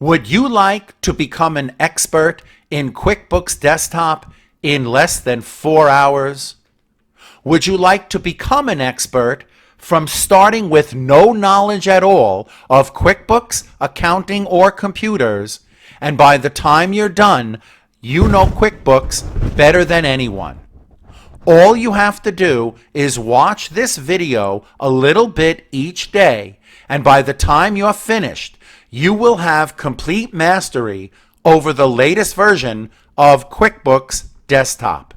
Would you like to become an expert in QuickBooks Desktop in less than 4 hours? Would you like to become an expert from starting with no knowledge at all of QuickBooks, accounting, or computers, and by the time you're done, you know QuickBooks better than anyone? All you have to do is watch this video a little bit each day, and by the time you're finished, you will have complete mastery over the latest version of QuickBooks Desktop.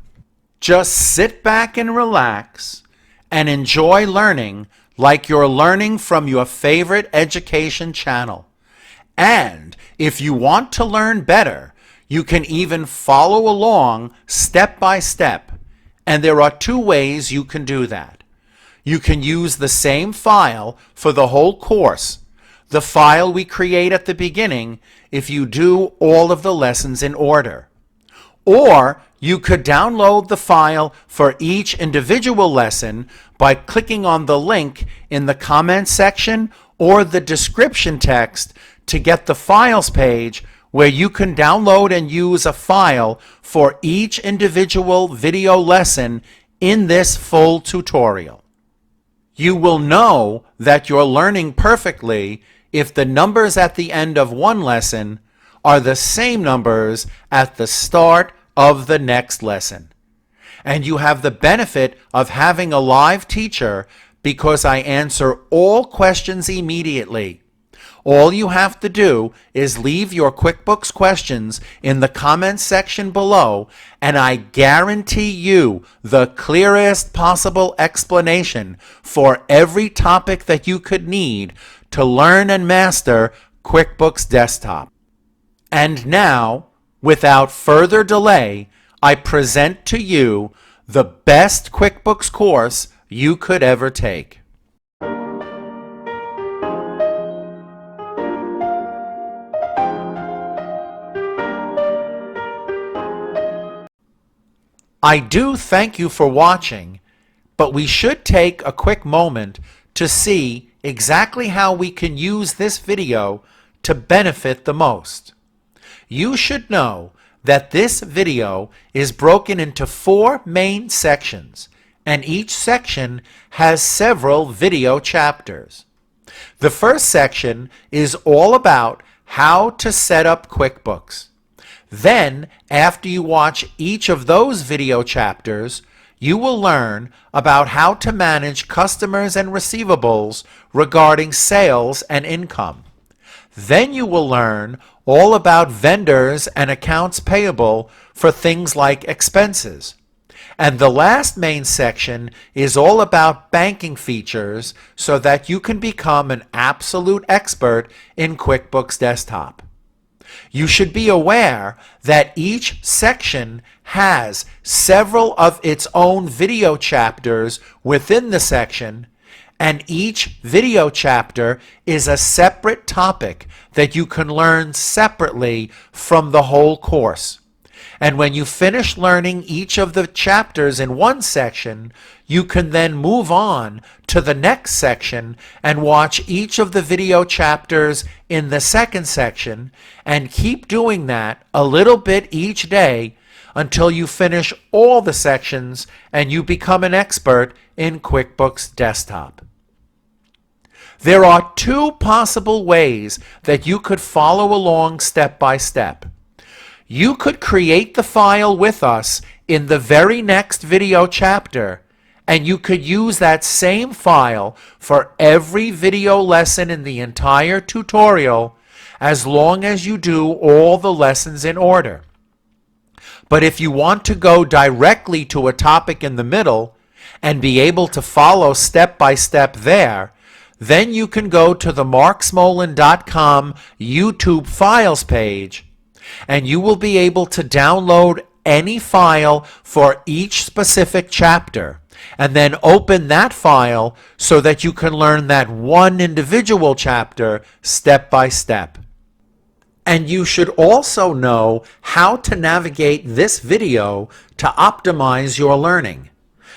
Just sit back and relax and enjoy learning like you're learning from your favorite education channel. And if you want to learn better, you can even follow along step by step. And there are 2 ways you can do that. You can use the same file for the whole course, the file we create at the beginning, if you do all of the lessons in order. Or you could download the file for each individual lesson by clicking on the link in the comments section or the description text to get the files page where you can download and use a file for each individual video lesson in this full tutorial. You will know that you're learning perfectly if the numbers at the end of one lesson are the same numbers at the start of the next lesson. And you have the benefit of having a live teacher because I answer all questions immediately. All you have to do is leave your QuickBooks questions in the comments section below, and I guarantee you the clearest possible explanation for every topic that you could need to learn and master QuickBooks Desktop. And now, without further delay, I present to you the best QuickBooks course you could ever take. I do thank you for watching, but we should take a quick moment to see exactly how we can use this video to benefit the most. You should know that this video is broken into 4 main sections, and each section has several video chapters. The first section is all about how to set up QuickBooks. Then, after you watch each of those video chapters, you will learn about how to manage customers and receivables regarding sales and income. Then you will learn all about vendors and accounts payable for things like expenses. And the last main section is all about banking features so that you can become an absolute expert in QuickBooks Desktop. You should be aware that each section has several of its own video chapters within the section, and each video chapter is a separate topic that you can learn separately from the whole course. And when you finish learning each of the chapters in one section, you can then move on to the next section and watch each of the video chapters in the second section, and keep doing that a little bit each day until you finish all the sections and you become an expert in QuickBooks Desktop. There are 2 possible ways that you could follow along step by step. You could create the file with us in the very next video chapter, and you could use that same file for every video lesson in the entire tutorial as long as you do all the lessons in order. But if you want to go directly to a topic in the middle and be able to follow step by step there, then you can go to the marksmolin.com YouTube files page, and you will be able to download any file for each specific chapter, and then open that file so that you can learn that one individual chapter step by step. And you should also know how to navigate this video to optimize your learning.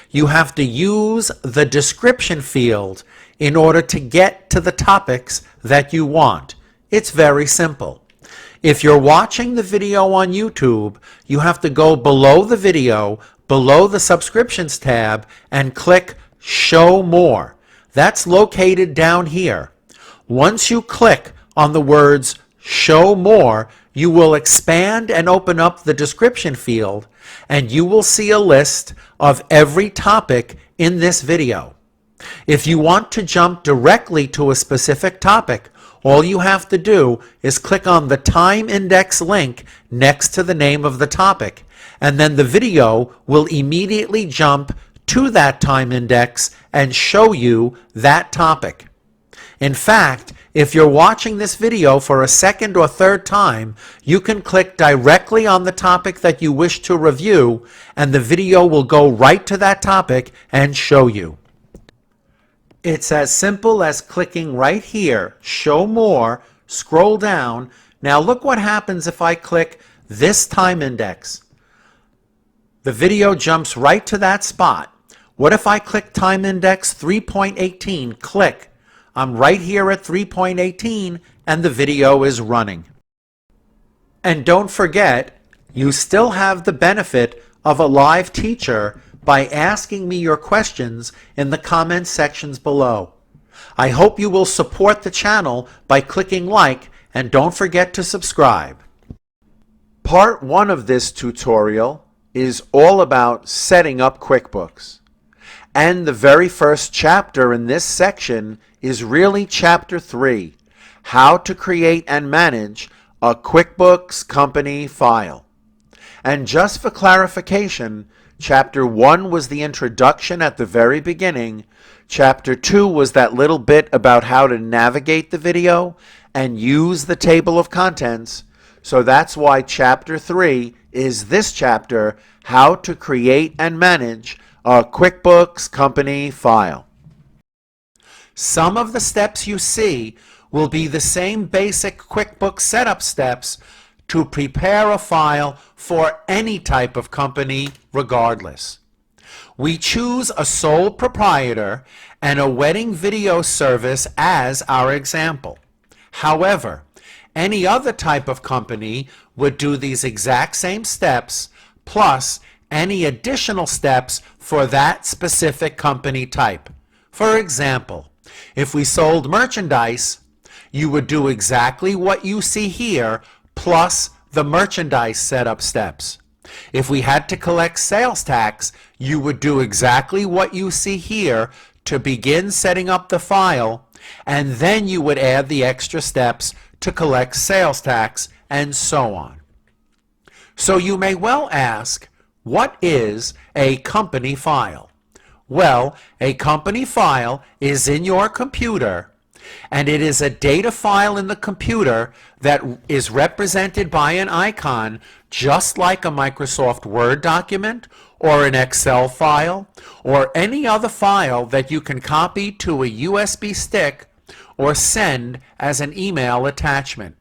You have to use the description field in order to get to the topics that you want. It's very simple. If you're watching the video on YouTube, you have to go below the video, below the Subscriptions tab, and click Show More. That's located down here. Once you click on the words Show More, you will expand and open up the description field, and you will see a list of every topic in this video. If you want to jump directly to a specific topic, all you have to do is click on the time index link next to the name of the topic, and then the video will immediately jump to that time index and show you that topic. In fact, if you're watching this video for a second or third time, you can click directly on the topic that you wish to review, and the video will go right to that topic and show you. It's as simple as clicking right here, Show More, scroll down. Now look what happens if I click this time index. The video jumps right to that spot. What if I click time index 3.18, click? I'm right here at 3.18 and the video is running. And don't forget, you still have the benefit of a live teacher by asking me your questions in the comment sections below. I hope you will support the channel by clicking like, and don't forget to subscribe. Part 1 of this tutorial is all about setting up QuickBooks. And the very first chapter in this section is really Chapter 3, How to Create and Manage a QuickBooks Company File. And just for clarification, Chapter 1 was the introduction at the very beginning. Chapter 2 was that little bit about how to navigate the video and use the table of contents. So that's why Chapter 3 is this chapter, How to Create and Manage a QuickBooks Company File. Some of the steps you see will be the same basic QuickBooks setup steps to prepare a file for any type of company regardless. We choose a sole proprietor and a wedding video service as our example. However, any other type of company would do these exact same steps plus any additional steps for that specific company type. For example, if we sold merchandise, you would do exactly what you see here plus the merchandise setup steps. If we had to collect sales tax, you would do exactly what you see here to begin setting up the file, and then you would add the extra steps to collect sales tax, and so on. So you may well ask, what is a company file? Well, a company file is in your computer, and it is a data file in the computer that is represented by an icon just like a Microsoft Word document or an Excel file or any other file that you can copy to a USB stick or send as an email attachment.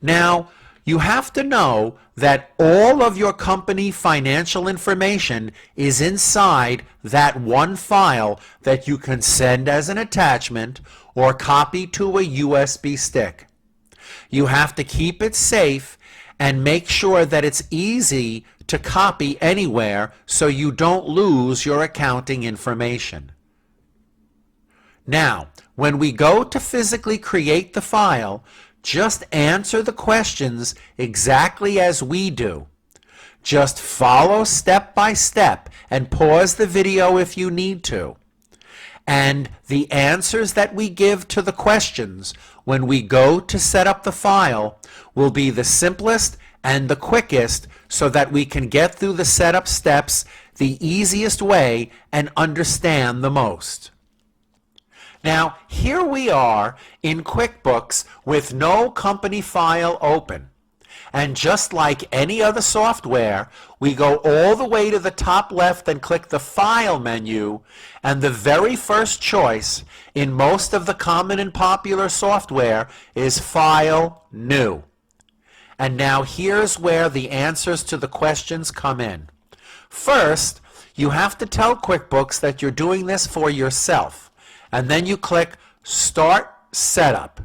Now, you have to know that all of your company financial information is inside that one file that you can send as an attachment or copy to a USB stick. You have to keep it safe and make sure that it's easy to copy anywhere so you don't lose your accounting information. Now, when we go to physically create the file, just answer the questions exactly as we do. Just follow step by step and pause the video if you need to. And the answers that we give to the questions when we go to set up the file will be the simplest and the quickest so that we can get through the setup steps the easiest way and understand the most. Now, here we are in QuickBooks with no company file open. And just like any other software, we go all the way to the top left and click the File menu, and the very first choice in most of the common and popular software is File New. And now here's where the answers to the questions come in. First, you have to tell QuickBooks that you're doing this for yourself. And then you click Start Setup.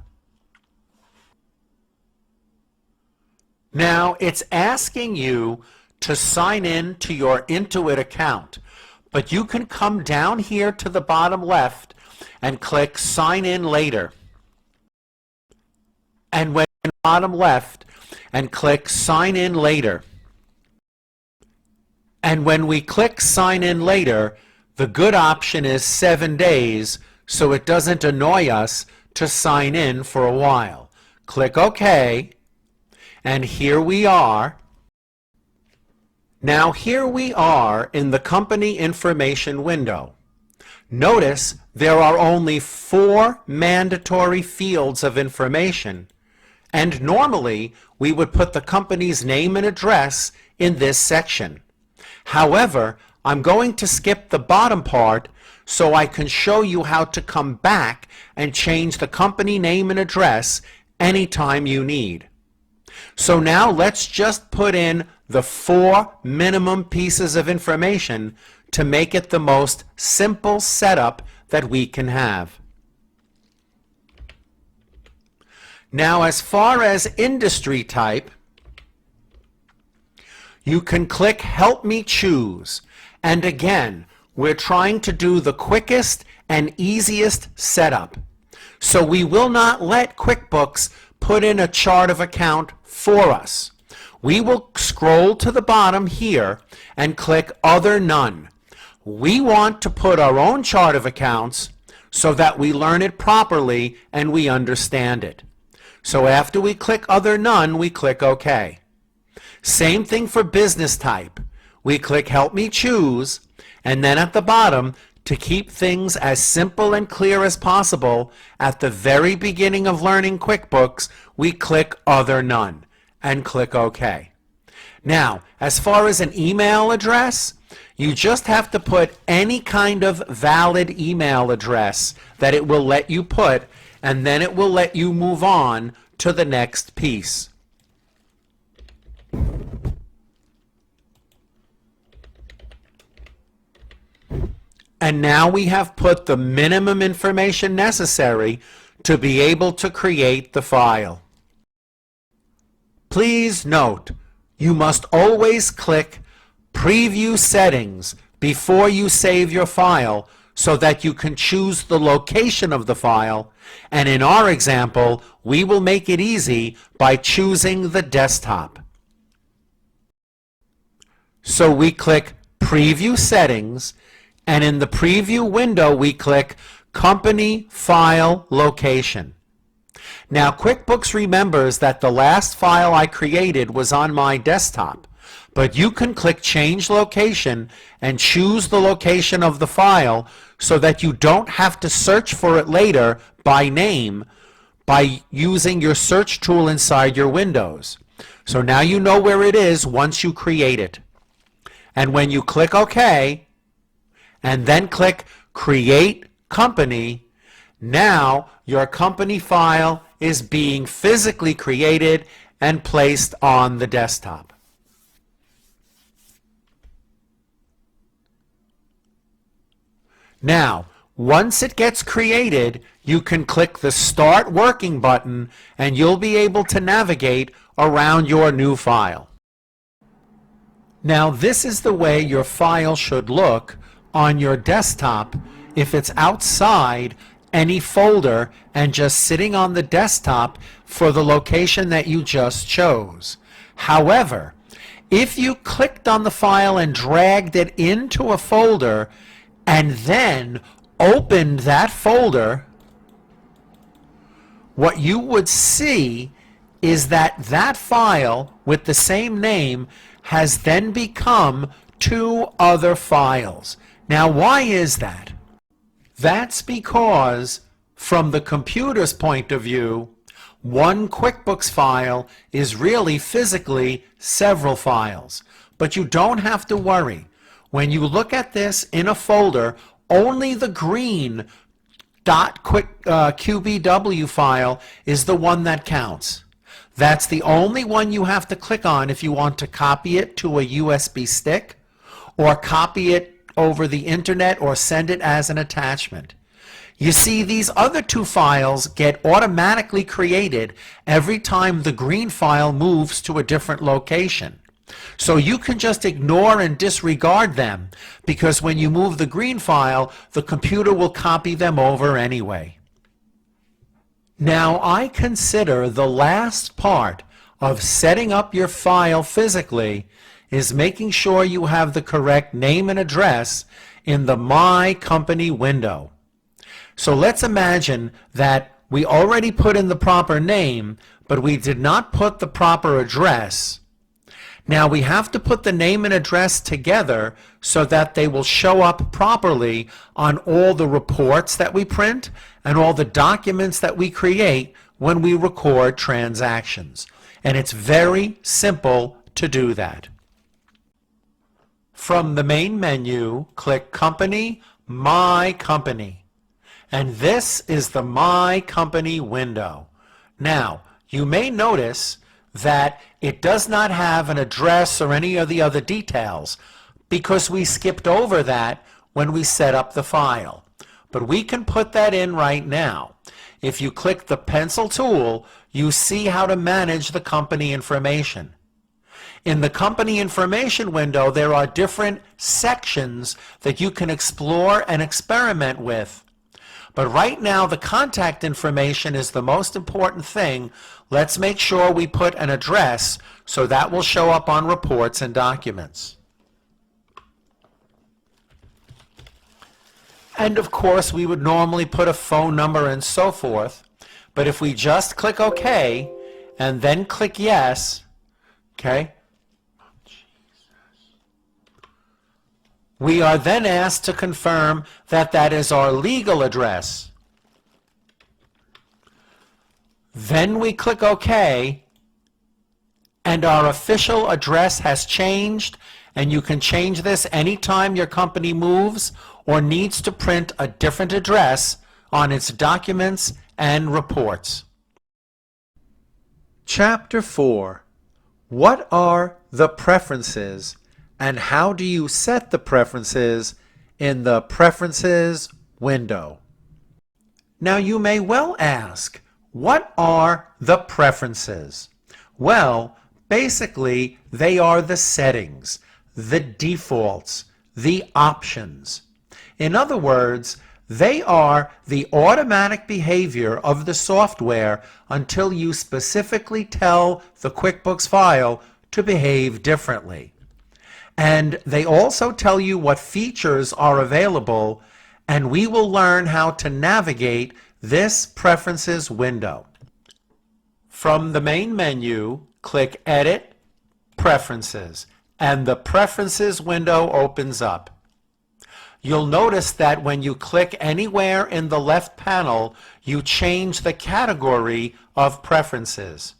Now it's asking you to sign in to your Intuit account, but you can come down here to the bottom left and click Sign In Later. And when bottom left and click Sign In Later. And when we click Sign In Later, the good option is 7 days, so it doesn't annoy us to sign in for a while. Click OK, and here we are. Now here we are in the company information window. Notice there are only 4 mandatory fields of information, and normally we would put the company's name and address in this section. However, I'm going to skip the bottom part so I can show you how to come back and change the company name and address anytime you need. So now let's just put in the 4 minimum pieces of information to make it the most simple setup that we can have. Now, as far as industry type, you can click Help Me Choose. And again, we're trying to do the quickest and easiest setup. So we will not let QuickBooks put in a chart of account for us. We will scroll to the bottom here and click Other None. We want to put our own chart of accounts so that we learn it properly and we understand it. So after we click Other None, we click OK. Same thing for business type. We click Help Me Choose, and then at the bottom, to keep things as simple and clear as possible, at the very beginning of learning QuickBooks, we click Other None and click OK. Now, as far as an email address, you just have to put any kind of valid email address that it will let you put, and then it will let you move on to the next piece. And now we have put the minimum information necessary to be able to create the file. Please note, you must always click Preview Settings before you save your file so that you can choose the location of the file, and in our example, we will make it easy by choosing the desktop. So we click Preview Settings, and in the preview window we click Company File Location. Now QuickBooks remembers that the last file I created was on my desktop, but you can click Change Location and choose the location of the file so that you don't have to search for it later by name by using your search tool inside your windows. So now you know where it is once you create it. And when you click OK, and then click Create Company, now your company file is being physically created and placed on the desktop. Now, once it gets created, you can click the Start Working button and you'll be able to navigate around your new file. Now, this is the way your file should look on your desktop if it's outside any folder and just sitting on the desktop for the location that you just chose. However, if you clicked on the file and dragged it into a folder and then opened that folder, what you would see is that that file with the same name has then become 2 other files. Now, why is that? That's because, from the computer's point of view, one QuickBooks file is really physically several files. But you don't have to worry. When you look at this in a folder, only the green .qbw file is the one that counts. That's the only one you have to click on if you want to copy it to a USB stick or copy it over the internet or send it as an attachment. You see, these other two files get automatically created every time the green file moves to a different location. So you can just ignore and disregard them, because when you move the green file, the computer will copy them over anyway. Now, I consider the last part of setting up your file physically is making sure you have the correct name and address in the My Company window. So let's imagine that we already put in the proper name, but we did not put the proper address. Now we have to put the name and address together so that they will show up properly on all the reports that we print and all the documents that we create when we record transactions. And it's very simple to do that. From the main menu, click Company, My Company. And this is the My Company window. Now, you may notice that it does not have an address or any of the other details because we skipped over that when we set up the file. But we can put that in right now. If you click the pencil tool, you see how to manage the company information. In the company information window, there are different sections that you can explore and experiment with. But right now, the contact information is the most important thing. Let's make sure we put an address so that will show up on reports and documents. And of course, we would normally put a phone number and so forth. But if we just click OK and then click Yes, okay, we are then asked to confirm that that is our legal address. Then we click OK, and our official address has changed, and you can change this anytime your company moves or needs to print a different address on its documents and reports. Chapter 4. What are the preferences? And how do you set the preferences in the Preferences window? Now you may well ask, what are the preferences? Well, basically they are the settings, the defaults, the options. In other words, they are the automatic behavior of the software until you specifically tell the QuickBooks file to behave differently. And they also tell you what features are available, and we will learn how to navigate this Preferences window. From the main menu, click Edit, Preferences, and the Preferences window opens up. You'll notice that when you click anywhere in the left panel, you change the category of preferences.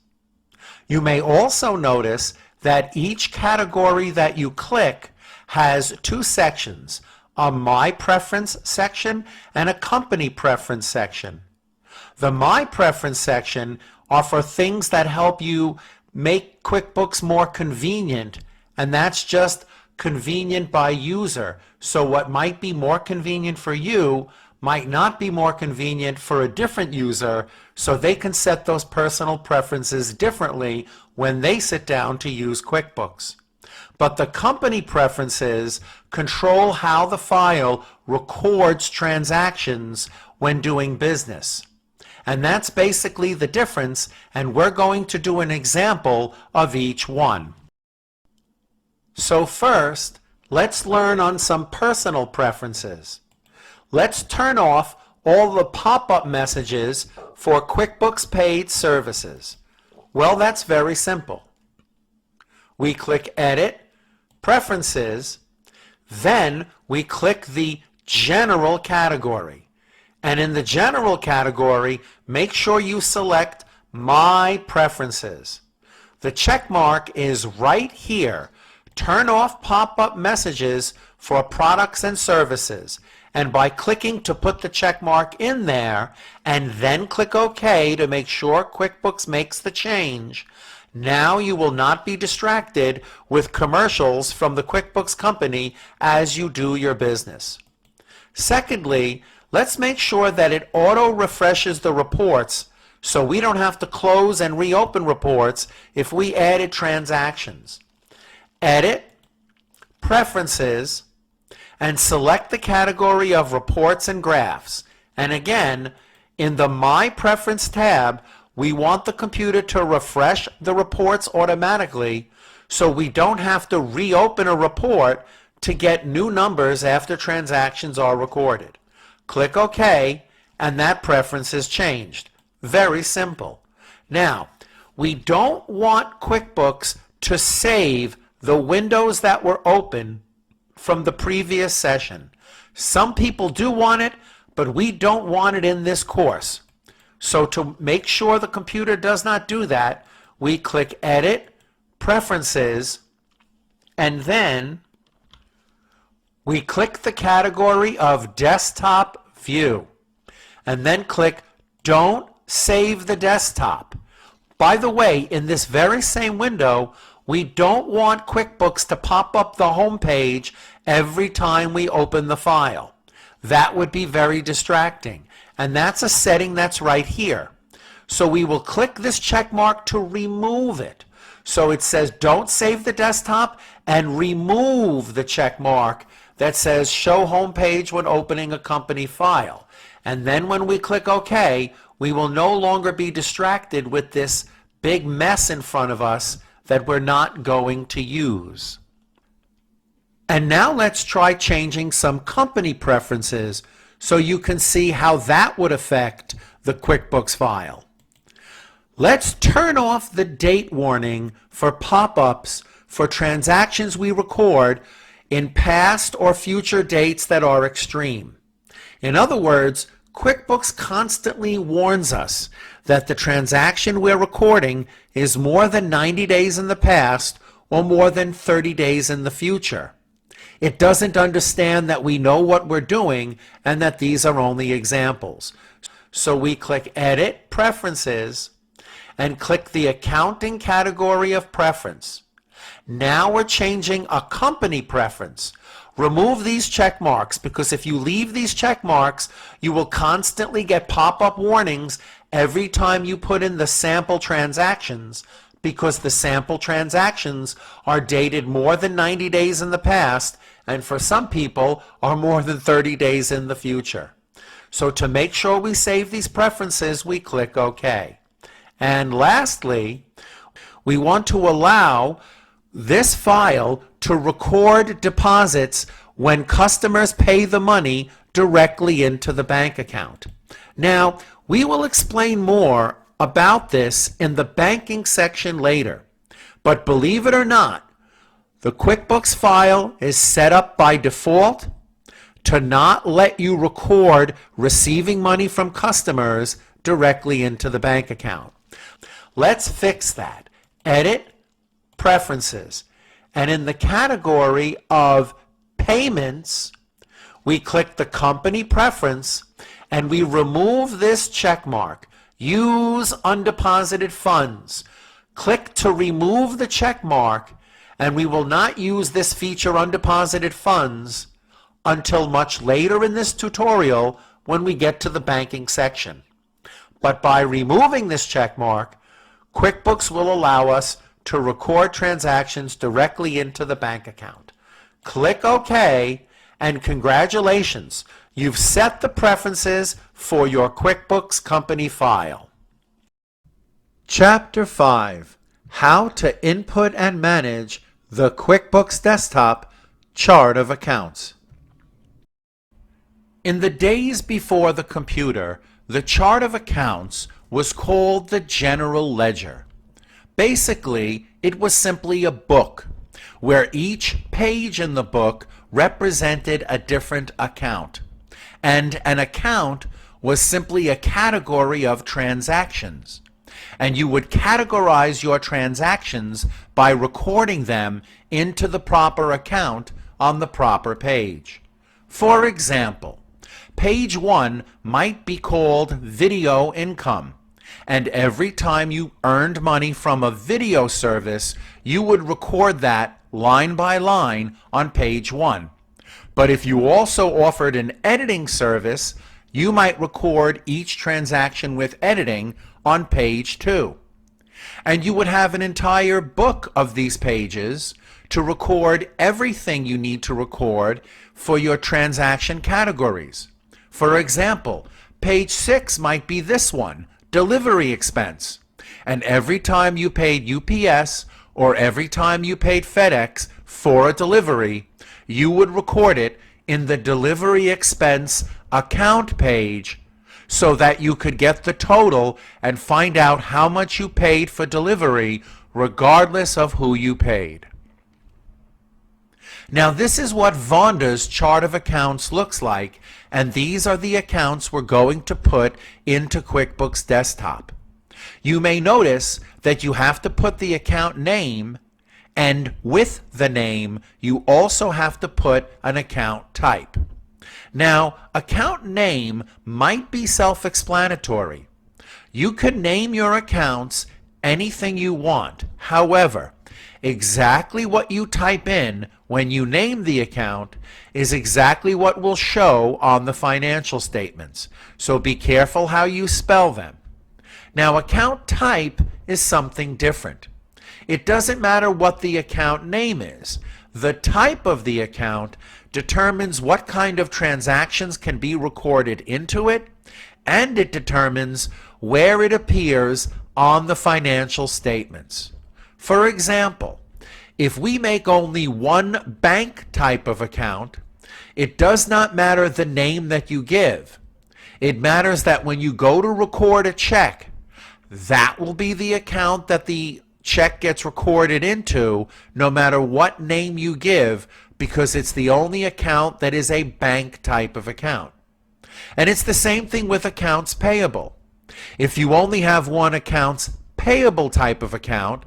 You may also notice that each category that you click has two sections, a My Preference section and a Company Preference section. The My Preference section are for things that help you make QuickBooks more convenient, and that's just convenient by user. So what might be more convenient for you might not be more convenient for a different user, so they can set those personal preferences differently when they sit down to use QuickBooks. But the company preferences control how the file records transactions when doing business. And that's basically the difference, and we're going to do an example of each one. So first, let's learn on some personal preferences. Let's turn off all the pop-up messages for QuickBooks Paid Services. Well, that's very simple. We click Edit, Preferences, then we click the General category. And in the General category, make sure you select My Preferences. The check mark is right here. Turn off pop-up messages for products and services. And by clicking to put the check mark in there and then click OK to make sure QuickBooks makes the change, now you will not be distracted with commercials from the QuickBooks company as you do your business. Secondly, let's make sure that it auto-refreshes the reports so we don't have to close and reopen reports if we added transactions. Edit, Preferences, and select the category of Reports and Graphs. And again, in the My Preference tab, we want the computer to refresh the reports automatically so we don't have to reopen a report to get new numbers after transactions are recorded. Click OK, and that preference is changed. Very simple. Now, we don't want QuickBooks to save the windows that were open from the previous session. Some people do want it, but we don't want it in this course. So to make sure the computer does not do that, we click Edit, Preferences, and then we click the category of Desktop View, and then click Don't Save the Desktop. By the way, in this very same window, we don't want QuickBooks to pop up the home page every time we open the file. That would be very distracting, and that's a setting that's right here. So we will click this check mark to remove it. So it says don't save the desktop, and remove the check mark that says show home page when opening a company file. And then when we click OK, we will no longer be distracted with this big mess in front of us that we're not going to use. And now let's try changing some company preferences so you can see how that would affect the QuickBooks file. Let's turn off the date warning for pop-ups for transactions we record in past or future dates that are extreme. In other words, QuickBooks constantly warns us that the transaction we're recording is more than 90 days in the past or more than 30 days in the future. It doesn't understand that we know what we're doing and that these are only examples. So we click Edit, Preferences, and click the Accounting category of preference. Now we're changing a company preference. Remove these check marks, because if you leave these check marks, you will constantly get pop-up warnings every time you put in the sample transactions, because the sample transactions are dated more than 90 days in the past, and for some people are more than 30 days in the future. So to make sure we save these preferences, we click OK. And lastly, we want to allow this file to record deposits when customers pay the money directly into the bank account. Now, we will explain more about this in the banking section later, but believe it or not, the QuickBooks file is set up by default to not let you record receiving money from customers directly into the bank account. Let's fix that. Edit, Preferences, and in the category of Payments, we click the company preference and we remove this check mark, Use Undeposited Funds. Click to remove the check mark, and we will not use this feature Undeposited Funds until much later in this tutorial when we get to the banking section. But by removing this check mark, QuickBooks will allow us to record transactions directly into the bank account. Click OK, and congratulations, you've set the preferences for your QuickBooks company file. Chapter 5: How to Input and Manage the QuickBooks Desktop Chart of Accounts. In the days before the computer, the chart of accounts was called the General Ledger. Basically, it was simply a book where each page in the book represented a different account. And an account was simply a category of transactions. And you would categorize your transactions by recording them into the proper account on the proper page. For example, page 1 might be called Video Income. And every time you earned money from a video service, you would record that line by line on page 1. But if you also offered an editing service, You might record each transaction with editing on page 2. And you would have an entire book of these pages to record everything you need to record for your transaction categories. For example, page 6 might be this one, delivery expense. And every time you paid UPS or every time you paid FedEx for a delivery, you would record it in the delivery expense account page so that you could get the total and find out how much you paid for delivery regardless of who you paid. Now this is what Vonda's chart of accounts looks like, and these are the accounts we're going to put into QuickBooks Desktop. You may notice that you have to put the account name, and with the name you also have to put an account type. Now, account name might be self-explanatory. You can name your accounts anything you want. However, exactly what you type in when you name the account is exactly what will show on the financial statements. So be careful how you spell them. Now, account type is something different. It doesn't matter what the account name is. The type of the account determines what kind of transactions can be recorded into it, and it determines where it appears on the financial statements. For example, if we make only one bank type of account, it does not matter the name that you give. It matters that when you go to record a check, that will be the account that the check gets recorded into, no matter what name you give, because it's the only account that is a bank type of account. And it's the same thing with accounts payable. If you only have one accounts payable type of account,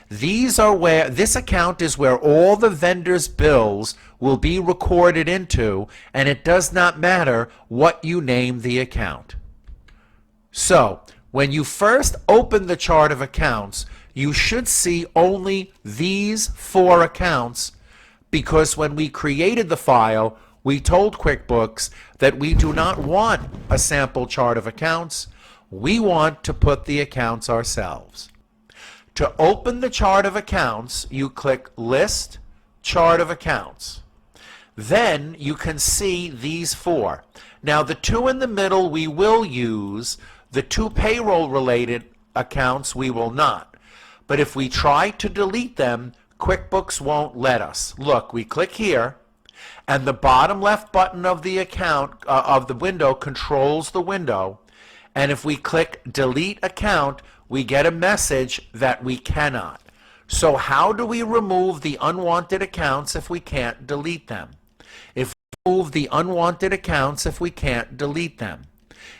this account is where all the vendor's bills will be recorded into, and it does not matter what you name the account. So, when you first open the chart of accounts, you should see only these 4 accounts, because when we created the file, we told QuickBooks that we do not want a sample chart of accounts. We want to put the accounts ourselves. To open the chart of accounts, you click List, Chart of Accounts. Then you can see these 4. Now the 2 in the middle we will use, the 2 payroll-related accounts we will not. But if we try to delete them, QuickBooks won't let us. Look, we click here, and the bottom left button of the account of the window controls the window. And if we click Delete Account, we get a message that we cannot. So how do we remove the unwanted accounts if we can't delete them? If we remove the unwanted accounts if we can't delete them?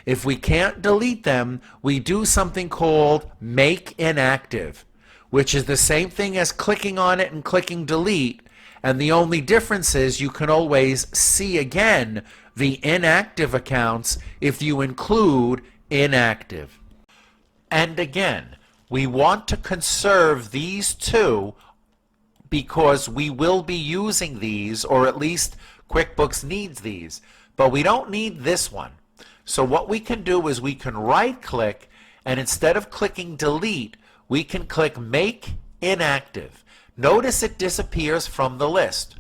If we can't delete them, we do something called Make Inactive, which is the same thing as clicking on it and clicking delete, and the only difference is you can always see again the inactive accounts if you include inactive. And again, we want to conserve these 2 because we will be using these, or at least QuickBooks needs these, but we don't need this one. So what we can do is we can right click, and instead of clicking delete, we can click Make Inactive. Notice it disappears from the list.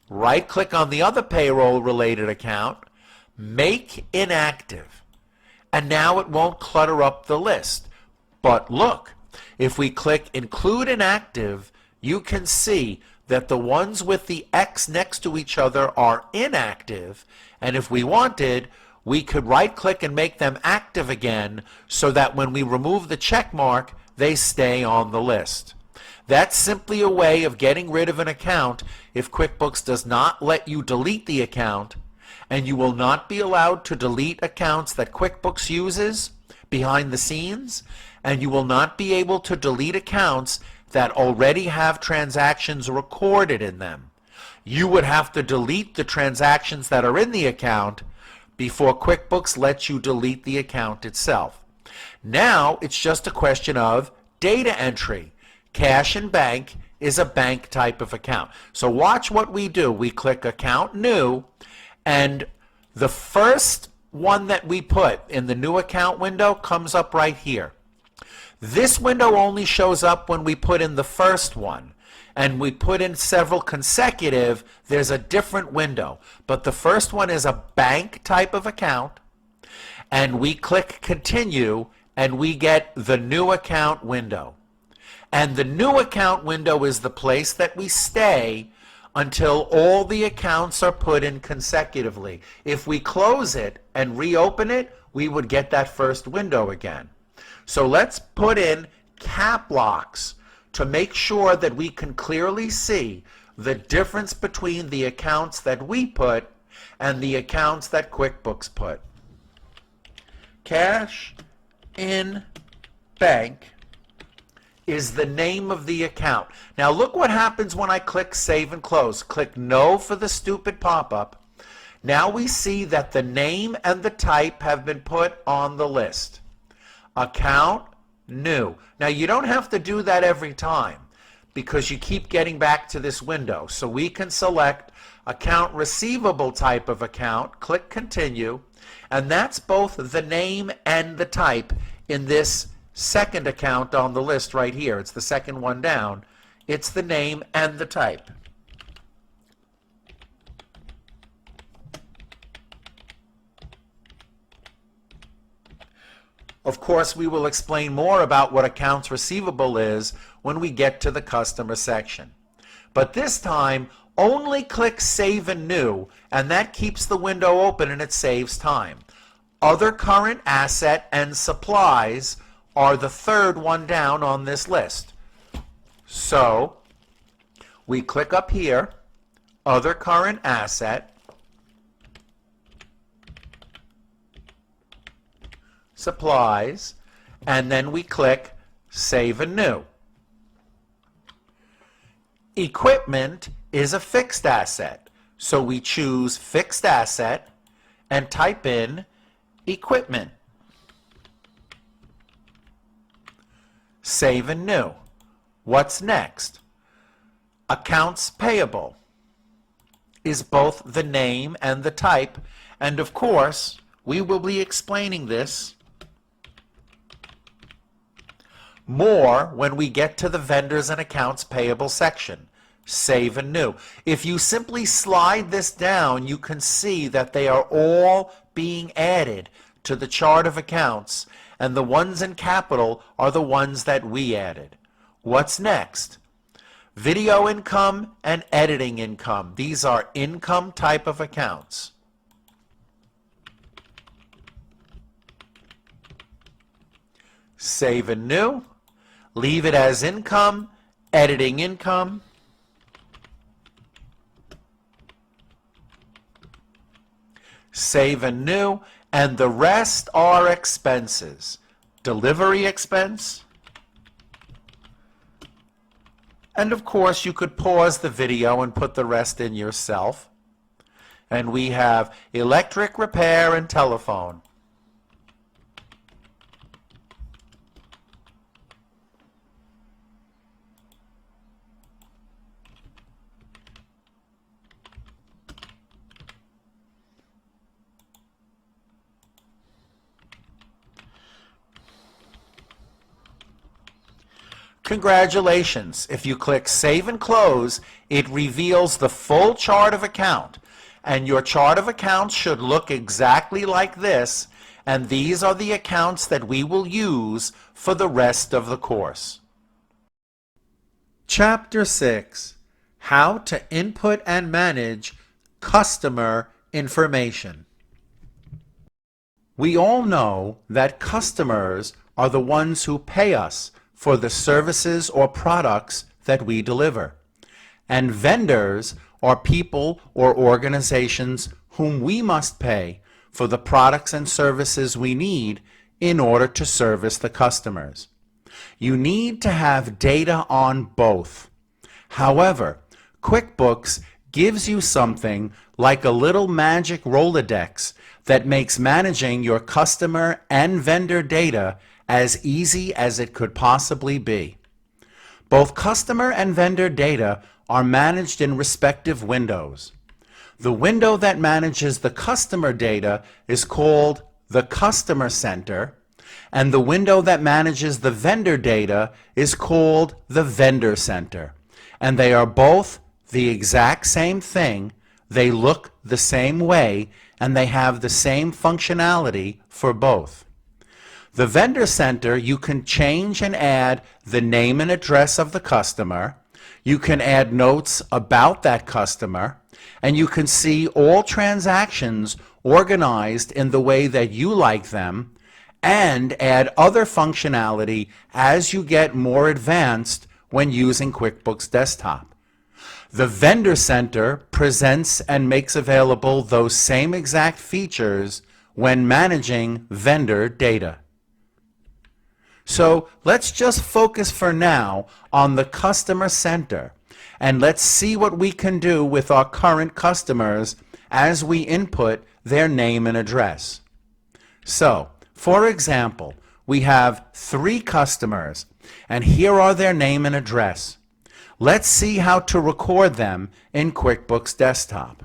Right click on the other payroll related account, Make Inactive, and now it won't clutter up the list. But look, if we click Include Inactive, you can see that the ones with the X next to each other are inactive, and if we wanted, we could right click and make them active again so that when we remove the check mark, they stay on the list. That's simply a way of getting rid of an account if QuickBooks does not let you delete the account, and you will not be allowed to delete accounts that QuickBooks uses behind the scenes, and you will not be able to delete accounts that already have transactions recorded in them. You would have to delete the transactions that are in the account before QuickBooks lets you delete the account itself. Now it's just a question of data entry. Cash and bank is a bank type of account. So watch what we do. We click Account New, and the first one that we put in the new account window comes up right here. This window only shows up when we put in the first one, and we put in several consecutive, there's a different window. But the first one is a bank type of account, and we click continue, and we get the new account window. And the new account window is the place that we stay until all the accounts are put in consecutively. If we close it and reopen it, we would get that first window again. So let's put in cap locks to make sure that we can clearly see the difference between the accounts that we put and the accounts that QuickBooks put. Cash in bank is the name of the account. Now look what happens when I click Save and Close. Click No for the stupid pop-up. Now we see that the name and the type have been put on the list. Account new. Now you don't have to do that every time because you keep getting back to this window. So we can select account receivable type of account, click continue, and that's both the name and the type in this second account on the list right here. It's the second one down. It's the name and the type. Of course, we will explain more about what accounts receivable is when we get to the customer section. But this time, only click Save and New, and that keeps the window open and it saves time. Other current asset and supplies are the third one down on this list. So, we click up here, Other Current Asset, Supplies, and then we click Save and New. Equipment is a fixed asset, so we choose Fixed Asset and type in Equipment. Save and New. What's next? Accounts Payable is both the name and the type, and of course we will be explaining this more when we get to the Vendors and Accounts Payable section. Save and New. If you simply slide this down, you can see that they are all being added to the chart of accounts, and the ones in capital are the ones that we added. What's next? Video income and editing income. These are income type of accounts. Save and New. Leave it as income, editing income. Save and New, and the rest are expenses. Delivery expense. And of course you could pause the video and put the rest in yourself. And we have electric repair and telephone. Congratulations! If you click Save and Close, it reveals the full chart of account. And your chart of accounts should look exactly like this, and these are the accounts that we will use for the rest of the course. Chapter 6: How to Input and Manage Customer Information. We all know that customers are the ones who pay us for the services or products that we deliver. And vendors are people or organizations whom we must pay for the products and services we need in order to service the customers. You need to have data on both. However, QuickBooks gives you something like a little magic Rolodex that makes managing your customer and vendor data as easy as it could possibly be. Both customer and vendor data are managed in respective windows. The window that manages the customer data is called the Customer Center, and the window that manages the vendor data is called the Vendor Center. And they are both the exact same thing, they look the same way, and they have the same functionality for both. The Vendor Center, you can change and add the name and address of the customer, you can add notes about that customer, and you can see all transactions organized in the way that you like them, and add other functionality as you get more advanced when using QuickBooks Desktop. The Vendor Center presents and makes available those same exact features when managing vendor data. So let's just focus for now on the Customer Center, and let's see what we can do with our current customers as we input their name and address. So, for example, we have 3 customers, and here are their name and address. Let's see how to record them in QuickBooks Desktop.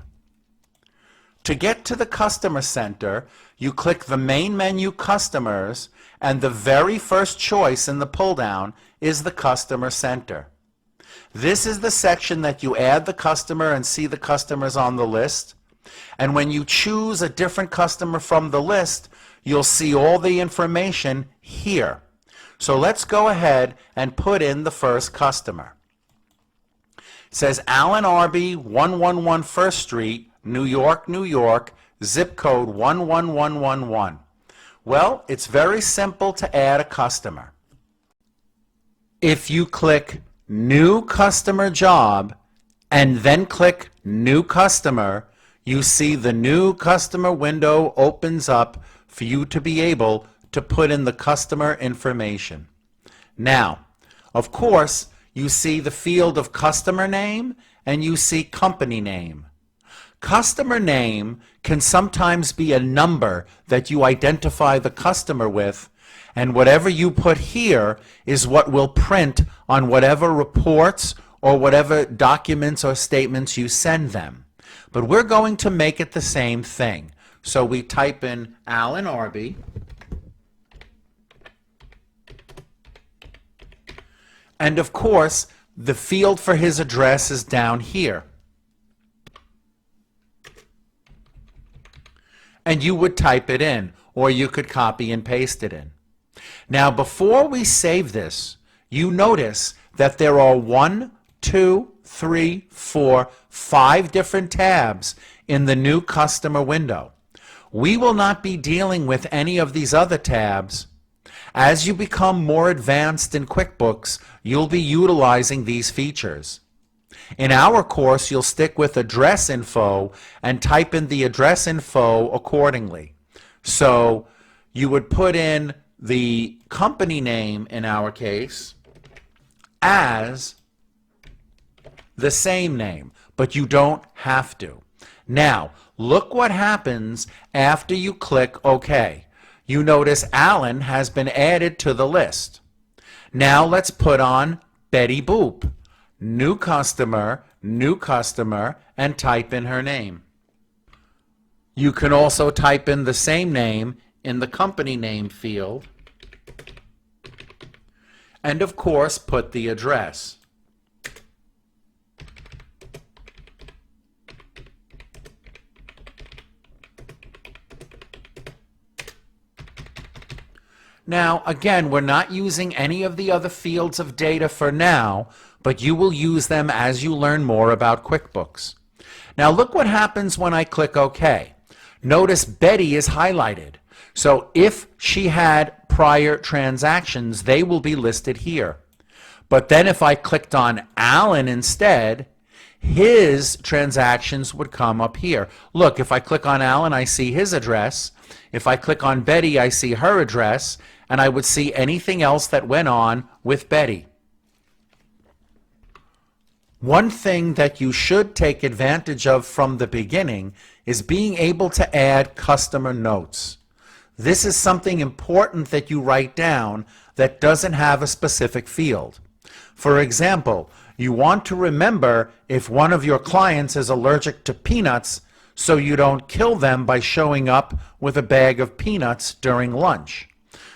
To get to the Customer Center, you click the main menu Customers, and the very first choice in the pull-down is the Customer Center. This is the section that you add the customer and see the customers on the list. And when you choose a different customer from the list, you'll see all the information here. So let's go ahead and put in the first customer. It says Alan Arby, 111 First Street, New York, New York, zip code 11111. Well, it's very simple to add a customer. If you click New Customer Job and then click New Customer, you see the New Customer window opens up for you to be able to put in the customer information. Now, of course, you see the field of customer name and you see company name. Customer name can sometimes be a number that you identify the customer with, and whatever you put here is what will print on whatever reports or whatever documents or statements you send them. But we're going to make it the same thing. So we type in Alan Arby, and of course the field for his address is down here. And you would type it in, or you could copy and paste it in. Now, before we save this, you notice that there are 1, 2, 3, 4, 5 different tabs in the new customer window. We will not be dealing with any of these other tabs. As you become more advanced in QuickBooks, you'll be utilizing these features. In our course, you'll stick with address info and type in the address info accordingly. So you would put in the company name, in our case, as the same name, but you don't have to. Now, look what happens after you click OK. You notice Alan has been added to the list. Now let's put on Betty Boop. New customer, and type in her name. You can also type in the same name in the company name field, and of course put the address. Now, again, we're not using any of the other fields of data for now, but you will use them as you learn more about QuickBooks. Now, look what happens when I click OK. Notice Betty is highlighted. So if she had prior transactions, they will be listed here. But then if I clicked on Alan instead, his transactions would come up here. Look, if I click on Alan, I see his address. If I click on Betty, I see her address, and I would see anything else that went on with Betty. One thing that you should take advantage of from the beginning is being able to add customer notes. This is something important that you write down that doesn't have a specific field. For example, you want to remember if one of your clients is allergic to peanuts so you don't kill them by showing up with a bag of peanuts during lunch.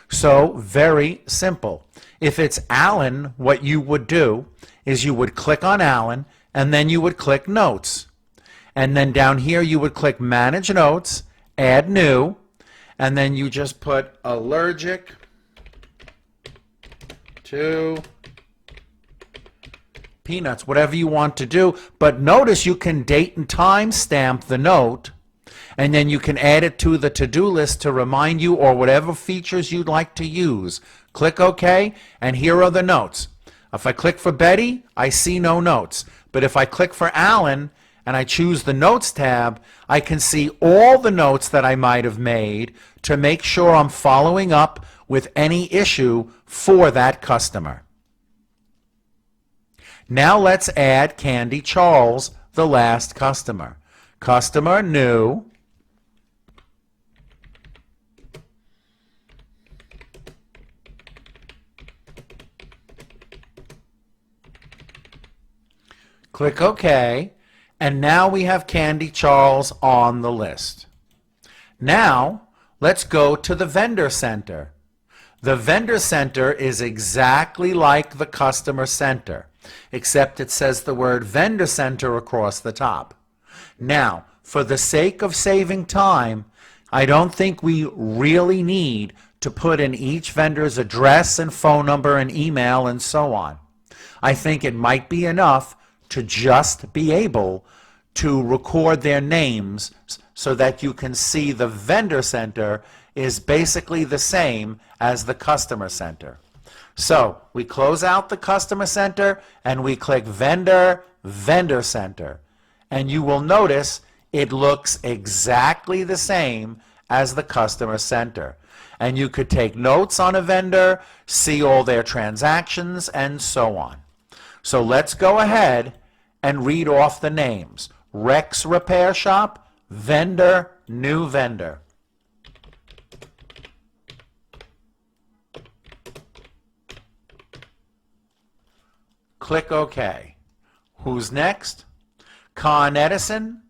So, very simple. If it's Alan, what you would do is you would click on Alan and then you would click Notes. And then down here you would click Manage Notes, Add New, and then you just put allergic to peanuts, whatever you want to do. But notice you can date and time stamp the note, and then you can add it to the to-do list to remind you, or whatever features you'd like to use. Click OK, and here are the notes. If I click for Betty, I see no notes. But if I click for Alan and I choose the Notes tab, I can see all the notes that I might have made to make sure I'm following up with any issue for that customer. Now let's add Candy Charles, the last customer. Customer new. Click OK, and now we have Candy Charles on the list. Now, let's go to the Vendor Center. The Vendor Center is exactly like the Customer Center, except it says the word Vendor Center across the top. Now, for the sake of saving time, I don't think we really need to put in each vendor's address and phone number and email and so on. I think it might be enough to just be able to record their names so that you can see the Vendor Center is basically the same as the Customer Center. So we close out the Customer Center and we click Vendor Center. And you will notice it looks exactly the same as the Customer Center. And you could take notes on a vendor, see all their transactions, and so on. So let's go ahead and read off the names. Rex Repair Shop, Vendor, New Vendor. Click OK. Who's next? Con Edison,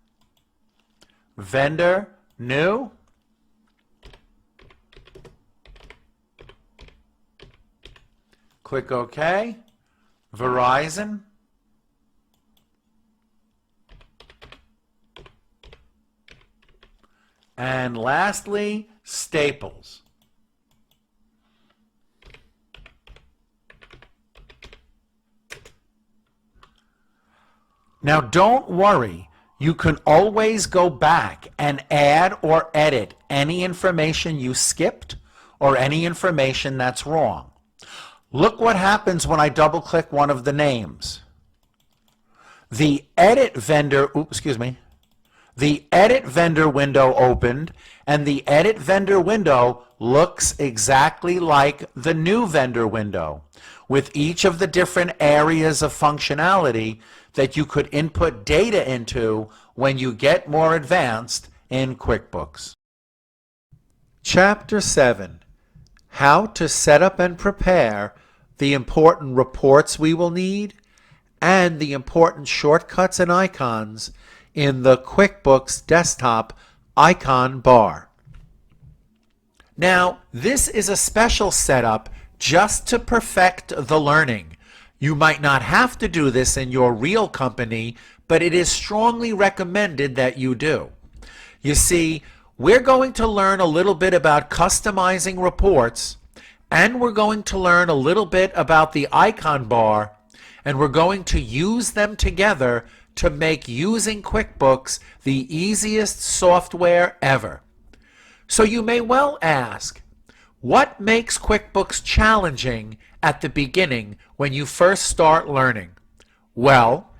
Vendor, New. Click OK. Verizon. And lastly, Staples. Now don't worry, you can always go back and add or edit any information you skipped or any information that's wrong. Look what happens when I double click one of the names. The edit vendor window opened, and the edit vendor window looks exactly like the new vendor window, with each of the different areas of functionality that you could input data into when you get more advanced in QuickBooks. Chapter 7. How to set up and prepare the important reports we will need and the important shortcuts and icons in the QuickBooks Desktop icon bar. Now, this is a special setup just to perfect the learning. You might not have to do this in your real company, but it is strongly recommended that you do. You see, we're going to learn a little bit about customizing reports, and we're going to learn a little bit about the icon bar, and we're going to use them together to make using QuickBooks the easiest software ever. So you may well ask, what makes QuickBooks challenging at the beginning when you first start learning? Well,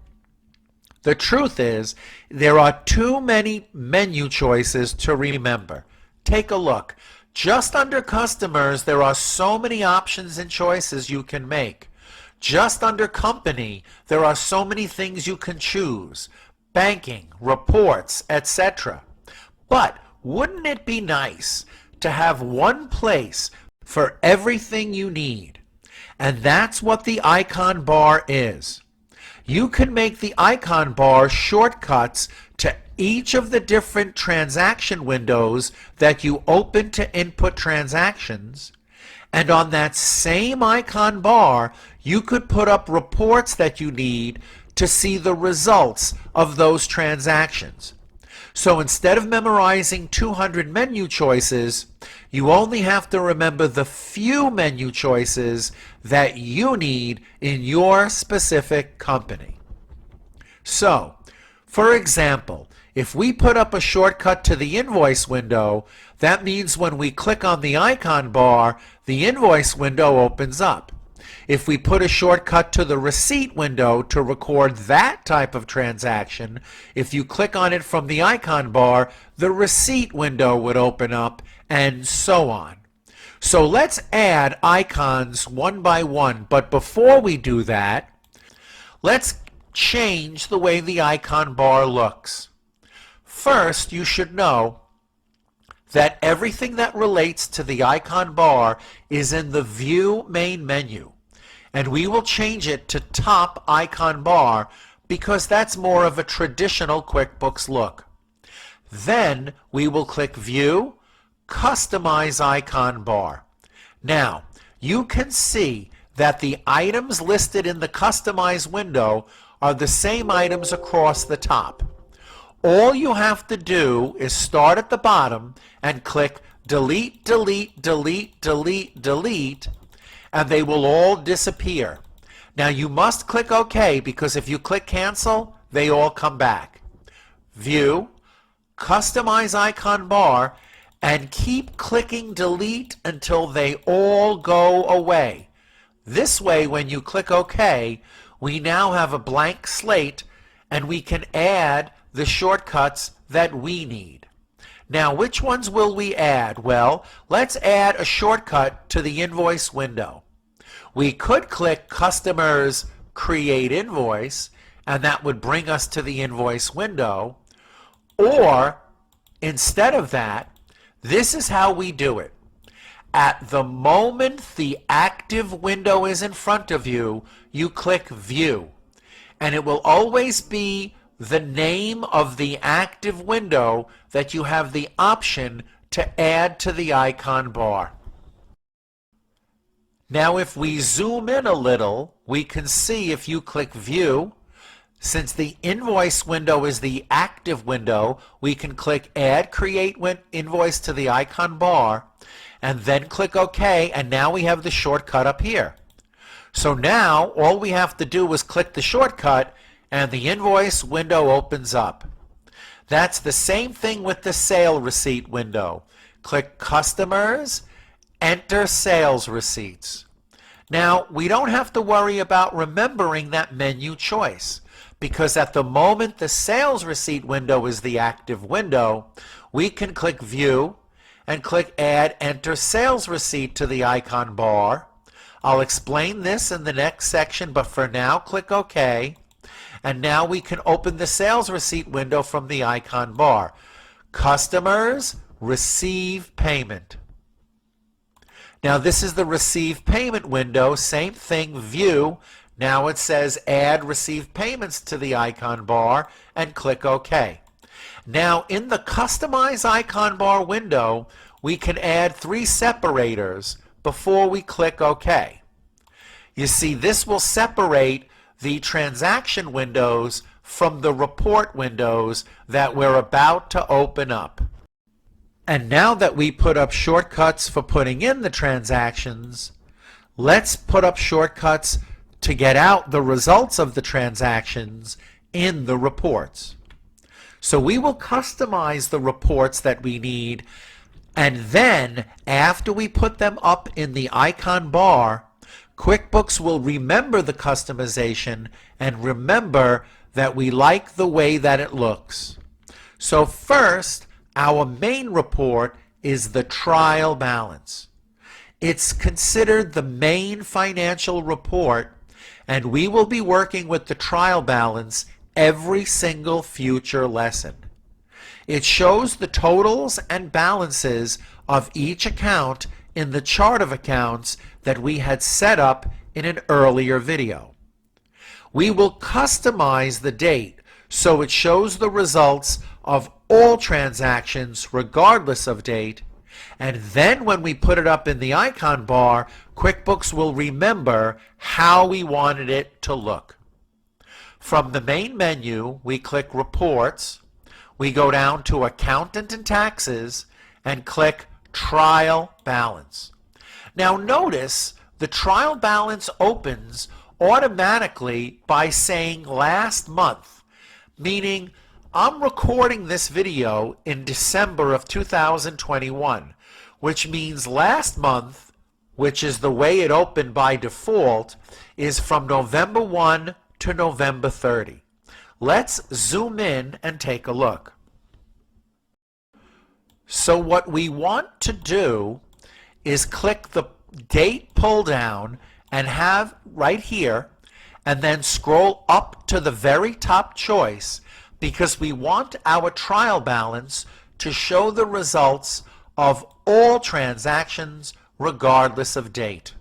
the truth is there are too many menu choices to remember. Take a look. Just under Customers, there are so many options and choices you can make. Just under Company, there are so many things you can choose. Banking, reports, etc. But wouldn't it be nice to have one place for everything you need? And that's what the icon bar is. You can make the icon bar shortcuts to each of the different transaction windows that you open to input transactions. And on that same icon bar, you could put up reports that you need to see the results of those transactions. So instead of memorizing 200 menu choices, you only have to remember the few menu choices that you need in your specific company. So, for example, if we put up a shortcut to the invoice window, that means when we click on the icon bar, the invoice window opens up. If we put a shortcut to the receipt window to record that type of transaction, if you click on it from the icon bar, the receipt window would open up, and so on. So let's add icons one by one, but before we do that, let's change the way the icon bar looks. First, you should know that everything that relates to the icon bar is in the View main menu. And we will change it to Top Icon Bar because that's more of a traditional QuickBooks look. Then we will click View, Customize Icon Bar. Now, you can see that the items listed in the Customize window are the same items across the top. All you have to do is start at the bottom and click Delete, Delete, Delete, Delete, Delete, and they will all disappear. Now you must click OK because if you click Cancel, they all come back. View, Customize Icon Bar, and keep clicking Delete until they all go away. This way, when you click OK, we now have a blank slate and we can add the shortcuts that we need. Now, which ones will we add? Well, let's add a shortcut to the invoice window. We could click Customers Create Invoice, and that would bring us to the invoice window. Or, instead of that, this is how we do it. At the moment the active window is in front of you, you click View, and it will always be the name of the active window that you have the option to add to the icon bar. Now if we zoom in a little, we can see if you click View, since the invoice window is the active window, we can click Add Create Invoice to the icon bar and then click OK, and now we have the shortcut up here. So now all we have to do is click the shortcut and the invoice window opens up. That's the same thing with the sale receipt window. Click Customers, enter sales receipts. Now, we don't have to worry about remembering that menu choice because at the moment the sales receipt window is the active window, we can click View and click Add Enter Sales Receipt to the icon bar. I'll explain this in the next section, but for now click OK. And now we can open the sales receipt window from the icon bar. Customers receive payment. Now this is the receive payment window, same thing, View. Now it says Add Receive Payments to the icon bar and click OK. Now in the Customize Icon Bar window, we can add 3 separators before we click OK. You see, this will separate the transaction windows from the report windows that we're about to open up. And now that we put up shortcuts for putting in the transactions, let's put up shortcuts to get out the results of the transactions in the reports. So we will customize the reports that we need, and then after we put them up in the icon bar, QuickBooks will remember the customization and remember that we like the way that it looks. So first, our main report is the trial balance. It's considered the main financial report, and we will be working with the trial balance every single future lesson. It shows the totals and balances of each account in the chart of accounts that we had set up in an earlier video. We will customize the date so it shows the results of all transactions regardless of date, and then when we put it up in the icon bar, QuickBooks will remember how we wanted it to look. From the main menu, we click Reports, we go down to Accountant and Taxes, and click Trial Balance. Now notice the trial balance opens automatically by saying last month, meaning I'm recording this video in December of 2021, which means last month, which is the way it opened by default, is from November 1 to November 30. Let's zoom in and take a look. So what we want to do is click the date pull down and have right here, and then scroll up to the very top choice, because we want our trial balance to show the results of all transactions regardless of date.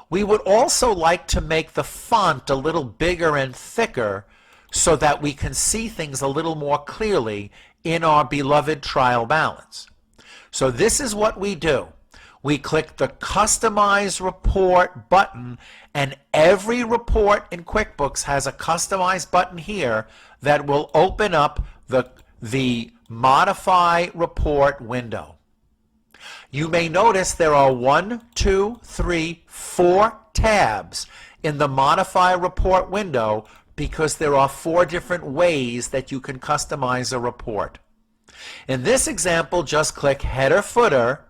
We would also like to make the font a little bigger and thicker so that we can see things a little more clearly in our beloved trial balance. So this is what we do. We click the Customize Report button, and every report in QuickBooks has a Customize button here that will open up the Modify Report window. You may notice there are 1, 2, 3, 4 tabs in the Modify Report window because there are 4 different ways that you can customize a report. In this example, just click Header Footer,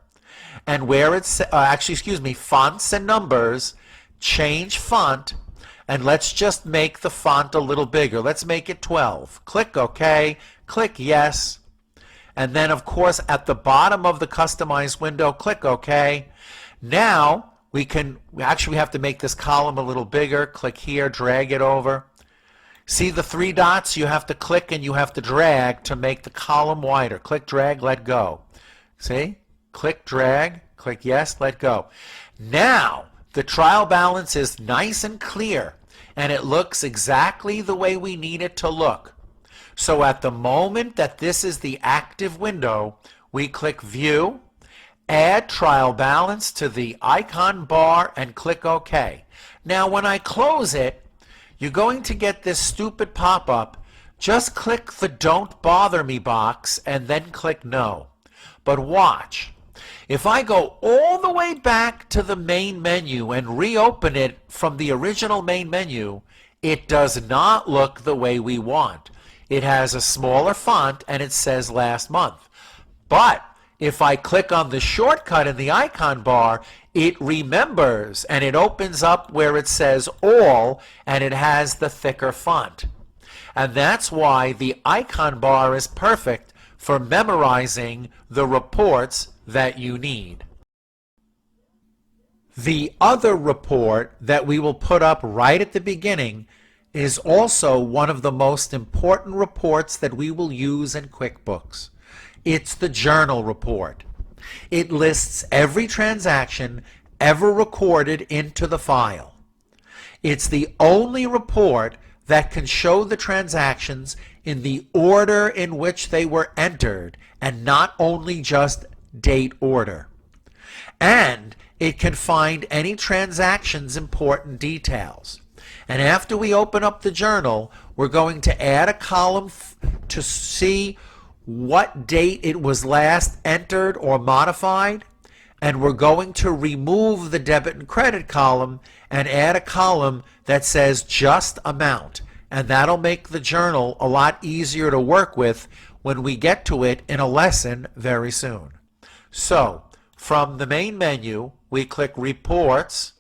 and where it's fonts and numbers, change font, and let's just make the font a little bigger. Let's make it 12. Click OK, click Yes, and then of course at the bottom of the Customize window, click OK. Now we have to make this column a little bigger. Click here, drag it over. See the 3 dots? You have to click and you have to drag to make the column wider. Click, drag, let go. See? Click, drag, click yes, let go. Now the trial balance is nice and clear, and it looks exactly the way we need it to look. So at the moment that this is the active window, we click View, add trial balance to the icon bar, and click OK. Now when I close it, you're going to get this stupid pop-up. Just click the Don't Bother Me box and then click No. But watch. If I go all the way back to the main menu and reopen it from the original main menu, it does not look the way we want. It has a smaller font and it says last month. But if I click on the shortcut in the icon bar, it remembers and it opens up where it says all, and it has the thicker font. And that's why the icon bar is perfect for memorizing the reports that you need. The other report that we will put up right at the beginning is also one of the most important reports that we will use in QuickBooks. It's the journal report. It lists every transaction ever recorded into the file. It's the only report that can show the transactions in the order in which they were entered, and not only just date order. And it can find any transaction's important details. And after we open up the journal, we're going to add a column to see what date it was last entered or modified, and we're going to remove the debit and credit column and add a column that says just amount, and that'll make the journal a lot easier to work with when we get to it in a lesson very soon. So from the main menu, we click Reports,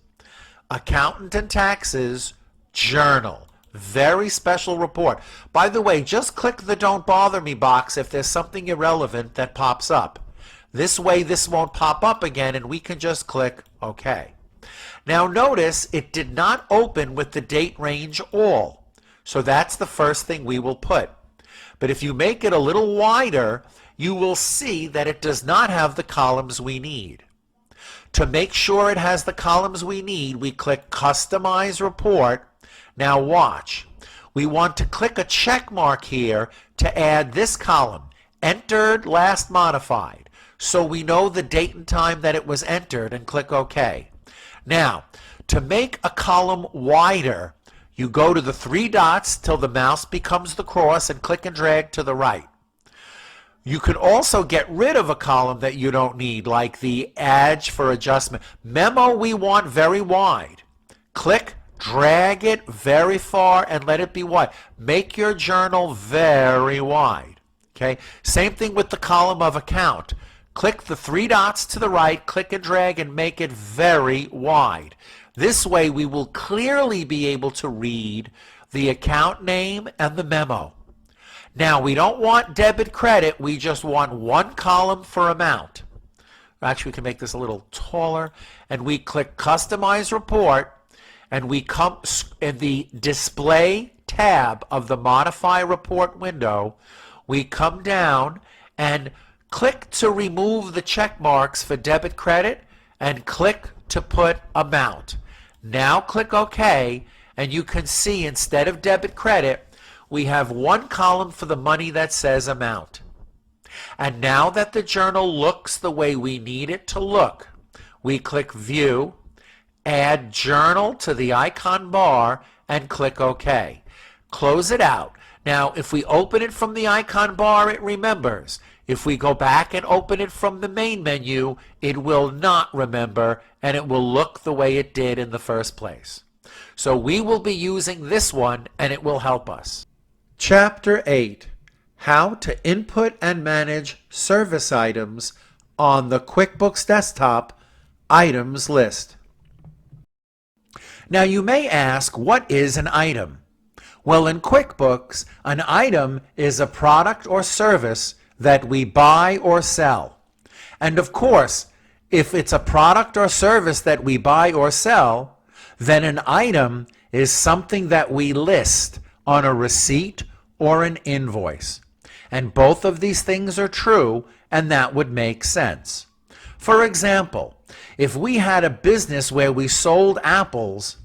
Accountant and Taxes, Journal. Very special report. By the way, just click the Don't Bother Me box if there's something irrelevant that pops up. This way this won't pop up again, and we can just click OK. Now notice it did not open with the date range all. So that's the first thing we will put. But if you make it a little wider, you will see that it does not have the columns we need. To make sure it has the columns we need, we click Customize Report. Now watch. We want to click a check mark here to add this column, Entered Last Modified, so we know the date and time that it was entered, and click OK. Now, to make a column wider, you go to the three dots till the mouse becomes the cross and click and drag to the right. You can also get rid of a column that you don't need, like the Edge for adjustment. Memo we want very wide. Click, drag it very far, and let it be wide. Make your journal very wide. Okay? Same thing with the column of account. Click the three dots to the right, click and drag, and make it very wide. This way we will clearly be able to read the account name and the memo. Now, we don't want debit credit, we just want one column for amount. Actually, we can make this a little taller, and we click Customize Report, and we come in the Display tab of the Modify Report window, we come down and click to remove the check marks for debit credit, and click to put amount. Now click OK, and you can see instead of debit credit, we have one column for the money that says amount. And now that the journal looks the way we need it to look, we click View, add Journal to the icon bar, and click OK. Close it out. Now, if we open it from the icon bar, it remembers. If we go back and open it from the main menu, it will not remember, and it will look the way it did in the first place. So we will be using this one, and it will help us. Chapter 8, How to Input and Manage Service Items on the QuickBooks Desktop Items List. Now you may ask, what is an item? Well, in QuickBooks, an item is a product or service that we buy or sell. And of course, if it's a product or service that we buy or sell, then an item is something that we list on a receipt or an invoice. And both of these things are true, and that would make sense. For example, if we had a business where we sold apples,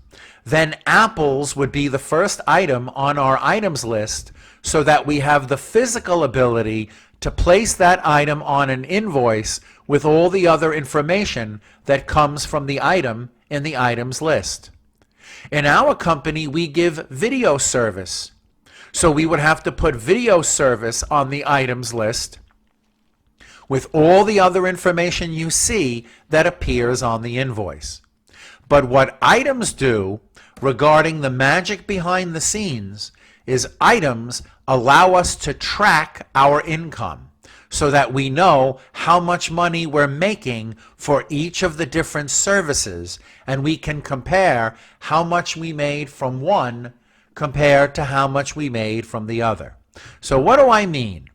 then apples would be the first item on our items list so that we have the physical ability to place that item on an invoice with all the other information that comes from the item in the items list. In our company, we give video service. So we would have to put video service on the items list with all the other information you see that appears on the invoice. But what items do regarding the magic behind the scenes is items allow us to track our income so that we know how much money we're making for each of the different services, and we can compare how much we made from one compared to how much we made from the other. So what do I mean?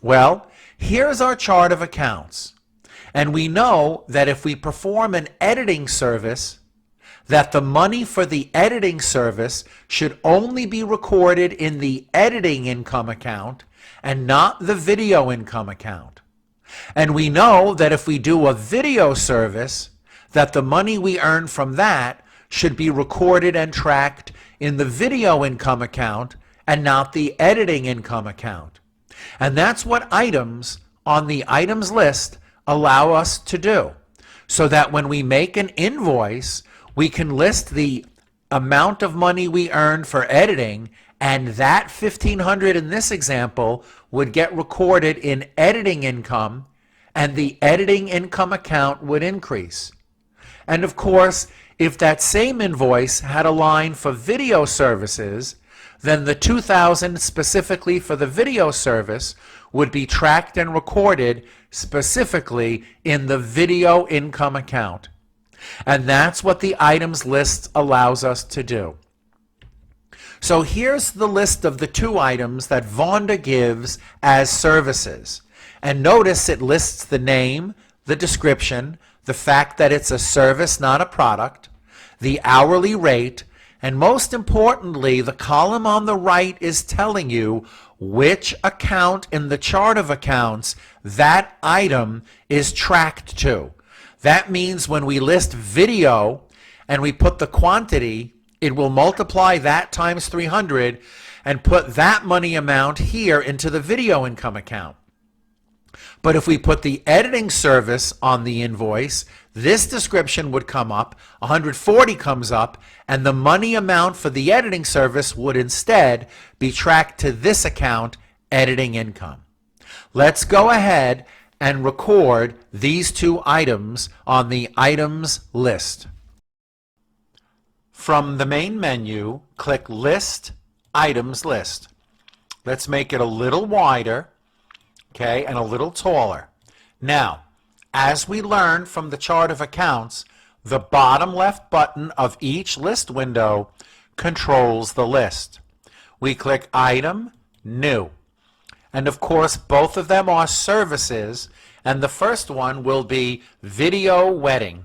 Well, here's our chart of accounts. And we know that if we perform an editing service, that the money for the editing service should only be recorded in the editing income account and not the video income account. And we know that if we do a video service, that the money we earn from that should be recorded and tracked in the video income account and not the editing income account. And that's what items on the items list allow us to do, so that when we make an invoice, we can list the amount of money we earned for editing, and that $1,500 in this example would get recorded in editing income, and the editing income account would increase. And of course, if that same invoice had a line for video services, then the $2,000 specifically for the video service would be tracked and recorded specifically in the video income account. And that's what the items list allows us to do. So here's the list of the two items that Vonda gives as services. And notice it lists the name, the description, the fact that it's a service, not a product, the hourly rate, and most importantly, the column on the right is telling you which account in the chart of accounts that item is tracked to. That means when we list video and we put the quantity, it will multiply that times 300 and put that money amount here into the video income account. But if we put the editing service on the invoice, this description would come up, 140 comes up, and the money amount for the editing service would instead be tracked to this account, editing income. Let's go ahead and record these two items on the items list. From the main menu, click List, Items List. Let's make it a little wider, okay, and a little taller. Now, as we learned from the chart of accounts, the bottom left button of each list window controls the list. We click Item, New. And of course, both of them are services, and the first one will be Video Wedding.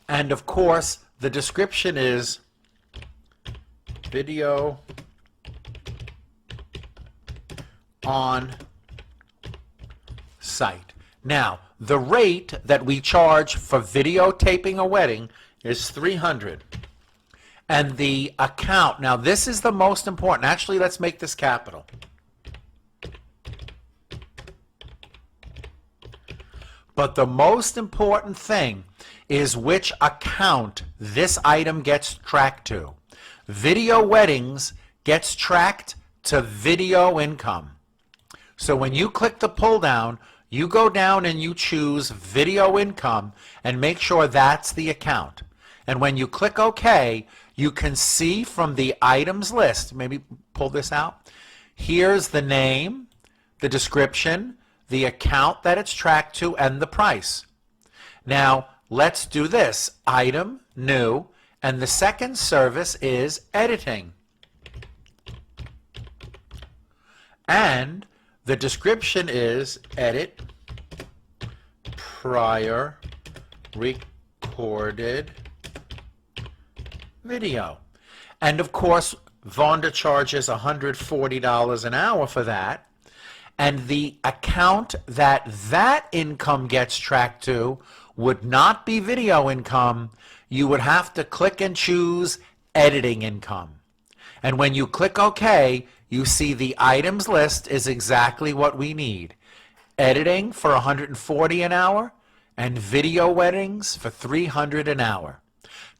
And of course, the description is video on site. Now, the rate that we charge for videotaping a wedding is $300. And the account, now this is the most important. Actually, let's make this capital. But the most important thing is which account this item gets tracked to. Video weddings gets tracked to video income. So when you click the pull down, you go down and you choose video income and make sure that's the account. And when you click OK, you can see from the items list, maybe pull this out, here's the name, the description, the account that it's tracked to, and the price. Now, let's do this. Item, new, and the second service is editing. And the description is edit prior recorded video. And of course, Vonda charges $140 an hour for that. And the account that income gets tracked to would not be video income. You would have to click and choose editing income. And when you click OK, you see the items list is exactly what we need. Editing for $140 an hour and video weddings for $300 an hour.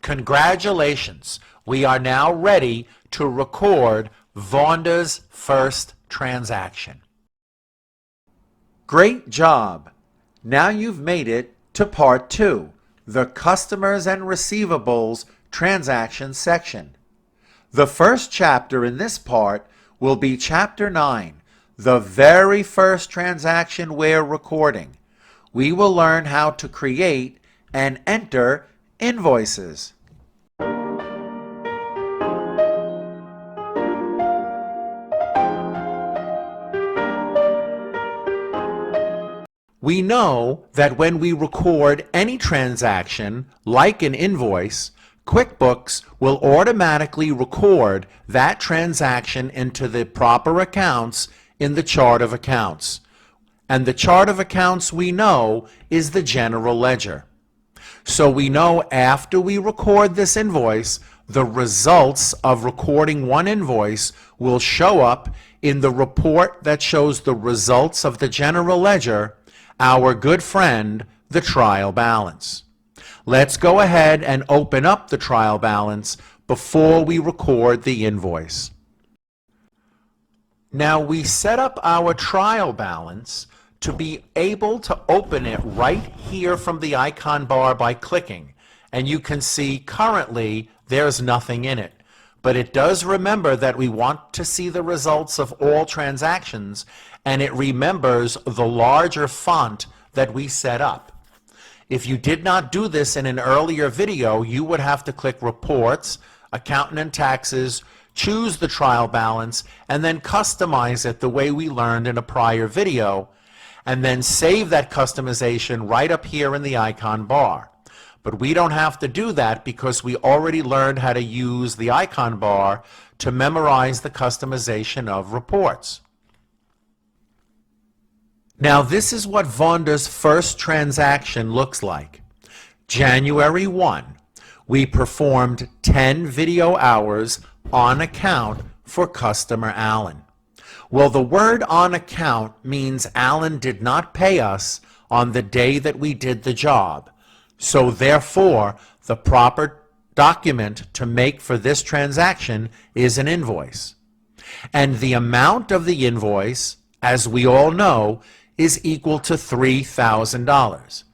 Congratulations, we are now ready to record Vonda's first transaction. Great job! Now you've made it to part 2, the Customers and Receivables Transaction section. The first chapter in this part will be Chapter 9, the very first transaction we're recording. We will learn how to create and enter invoices. We know that when we record any transaction, like an invoice, QuickBooks will automatically record that transaction into the proper accounts in the chart of accounts. And the chart of accounts we know is the general ledger. So we know after we record this invoice, the results of recording one invoice will show up in the report that shows the results of the general ledger, our good friend, the trial balance. Let's go ahead and open up the trial balance before we record the invoice. Now we set up our trial balance to be able to open it right here from the icon bar by clicking. And you can see currently there's nothing in it. But it does remember that we want to see the results of all transactions, and it remembers the larger font that we set up. If you did not do this in an earlier video, you would have to click Reports, Accountant and Taxes, choose the trial balance, and then customize it the way we learned in a prior video, and then save that customization right up here in the icon bar. But we don't have to do that because we already learned how to use the icon bar to memorize the customization of reports. Now this is what Vonda's first transaction looks like. January 1, we performed 10 video hours on account for customer Alan. Well, the word on account means Alan did not pay us on the day that we did the job. So therefore, the proper document to make for this transaction is an invoice. And the amount of the invoice, as we all know, is equal to $3,000.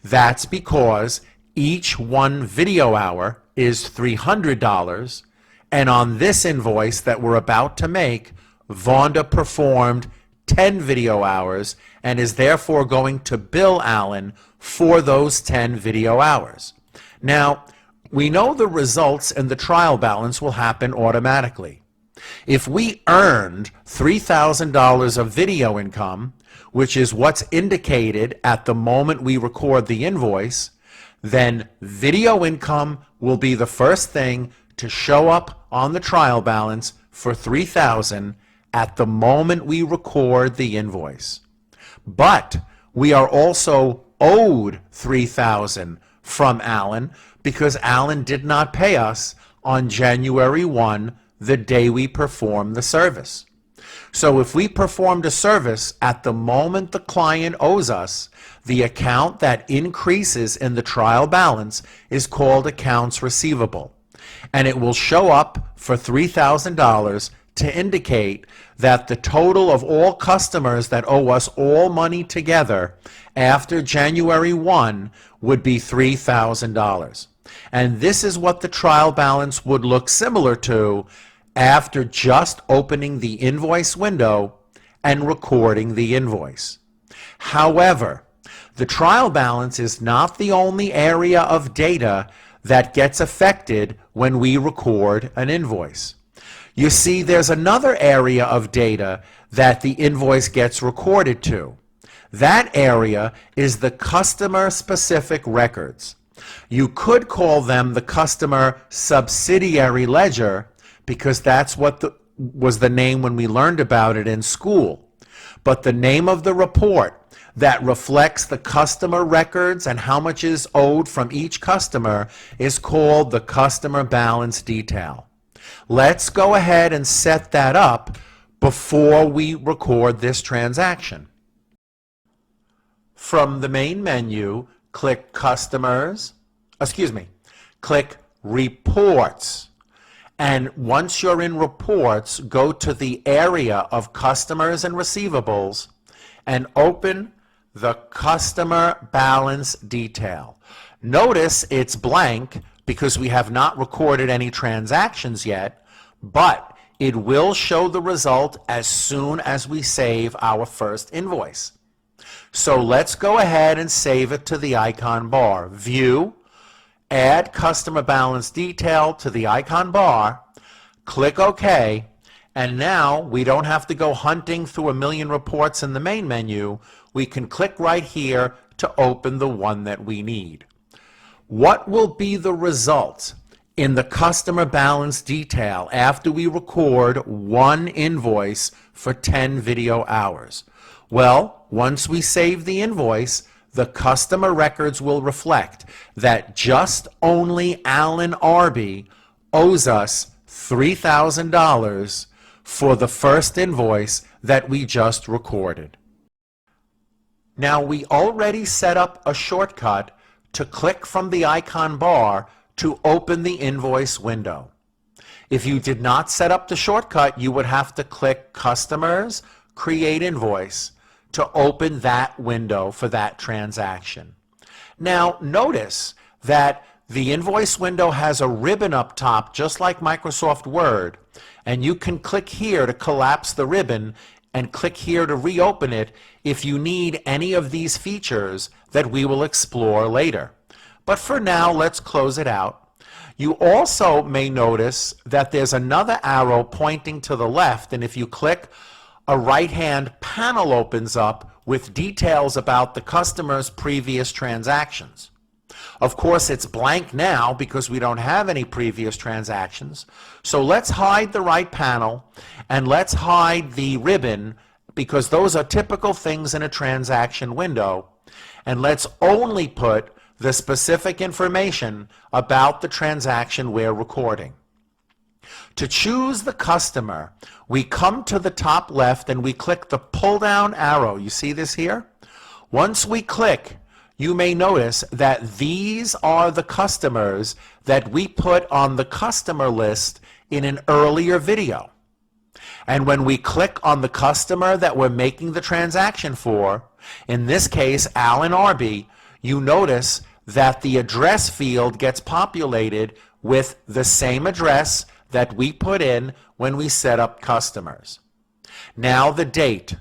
That's because each one video hour is $300, and on this invoice that we're about to make, Vonda performed 10 video hours and is therefore going to bill Alan for those 10 video hours. Now, we know the results and the trial balance will happen automatically. If we earned $3,000 of video income, which is what's indicated at the moment we record the invoice, then video income will be the first thing to show up on the trial balance for $3,000 at the moment we record the invoice. But we are also owed $3,000 from Alan because Alan did not pay us on January 1, the day we performed the service. So if we performed a service at the moment the client owes us, the account that increases in the trial balance is called accounts receivable. And it will show up for $3,000 to indicate that the total of all customers that owe us all money together after January 1 would be $3,000. And this is what the trial balance would look similar to after just opening the invoice window and recording the invoice. However, the trial balance is not the only area of data that gets affected when we record an invoice. You see, there's another area of data that the invoice gets recorded to. That area is the customer-specific records. You could call them the customer subsidiary ledger because that's what was the name when we learned about it in school. But the name of the report that reflects the customer records and how much is owed from each customer is called the customer balance detail. Let's go ahead and set that up before we record this transaction. From the main menu, click click Reports. And once you're in Reports, go to the area of Customers and Receivables and open the Customer Balance Detail. Notice it's blank because we have not recorded any transactions yet, but it will show the result as soon as we save our first invoice. So let's go ahead and save it to the icon bar. View, add Customer Balance Detail to the icon bar, click OK, and now we don't have to go hunting through a million reports in the main menu. We can click right here to open the one that we need. What will be the result in the Customer Balance Detail after we record one invoice for 10 video hours? Well, once we save the invoice, the customer records will reflect that just only Alan Arby owes us $3,000 for the first invoice that we just recorded. Now, we already set up a shortcut to click from the icon bar to open the invoice window. If you did not set up the shortcut, you would have to click Customers, Create Invoice to open that window for that transaction. Now, notice that the invoice window has a ribbon up top, just like Microsoft Word, and you can click here to collapse the ribbon and click here to reopen it if you need any of these features that we will explore later. But for now, let's close it out. You also may notice that there's another arrow pointing to the left, and if you click, a right-hand panel opens up with details about the customer's previous transactions. Of course, it's blank now because we don't have any previous transactions. So let's hide the right panel and let's hide the ribbon because those are typical things in a transaction window, and let's only put the specific information about the transaction we're recording. To choose the customer, we come to the top left and we click the pull-down arrow. You see this here? Once we click, you may notice that these are the customers that we put on the customer list in an earlier video. And when we click on the customer that we're making the transaction for, in this case, Alan Arby, you notice that the address field gets populated with the same address that we put in when we set up customers. Now the date.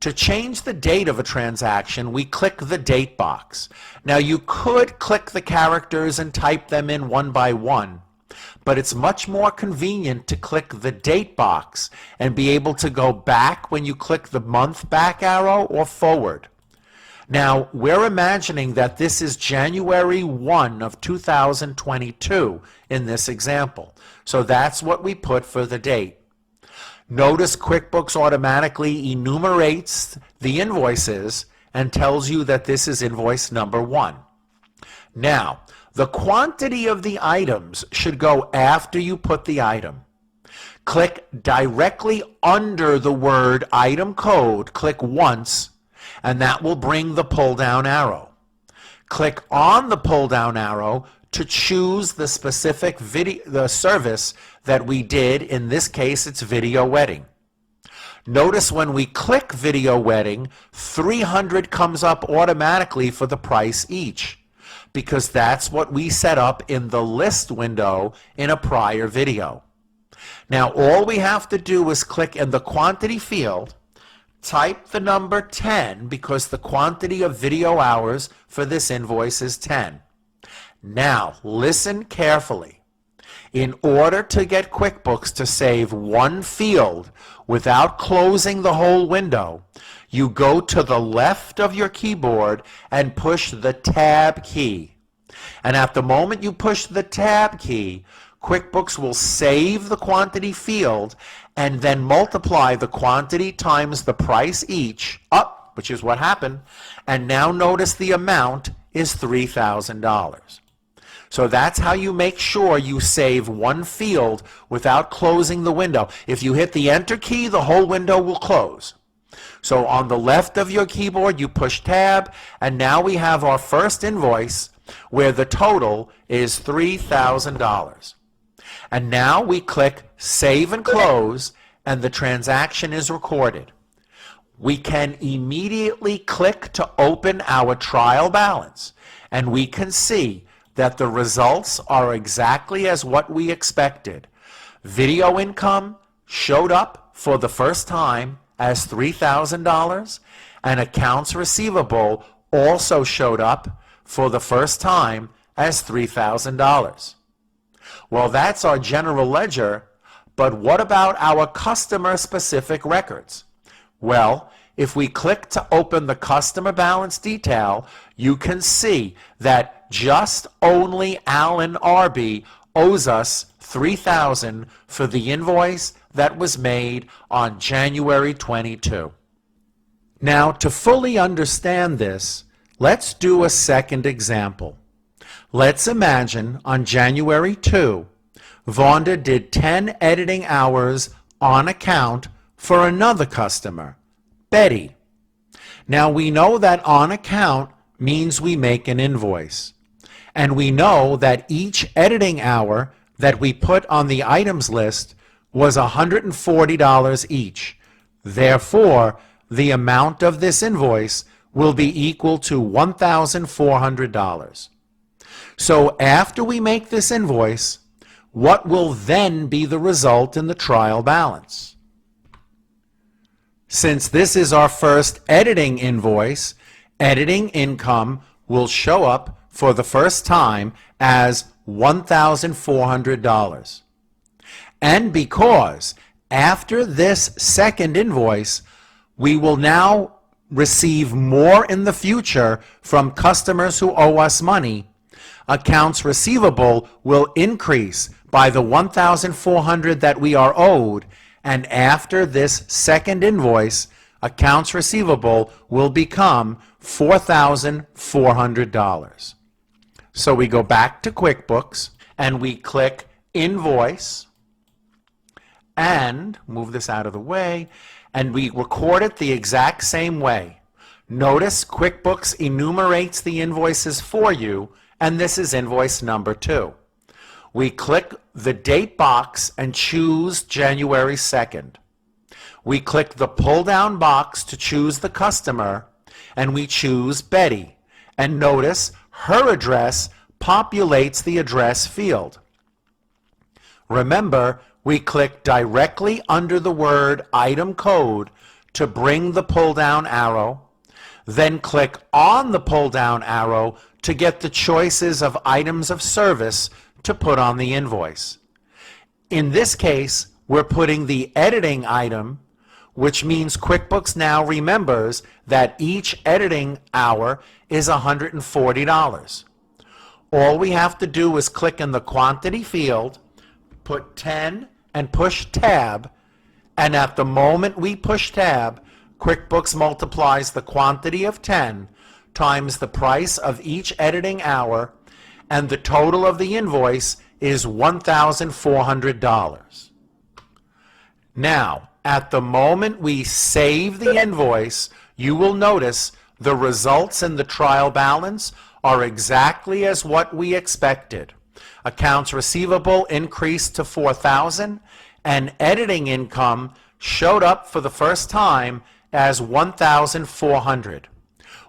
To change the date of a transaction, we click the date box. Now you could click the characters and type them in one by one, but it's much more convenient to click the date box and be able to go back when you click the month back arrow or forward. Now, we're imagining that this is January 1 of 2022 in this example. So that's what we put for the date. Notice QuickBooks automatically enumerates the invoices and tells you that this is invoice number 1. Now, the quantity of the items should go after you put the item. Click directly under the word item code, click once, and that will bring the pull-down arrow. Click on the pull-down arrow to choose the specific the service that we did. In this case, it's video wedding. Notice when we click video wedding, 300 comes up automatically for the price each, because that's what we set up in the list window in a prior video. Now all we have to do is click in the quantity field, type the number 10 because the quantity of video hours for this invoice is 10. Now listen carefully. In order to get QuickBooks to save one field without closing the whole window, you go to the left of your keyboard and push the Tab key. And at the moment you push the Tab key, QuickBooks will save the quantity field and then multiply the quantity times the price each up, which is what happened, and now notice the amount is $3,000. So that's how you make sure you save one field without closing the window. If you hit the Enter key, the whole window will close. So on the left of your keyboard, you push Tab, and now we have our first invoice where the total is $3,000. And now we click Save and Close, and the transaction is recorded. We can immediately click to open our trial balance, and we can see that the results are exactly as what we expected. Video income showed up for the first time as $3,000, and accounts receivable also showed up for the first time as $3,000. Well, that's our general ledger, but what about our customer-specific records? Well, if we click to open the customer balance detail, you can see that just only Alan Arby owes us $3,000 for the invoice that was made on January 22. Now, to fully understand this, let's do a second example. Let's imagine on January 2, Vonda did 10 editing hours on account for another customer, Betty. Now we know that on account means we make an invoice. And we know that each editing hour that we put on the items list was $140 each. Therefore, the amount of this invoice will be equal to $1,400. So after we make this invoice, what will then be the result in the trial balance? Since this is our first editing invoice, editing income will show up for the first time as $1,400. And because after this second invoice, we will now receive more in the future from customers who owe us money, accounts receivable will increase by the $1,400 that we are owed, and after this second invoice, accounts receivable will become $4,400. So we go back to QuickBooks and we click Invoice and move this out of the way, and we record it the exact same way. Notice QuickBooks enumerates the invoices for you, and this is invoice number 2. We click the date box and choose January 2nd. We click the pull-down box to choose the customer, and we choose Betty. And notice her address populates the address field. Remember, we click directly under the word item code to bring the pull-down arrow, then click on the pull-down arrow to get the choices of items of service to put on the invoice. In this case, we're putting the editing item, which means QuickBooks now remembers that each editing hour is $140. All we have to do is click in the quantity field, put 10 and push tab, and at the moment we push tab, QuickBooks multiplies the quantity of 10 times the price of each editing hour, and the total of the invoice is $1,400. Now, at the moment we save the invoice, you will notice the results in the trial balance are exactly as what we expected. Accounts receivable increased to $4,000, and editing income showed up for the first time as $1,400.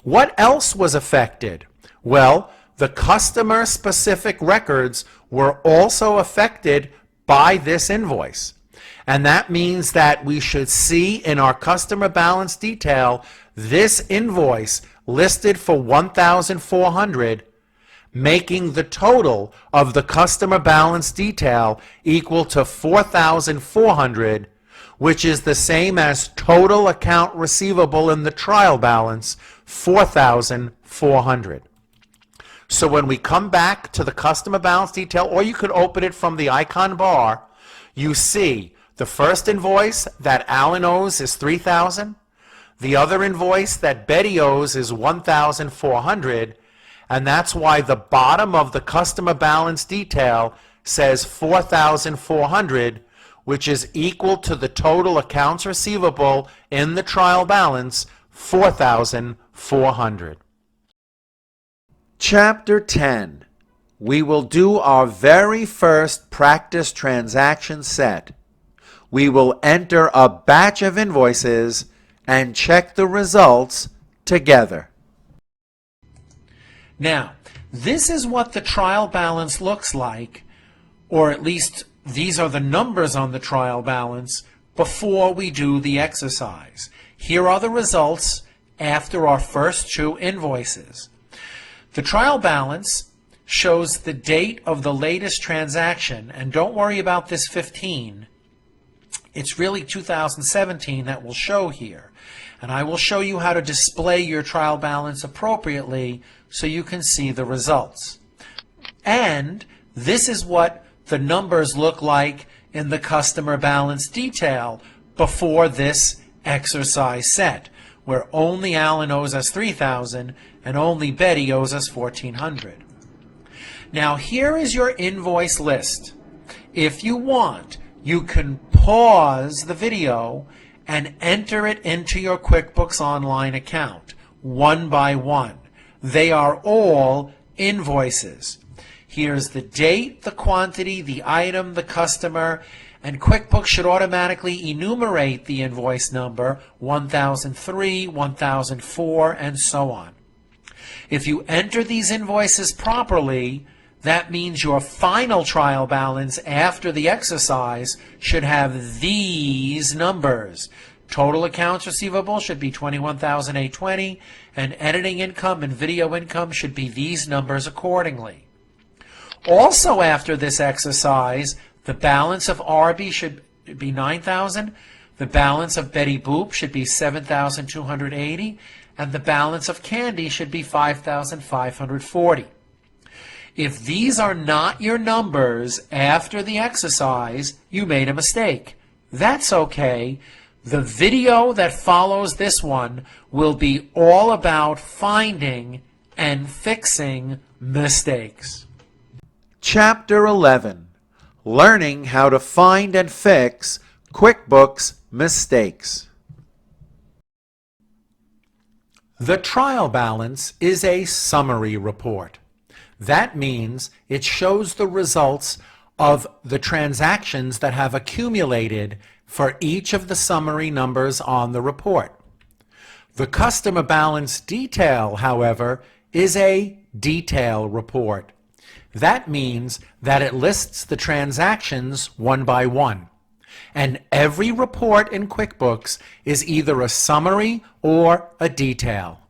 What else was affected? Well, the customer-specific records were also affected by this invoice. And that means that we should see in our customer balance detail this invoice listed for $1,400, making the total of the customer balance detail equal to $4,400, which is the same as total account receivable in the trial balance, $4,400. So when we come back to the customer balance detail, or you could open it from the icon bar, you see the first invoice that Alan owes is $3,000. The other invoice that Betty owes is $1,400, and that's why the bottom of the customer balance detail says $4,400, which is equal to the total accounts receivable in the trial balance, $4,400. Chapter 10. We will do our very first practice transaction set. We will enter a batch of invoices and check the results together. Now, this is what the trial balance looks like, or at least these are the numbers on the trial balance before we do the exercise. Here are the results after our first 2 invoices. The trial balance shows the date of the latest transaction, and don't worry about this 15. It's really 2017 that will show here. And I will show you how to display your trial balance appropriately so you can see the results. And this is what the numbers look like in the customer balance detail before this exercise set, where only Alan owes us $3,000 and only Betty owes us $1,400. Now here is your invoice list. If you want, you can pause the video and enter it into your QuickBooks Online account, one by one. They are all invoices. Here's the date, the quantity, the item, the customer, and QuickBooks should automatically enumerate the invoice number, 1003, 1004, and so on. If you enter these invoices properly, that means your final trial balance after the exercise should have these numbers. Total accounts receivable should be $21,820, and editing income and video income should be these numbers accordingly. Also after this exercise, the balance of Arby should be $9,000, the balance of Betty Boop should be $7,280, and the balance of Candy should be $5,540. If these are not your numbers after the exercise, you made a mistake. That's okay. The video that follows this one will be all about finding and fixing mistakes. Chapter 11. Learning how to find and fix QuickBooks mistakes. The trial balance is a summary report. That means it shows the results of the transactions that have accumulated for each of the summary numbers on the report. The customer balance detail, however, is a detail report. That means that it lists the transactions one by one. And every report in QuickBooks is either a summary or a detail.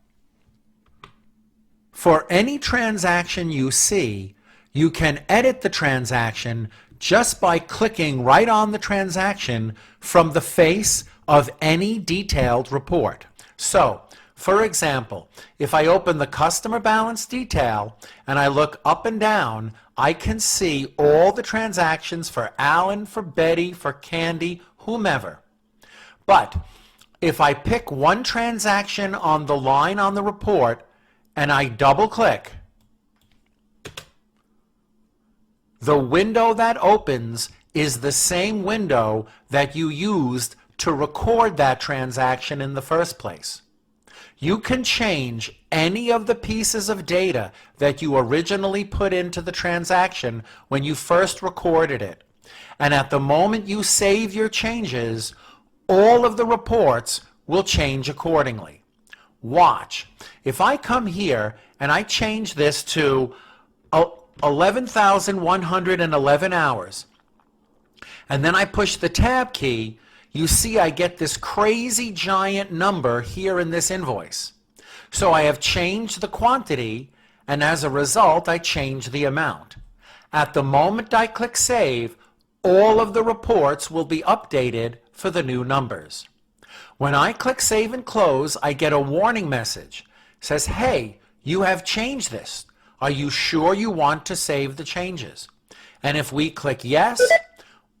For any transaction you see, you can edit the transaction just by clicking right on the transaction from the face of any detailed report. So, for example, if I open the customer balance detail and I look up and down, I can see all the transactions for Alan, for Betty, for Candy, whomever. But if I pick one transaction on the line on the report and I double click, the window that opens is the same window that you used to record that transaction in the first place. You can change any of the pieces of data that you originally put into the transaction when you first recorded it. And at the moment you save your changes, all of the reports will change accordingly. Watch. If I come here and I change this to 11,111 hours, and then I push the tab key, you see I get this crazy giant number here in this invoice. So I have changed the quantity, and as a result, I change the amount. At the moment I click Save, all of the reports will be updated for the new numbers. When I click Save and Close, I get a warning message. It says, hey, you have changed this. Are you sure you want to save the changes? And if we click Yes,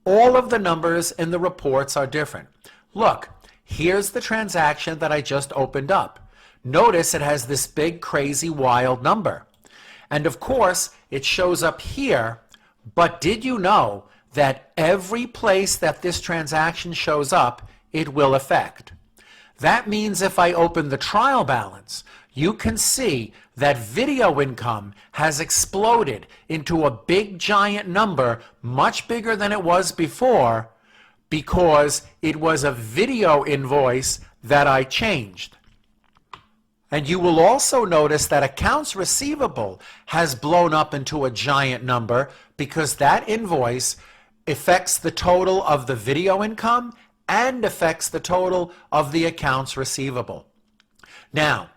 all of the numbers in the reports are different. Look, here's the transaction that I just opened up. Notice it has this big, crazy, wild number. And of course, it shows up here, but did you know that every place that this transaction shows up, it will affect? That means if I open the trial balance, you can see that video income has exploded into a big giant number, much bigger than it was before, because it was a video invoice that I changed. And you will also notice that accounts receivable has blown up into a giant number because that invoice affects the total of the video income and affects the total of the accounts receivable. Now,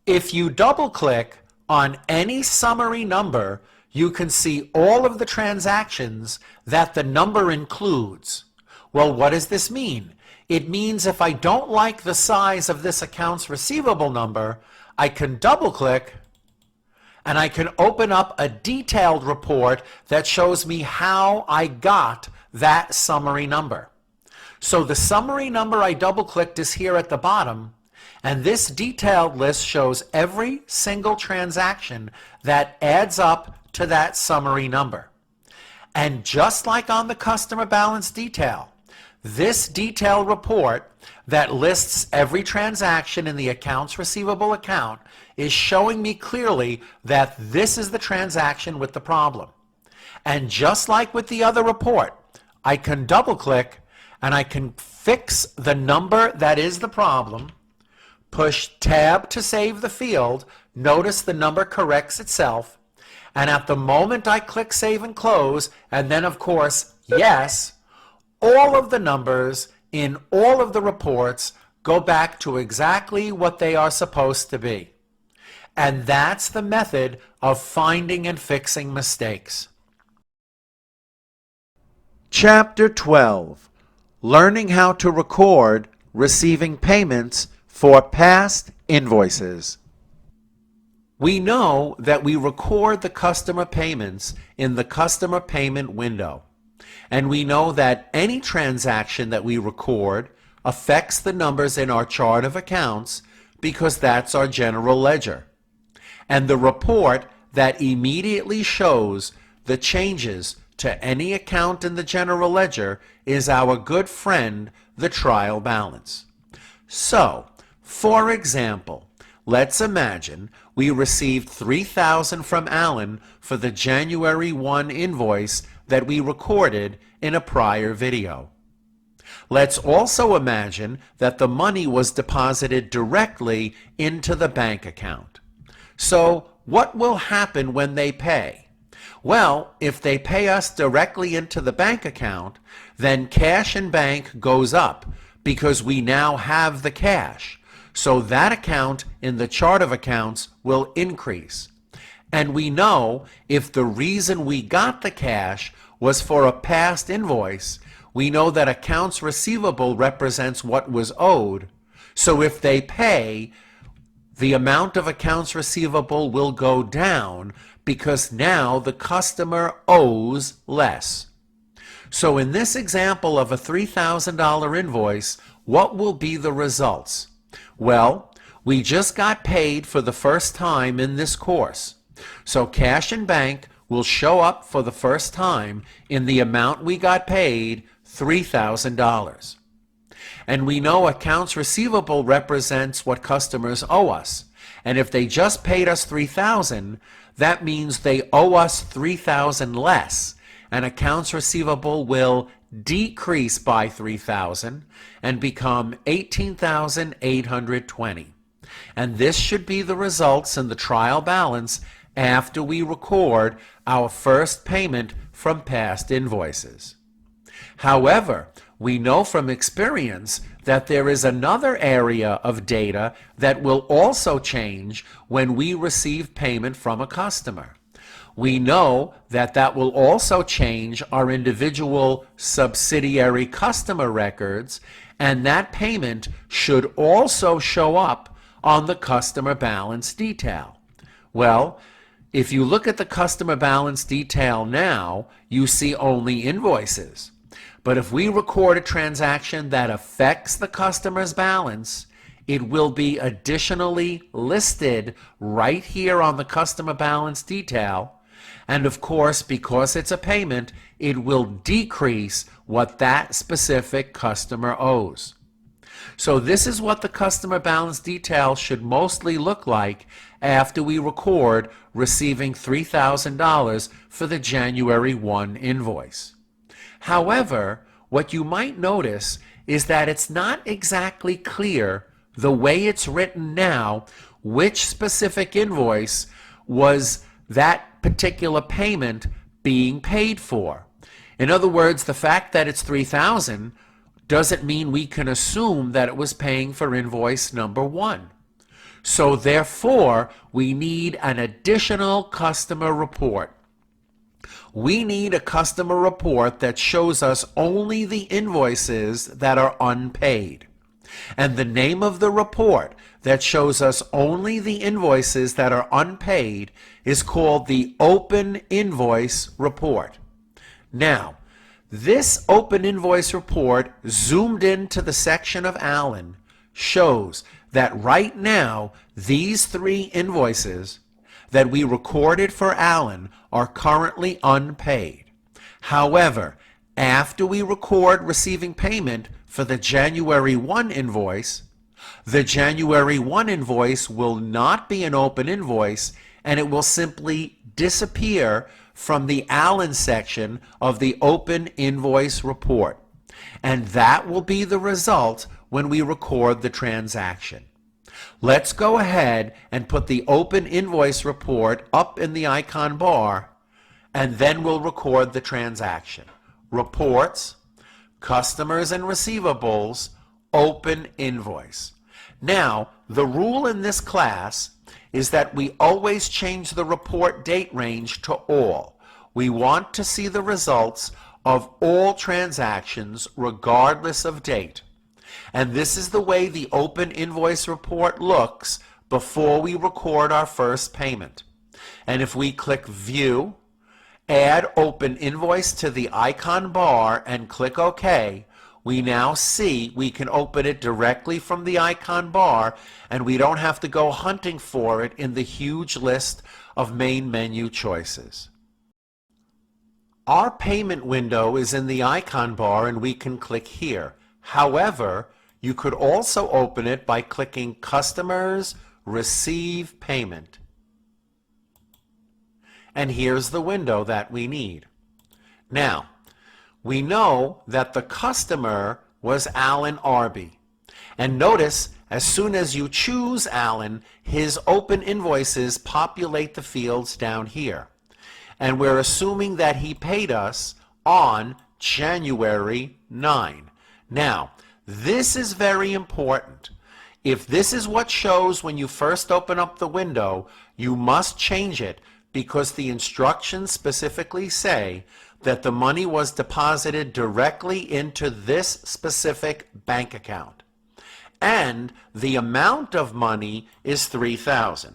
if you double click on any summary number, you can see all of the transactions that the number includes. Well, what does this mean? It means if I don't like the size of this accounts receivable number, I can double click and I can open up a detailed report that shows me how I got that summary number. So the summary number I double clicked is here at the bottom, and this detailed list shows every single transaction that adds up to that summary number. And just like on the customer balance detail, this detailed report that lists every transaction in the accounts receivable account is showing me clearly that this is the transaction with the problem. And just like with the other report, I can double click and I can fix the number that is the problem, push tab to save the field, notice the number corrects itself, and at the moment I click Save and Close, and then of course, yes, all of the numbers in all of the reports go back to exactly what they are supposed to be. And that's the method of finding and fixing mistakes. Chapter 12. Learning how to record receiving payments for past invoices. We know that we record the customer payments in the customer payment window. And we know that any transaction that we record affects the numbers in our chart of accounts because that's our general ledger. And the report that immediately shows the changes to any account in the general ledger is our good friend, the trial balance. So, for example, let's imagine we received $3,000 from Alan for the January 1 invoice that we recorded in a prior video. Let's also imagine that the money was deposited directly into the bank account. So, what will happen when they pay? Well, if they pay us directly into the bank account, then cash in bank goes up because we now have the cash. So that account in the chart of accounts will increase. And we know if the reason we got the cash was for a past invoice, we know that accounts receivable represents what was owed. So if they pay, the amount of accounts receivable will go down because now the customer owes less. So in this example of a $3,000 invoice, what will be the results? Well, we just got paid for the first time in this course. So cash in bank will show up for the first time in the amount we got paid, $3,000. And we know accounts receivable represents what customers owe us. And if they just paid us $3,000, that means they owe us $3,000 less. And accounts receivable will decrease by $3,000 and become $18,820. And this should be the results in the trial balance after we record our first payment from past invoices. However, we know from experience that there is another area of data that will also change when we receive payment from a customer. We know that that will also change our individual subsidiary customer records, and that payment should also show up on the customer balance detail. Well, if you look at the customer balance detail now, you see only invoices. But if we record a transaction that affects the customer's balance, it will be additionally listed right here on the customer balance detail. And of course, because it's a payment, it will decrease what that specific customer owes. So this is what the customer balance detail should mostly look like after we record receiving $3,000 for the January 1 invoice. However, what you might notice is that it's not exactly clear the way it's written now which specific invoice was that particular payment being paid for. In other words, the fact that it's $3,000 doesn't mean we can assume that it was paying for invoice number 1. So therefore, we need an additional customer report. We need a customer report that shows us only the invoices that are unpaid. And the name of the report that shows us only the invoices that are unpaid is called the Open Invoice Report. Now, this Open Invoice Report, zoomed into the section of Alan, shows that right now these 3 invoices that we recorded for Alan are currently unpaid. However, after we record receiving payment for the January 1 invoice, the January 1 invoice will not be an open invoice, and it will simply disappear from the Alan section of the Open Invoice Report. And that will be the result when we record the transaction. Let's go ahead and put the Open Invoice Report up in the icon bar, and then we'll record the transaction. Reports, Customers and Receivables, Open Invoice. Now, the rule in this class is that we always change the report date range to all. We want to see the results of all transactions regardless of date. And this is the way the Open Invoice Report looks before we record our first payment. And if we click View add Open Invoice to the icon bar and click OK, we now see we can open it directly from the icon bar, and we don't have to go hunting for it in the huge list of main menu choices. Our payment window is in the icon bar and we can click here. However, you could also open it by clicking Customers Receive Payment. And here's the window that we need. Now, we know that the customer was Alan Arby. And notice, as soon as you choose Alan, his Open Invoices populate the fields down here. And we're assuming that he paid us on January 9. Now, this is very important. If this is what shows when you first open up the window, you must change it, because the instructions specifically say that the money was deposited directly into this specific bank account. And the amount of money is $3,000.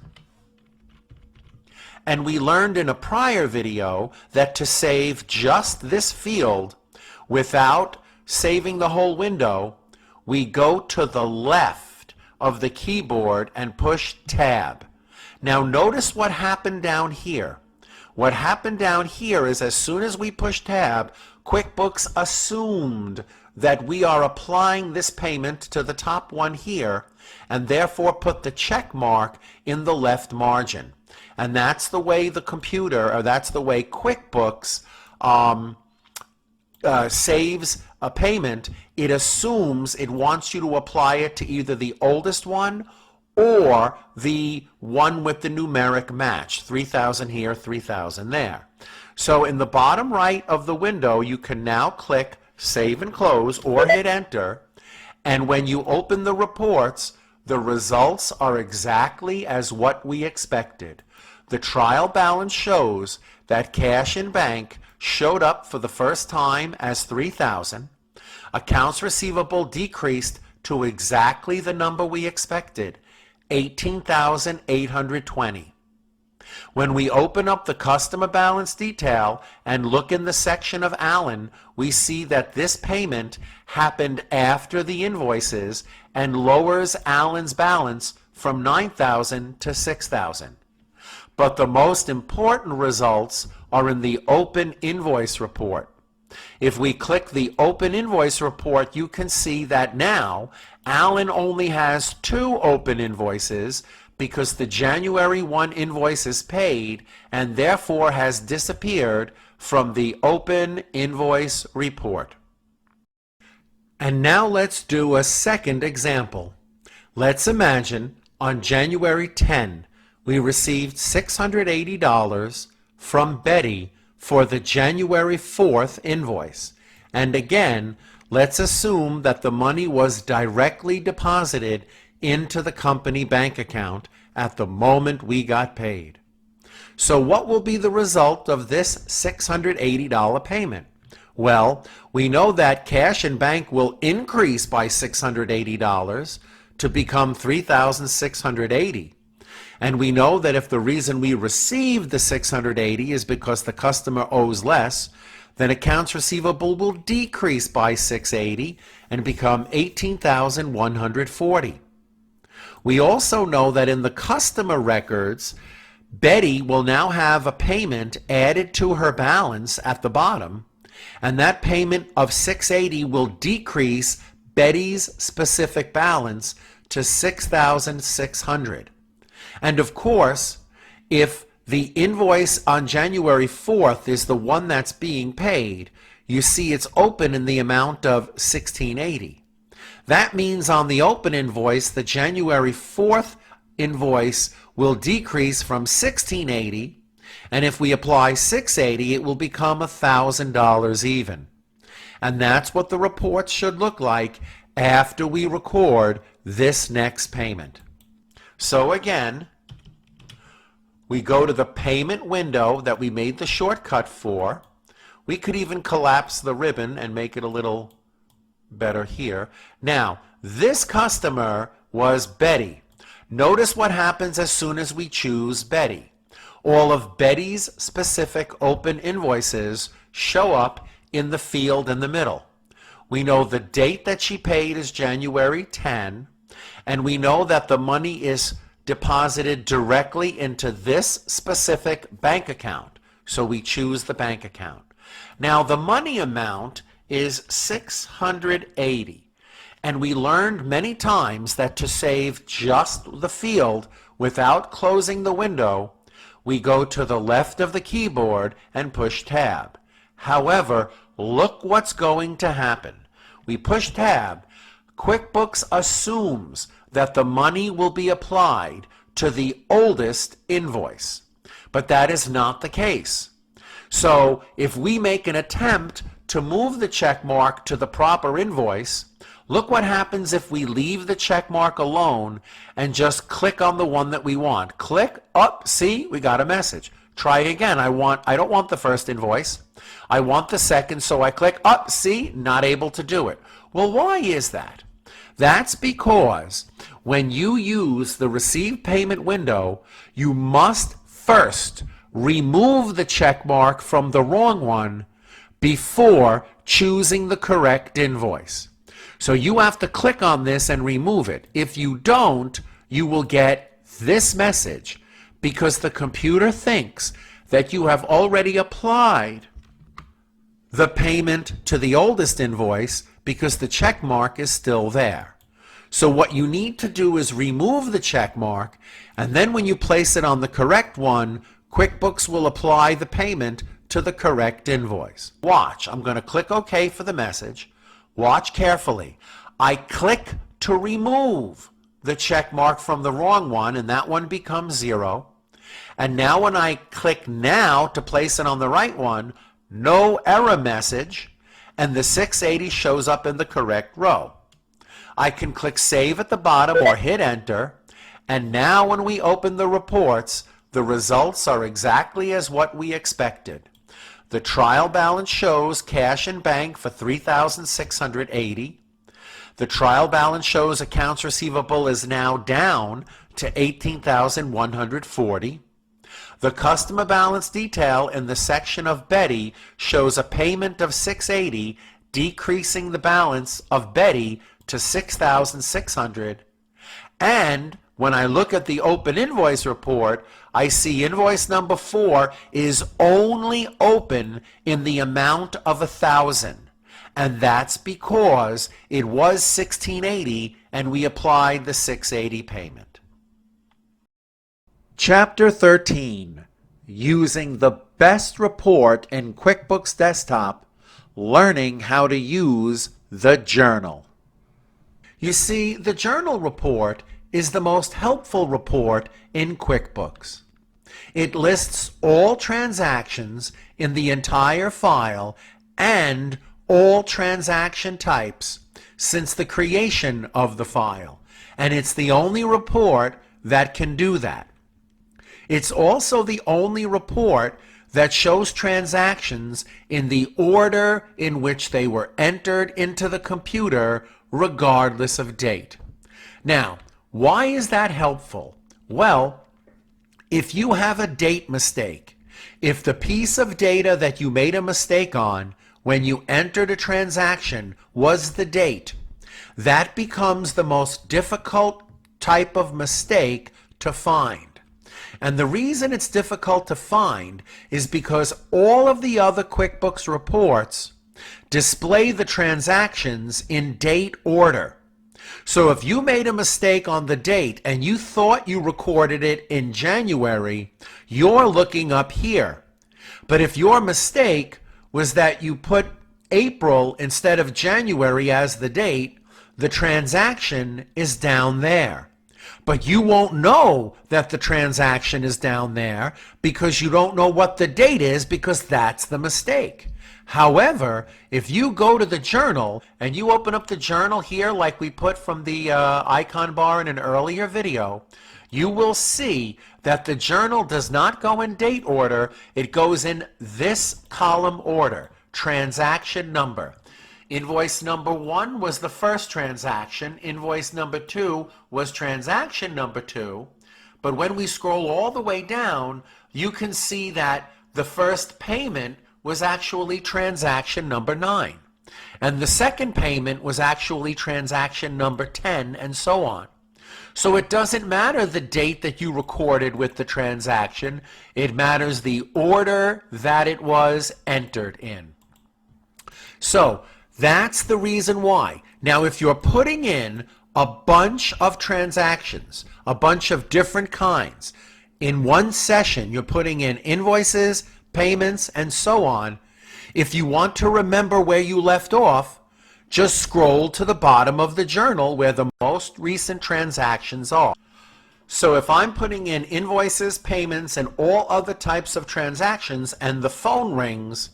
And we learned in a prior video that to save just this field without saving the whole window, we go to the left of the keyboard and push Tab. Now notice what happened down here. What happened down here is as soon as we push Tab, QuickBooks assumed that we are applying this payment to the top one here, and therefore put the check mark in the left margin. And that's the way the computer, or that's the way QuickBooks saves a payment. It assumes it wants you to apply it to either the oldest one or the one with the numeric match, 3,000 here, 3,000 there. So in the bottom right of the window, you can now click Save and Close or hit Enter, and when you open the reports, the results are exactly as what we expected. The trial balance shows that cash in bank showed up for the first time as 3,000. Accounts receivable decreased to exactly the number we expected, 18,820. When we open up the customer balance detail and look in the section of Alan, we see that this payment happened after the invoices and lowers Alan's balance from 9,000 to 6,000. But the most important results are in the Open Invoice Report. If we click the Open Invoice Report, you can see that now Alan only has 2 open invoices because the January 1 invoice is paid and therefore has disappeared from the Open Invoice Report. And now let's do a second example. Let's imagine on January 10, we received $680 from Betty for the January 4th invoice. And again, let's assume that the money was directly deposited into the company bank account at the moment we got paid. So what will be the result of this $680 payment? Well, we know that cash in bank will increase by $680 to become $3,680. And we know that if the reason we received the $680 is because the customer owes less, then accounts receivable will decrease by $680 and become $18,140. We also know that in the customer records, Betty will now have a payment added to her balance at the bottom, and that payment of $680 will decrease Betty's specific balance to $6,600. And of course, if the invoice on January 4th is the one that's being paid, you see it's open in the amount of $1,680. That means on the open invoice, the January 4th invoice will decrease from $1,680, and if we apply $680, it will become $1,000 even. And that's what the report should look like after we record this next payment. So again, we go to the payment window that we made the shortcut for. We could even collapse the ribbon and make it a little better here. Now, this customer was Betty. Notice what happens as soon as we choose Betty. all of Betty's specific open invoices show up in the field in the middle. We know the date that she paid is January 10, and we know that the money is deposited directly into this specific bank account. So we choose the bank account. Now the money amount is $680. And we learned many times that to save just the field without closing the window, we go to the left of the keyboard and push tab. However, look what's going to happen. We push tab. QuickBooks assumes that the money will be applied to the oldest invoice. But that is not the case. So if we make an attempt to move the check mark to the proper invoice, look what happens if we leave the check mark alone and just click on the one that we want. Click up, see, we got a message. Try again. I don't want the first invoice. I want the second, so I click up, see, not able to do it. Well, why is that? That's because when you use the receive payment window, you must first remove the check mark from the wrong one before choosing the correct invoice. So you have to click on this and remove it. If you don't, you will get this message because the computer thinks that you have already applied the payment to the oldest invoice because the check mark is still there. So what you need to do is remove the check mark, and then when you place it on the correct one, QuickBooks will apply the payment to the correct invoice. Watch, I'm going to click OK for the message. Watch carefully. I click to remove the check mark from the wrong one, and that one becomes 0. And now when I click now to place it on the right one, no error message, and the 680 shows up in the correct row. I can click Save at the bottom or hit Enter, and now when we open the reports, the results are exactly as what we expected. The trial balance shows cash in bank for $3,680. The trial balance shows accounts receivable is now down to $18,140. The customer balance detail in the section of Betty shows a payment of $680, decreasing the balance of Betty to $6,600. And when I look at the open invoice report, I see invoice number 4 is only open in the amount of $1,000. And that's because it was $1,680 and we applied the $680 payment. Chapter 13, Using the Best Report in QuickBooks Desktop, Learning How to Use the Journal. You see, the journal report is the most helpful report in QuickBooks. It lists all transactions in the entire file and all transaction types since the creation of the file, and it's the only report that can do that. It's also the only report that shows transactions in the order in which they were entered into the computer, regardless of date. Now, why is that helpful? Well, if you have a date mistake, if the piece of data that you made a mistake on when you entered a transaction was the date, that becomes the most difficult type of mistake to find. And the reason it's difficult to find is because all of the other QuickBooks reports display the transactions in date order. So if you made a mistake on the date and you thought you recorded it in January, you're looking up here. But if your mistake was that you put April instead of January as the date, the transaction is down there. But you won't know that the transaction is down there because you don't know what the date is, because that's the mistake. However, if you go to the journal and you open up the journal here like we put from the icon bar in an earlier video, you will see that the journal does not go in date order. It goes in this column order, transaction number. Invoice number 1 was the first transaction. Invoice number 2 was transaction number 2. But when we scroll all the way down, you can see that the first payment was actually transaction number 9. And the second payment was actually transaction number 10, and so on. So it doesn't matter the date that you recorded with the transaction. It matters the order that it was entered in. So that's the reason why. Now, if you're putting in a bunch of transactions, a bunch of different kinds, in one session, you're putting in invoices, payments, and so on. If you want to remember where you left off, just scroll to the bottom of the journal where the most recent transactions are. So if I'm putting in invoices, payments, and all other types of transactions, and the phone rings,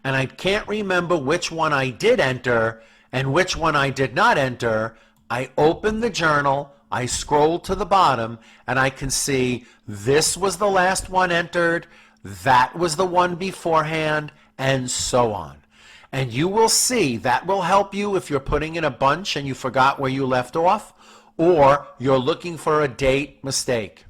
and I can't remember which one I did enter and which one I did not enter, I open the journal, I scroll to the bottom, and I can see this was the last one entered, that was the one beforehand, and so on. And you will see that will help you if you're putting in a bunch and you forgot where you left off, or you're looking for a date mistake.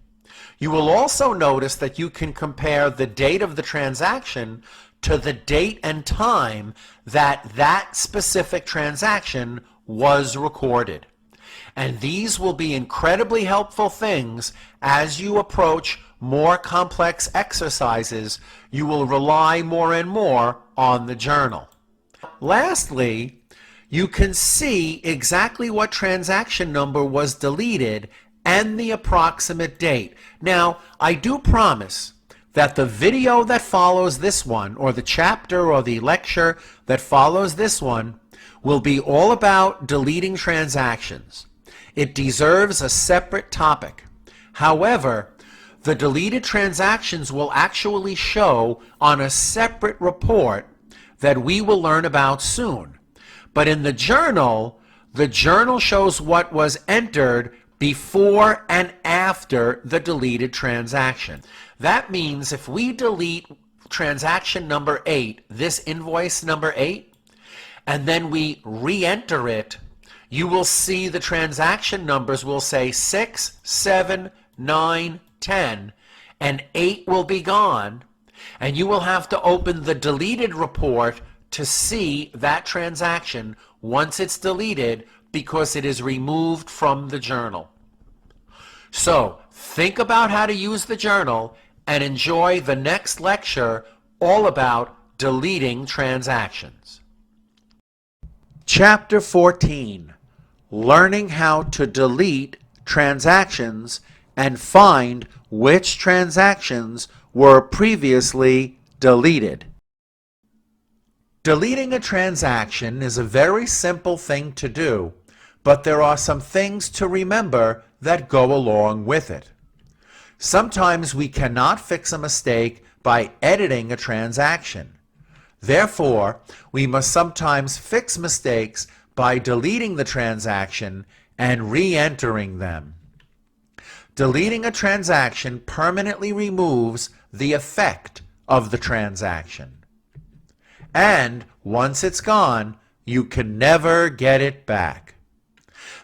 You will also notice that you can compare the date of the transaction to the date and time that that specific transaction was recorded. And these will be incredibly helpful things as you approach more complex exercises. You will rely more and more on the journal. Lastly, you can see exactly what transaction number was deleted and the approximate date. Now, I do promise that the video that follows this one, or the chapter or the lecture that follows this one, will be all about deleting transactions. It deserves a separate topic. However, the deleted transactions will actually show on a separate report that we will learn about soon. But in the journal shows what was entered before and after the deleted transaction. That means if we delete transaction number 8, this invoice number 8, and then we re-enter it, you will see the transaction numbers will say 6, 7, 9, 10, and 8 will be gone, and you will have to open the deleted report to see that transaction once it's deleted because it is removed from the journal. So think about how to use the journal and enjoy the next lecture all about deleting transactions. Chapter 14, Learning how to delete transactions and find which transactions were previously deleted. Deleting a transaction is a very simple thing to do, but there are some things to remember that go along with it. Sometimes we cannot fix a mistake by editing a transaction. Therefore, we must sometimes fix mistakes by deleting the transaction and re-entering them. Deleting a transaction permanently removes the effect of the transaction. And once it's gone, you can never get it back.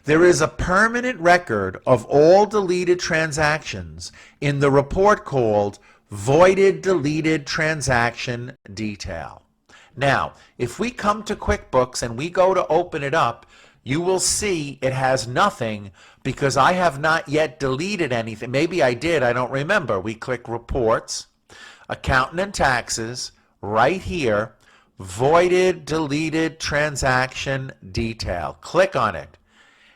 There is a permanent record of all deleted transactions in the report called Voided Deleted Transaction Detail. Now, if we come to QuickBooks and we go to open it up, you will see it has nothing because I have not yet deleted anything. Maybe I did, I don't remember. We click Reports, Accountant and Taxes, right here, Voided Deleted Transaction Detail. Click on it.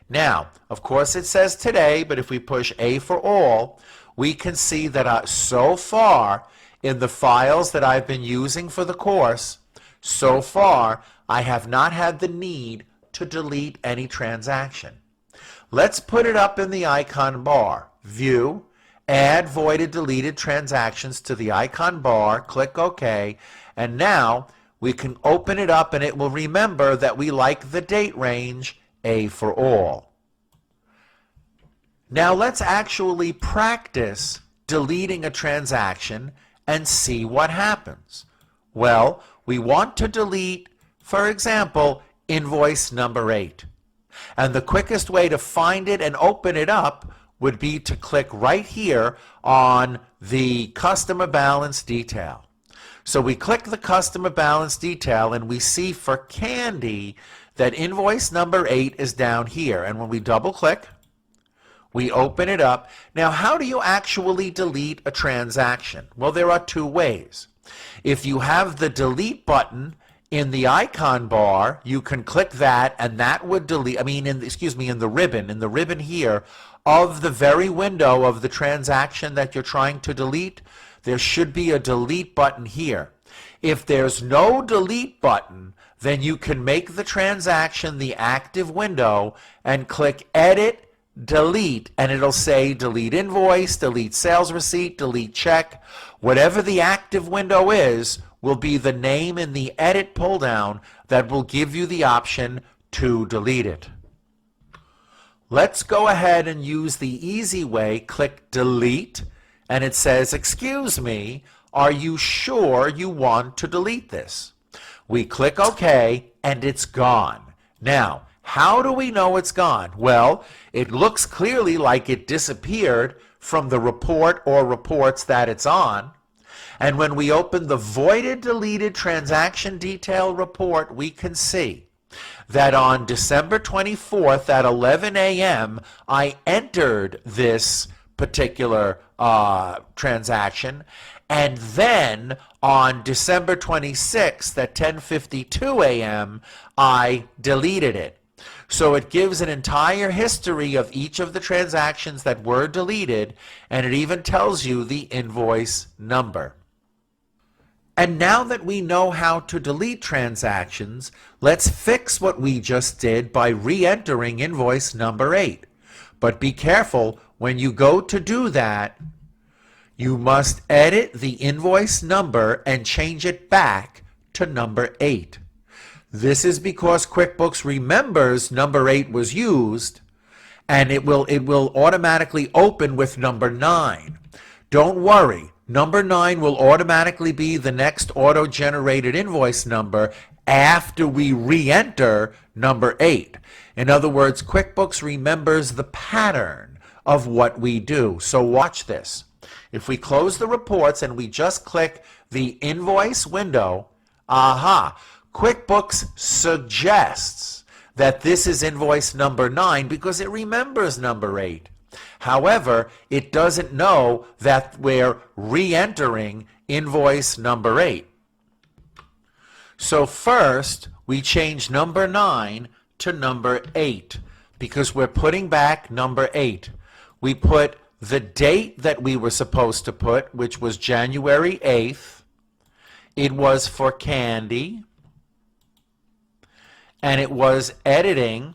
Now, of course it says today, but if we push A for all, we can see that so far in the files that I've been using for the course, so far I have not had the need to delete any transaction. Let's put it up in the icon bar. View, Add Voided Deleted Transactions to the icon bar, click OK, and now we can open it up and it will remember that we like the date range A for all. Now let's actually practice deleting a transaction and see what happens. Well, we want to delete, for example, invoice number 8. And the quickest way to find it and open it up would be to click right here on the customer balance detail. So we click the customer balance detail and we see for Candy that invoice number 8 is down here. And when we double click, we open it up. Now, how do you actually delete a transaction? Well, there are two ways. If you have the delete button in the icon bar, you can click that and that would delete, in the ribbon here of the very window of the transaction that you're trying to delete, there should be a delete button here. If there's no delete button, then you can make the transaction the active window and click Edit, Delete, and it'll say delete invoice, delete sales receipt, delete check. Whatever the active window is will be the name in the Edit pull-down that will give you the option to delete it. Let's go ahead and use the easy way. Click Delete, and it says, excuse me, are you sure you want to delete this? We click OK, and it's gone. Now, how do we know it's gone? Well, it looks clearly like it disappeared from the report or reports that it's on. And when we open the voided deleted transaction detail report, we can see that on December 24th at 11 a.m., I entered this particular transaction, and then on December 26th at 10:52 a.m., I deleted it. So it gives an entire history of each of the transactions that were deleted, and it even tells you the invoice number. And now that we know how to delete transactions, let's fix what we just did by re-entering invoice number 8. But be careful, when you go to do that, you must edit the invoice number and change it back to number 8. This is because QuickBooks remembers number 8 was used, and it will automatically open with number 9. Don't worry, number 9 will automatically be the next auto-generated invoice number after we re-enter number 8. In other words, QuickBooks remembers the pattern of what we do. So watch this. If we close the reports and we just click the invoice window, QuickBooks suggests that this is invoice number 9 because it remembers number 8. However, it doesn't know that we're re-entering invoice number 8. So first, we change number 9 to number 8 because we're putting back number 8. We put the date that we were supposed to put, which was January 8th. It was for Candy. And it was editing.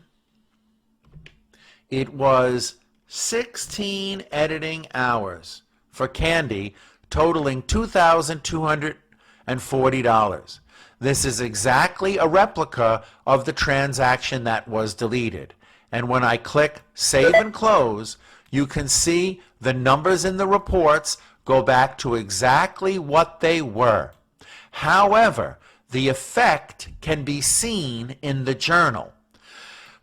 It was 16 editing hours for Candy, totaling $2,240. This is exactly a replica of the transaction that was deleted. And when I click Save and Close, you can see the numbers in the reports go back to exactly what they were. However, the effect can be seen in the journal.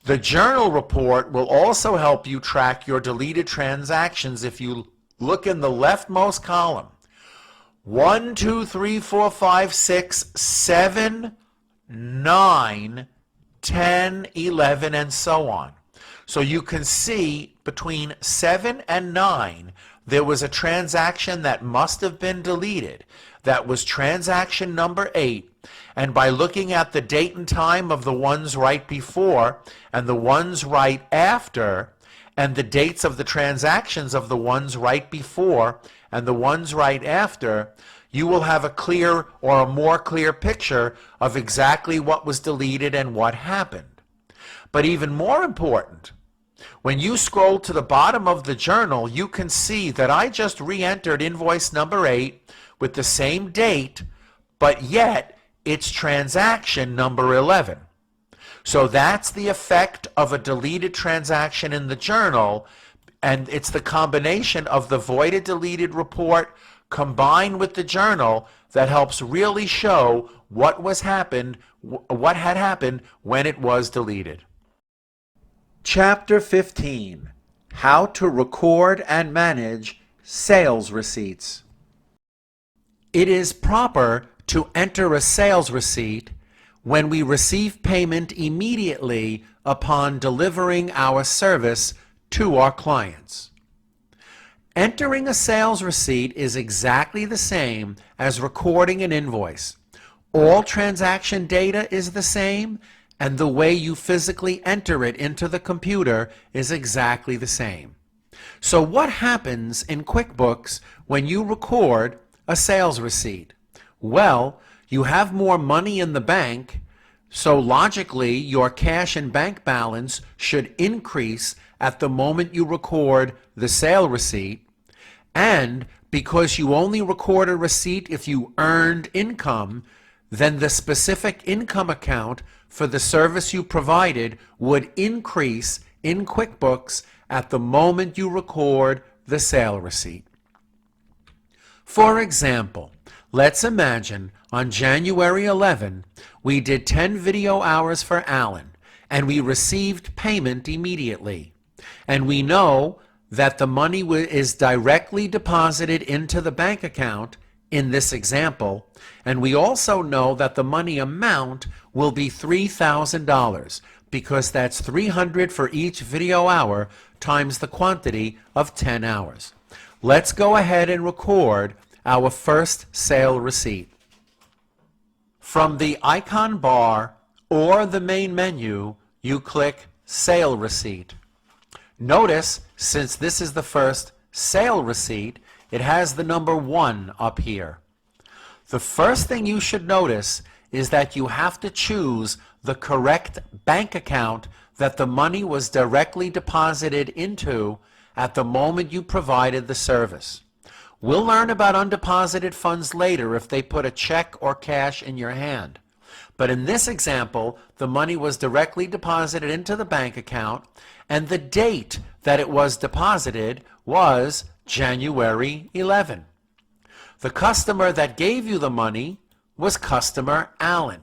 The journal report will also help you track your deleted transactions if you look in the leftmost column. 1, 2, 3, 4, 5, 6, 7, 9, 10, 11, and so on. So you can see between 7 and 9, there was a transaction that must have been deleted. That was transaction number 8. And by looking at the date and time of the ones right before and the ones right after, and the dates of the transactions of the ones right before and the ones right after, you will have a clear or a more clear picture of exactly what was deleted and what happened. But even more important, when you scroll to the bottom of the journal, you can see that I just re-entered invoice number 8 with the same date, but yet it's transaction number 11. So that's the effect of a deleted transaction in the journal, and it's the combination of the voided deleted report combined with the journal that helps really show what had happened when it was deleted. Chapter 15: How to record and manage Sales receipts. It is proper to enter a sales receipt when we receive payment immediately upon delivering our service to our clients. Entering a sales receipt is exactly the same as recording an invoice. All transaction data is the same, and the way you physically enter it into the computer is exactly the same. So what happens in QuickBooks when you record a sales receipt? Well, you have more money in the bank, so logically your cash and bank balance should increase at the moment you record the sale receipt, and because you only record a receipt if you earned income, then the specific income account for the service you provided would increase in QuickBooks at the moment you record the sale receipt. For example, let's imagine on January 11, we did 10 video hours for Alan, and we received payment immediately. And we know that the money is directly deposited into the bank account in this example, and we also know that the money amount will be $3,000 because that's $300 for each video hour times the quantity of 10 hours. Let's go ahead and record our first sale receipt. From the icon bar or the main menu, you click Sale Receipt. Notice, since this is the first sale receipt, it has the number 1 up here. The first thing you should notice is that you have to choose the correct bank account that the money was directly deposited into at the moment you provided the service. We'll learn about undeposited funds later if they put a check or cash in your hand. But in this example, the money was directly deposited into the bank account, and the date that it was deposited was January 11. The customer that gave you the money was customer Allen,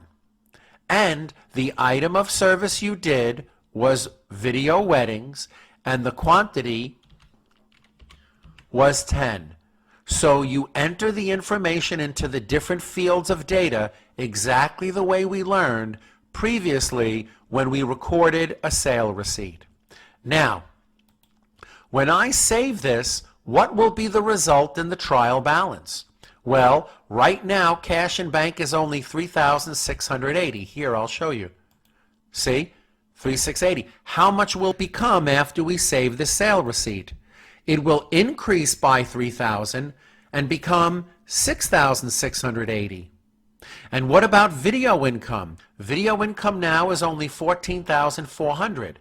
and the item of service you did was video weddings, and the quantity was 10. So you enter the information into the different fields of data exactly the way we learned previously when we recorded a sale receipt. Now, when I save this, what will be the result in the trial balance? Well, right now, cash and bank is only $3,680. Here, I'll show you. See? $3,680. How much will it become after we save the sale receipt? It will increase by $3,000 and become $6,680. And what about video income? Video income now is only $14,400,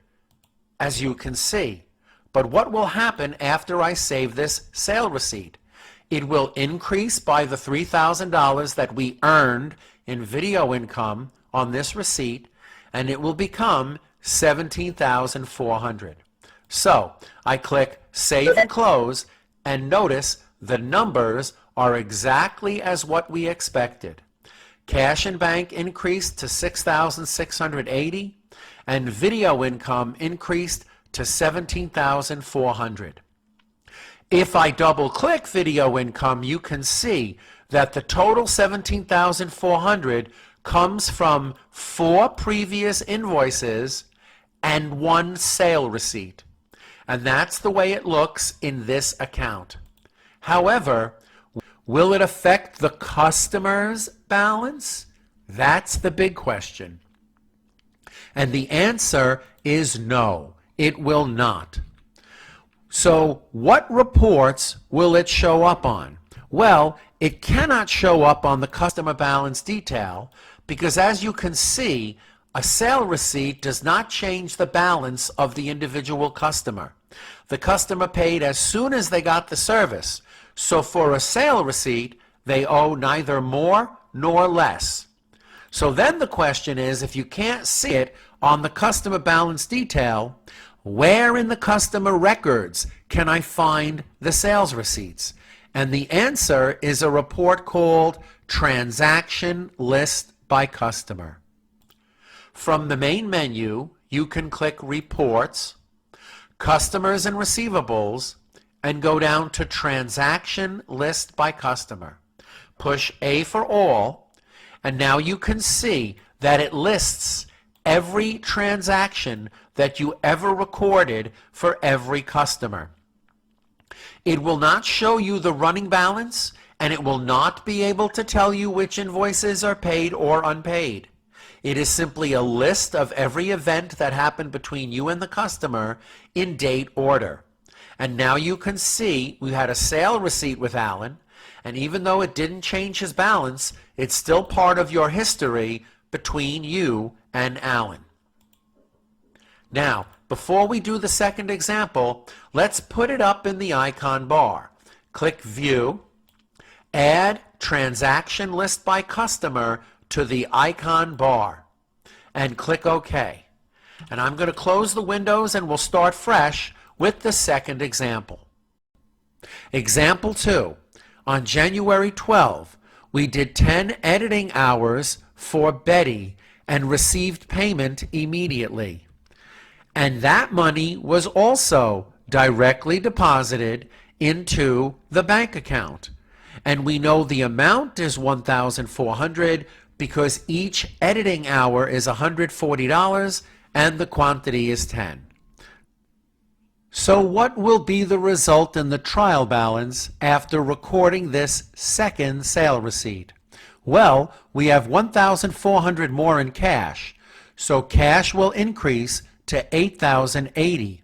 as you can see. But what will happen after I save this sale receipt? It will increase by the $3,000 that we earned in video income on this receipt, and it will become $17,400. So I click Save and Close, and notice the numbers are exactly as what we expected. Cash and bank increased to $6,680, and video income increased to $17,400. If I double-click video income, you can see that the total $17,400 comes from 4 previous invoices and 1 sale receipt. And that's the way it looks in this account. However, will it affect the customer's balance? That's the big question. And the answer is no, it will not. So what reports will it show up on? Well, it cannot show up on the customer balance detail because, as you can see, a sale receipt does not change the balance of the individual customer. The customer paid as soon as they got the service. So for a sale receipt, they owe neither more nor less. So then the question is, if you can't see it on the customer balance detail, where in the customer records can I find the sales receipts? And the answer is a report called Transaction List by Customer. From the main menu, you can click Reports, Customers and Receivables, and go down to Transaction List by Customer. Push A for all, and now you can see that it lists every transaction that you ever recorded for every customer. It will not show you the running balance, and it will not be able to tell you which invoices are paid or unpaid. It is simply a list of every event that happened between you and the customer in date order. And now you can see we had a sale receipt with Alan, and even though it didn't change his balance, it's still part of your history between you and Alan. Now, before we do the second example, let's put it up in the icon bar. Click View, add Transaction List by Customer to the icon bar, and click OK. And I'm going to close the windows and we'll start fresh with the second example. Example 2. On January 12, we did 10 editing hours for Betty and received payment immediately. And that money was also directly deposited into the bank account. And we know the amount is $1,400 because each editing hour is $140 and the quantity is 10. So what will be the result in the trial balance after recording this second sale receipt? Well, we have $1,400 more in cash, so cash will increase to $8,080.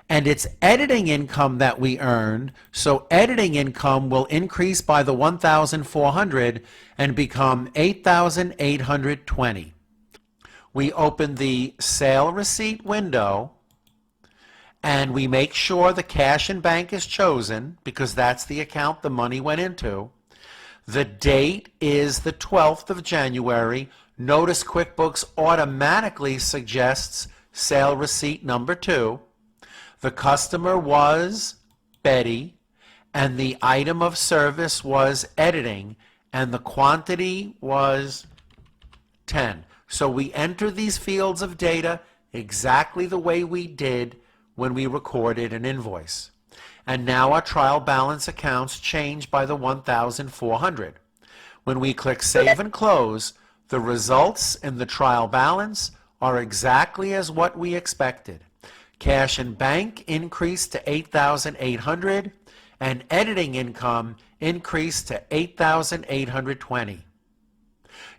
And it's editing income that we earned, so editing income will increase by the $1,400 and become $8,820. We open the sale receipt window and we make sure the cash and bank is chosen because that's the account the money went into. The date is the 12th of January. Notice QuickBooks automatically suggests sale receipt number 2. The customer was Betty, and the item of service was editing, and the quantity was 10. So we enter these fields of data exactly the way we did when we recorded an invoice. And now our trial balance accounts change by the $1,400. When we click Save and Close, the results in the trial balance are exactly as what we expected. Cash and bank increased to $8,800 and editing income increased to $8,820.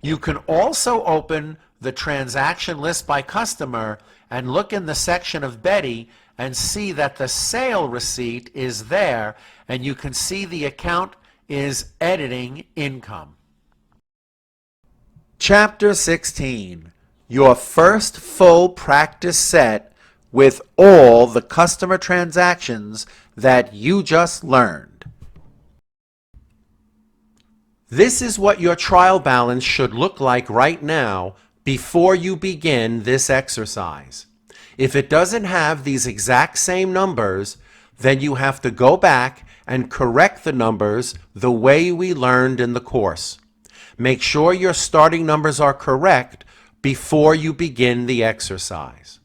You can also open the transaction list by customer and look in the section of Betty and see that the sale receipt is there, and you can see the account is editing income. Chapter 16. Your first full practice set with all the customer transactions that you just learned. This is what your trial balance should look like right now before you begin this exercise. If it doesn't have these exact same numbers, then you have to go back and correct the numbers the way we learned in the course. Make sure your starting numbers are correct before you begin the exercise.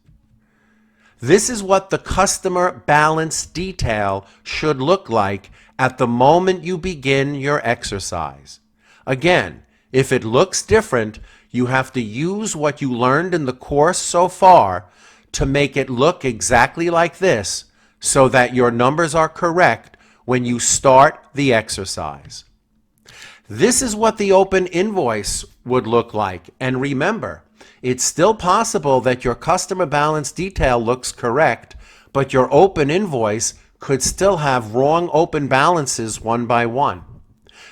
This is what the customer balance detail should look like at the moment you begin your exercise. Again, if it looks different, you have to use what you learned in the course so far to make it look exactly like this so that your numbers are correct when you start the exercise. This is what the open invoice would look like. And remember, it's still possible that your customer balance detail looks correct, but your open invoice could still have wrong open balances one by one.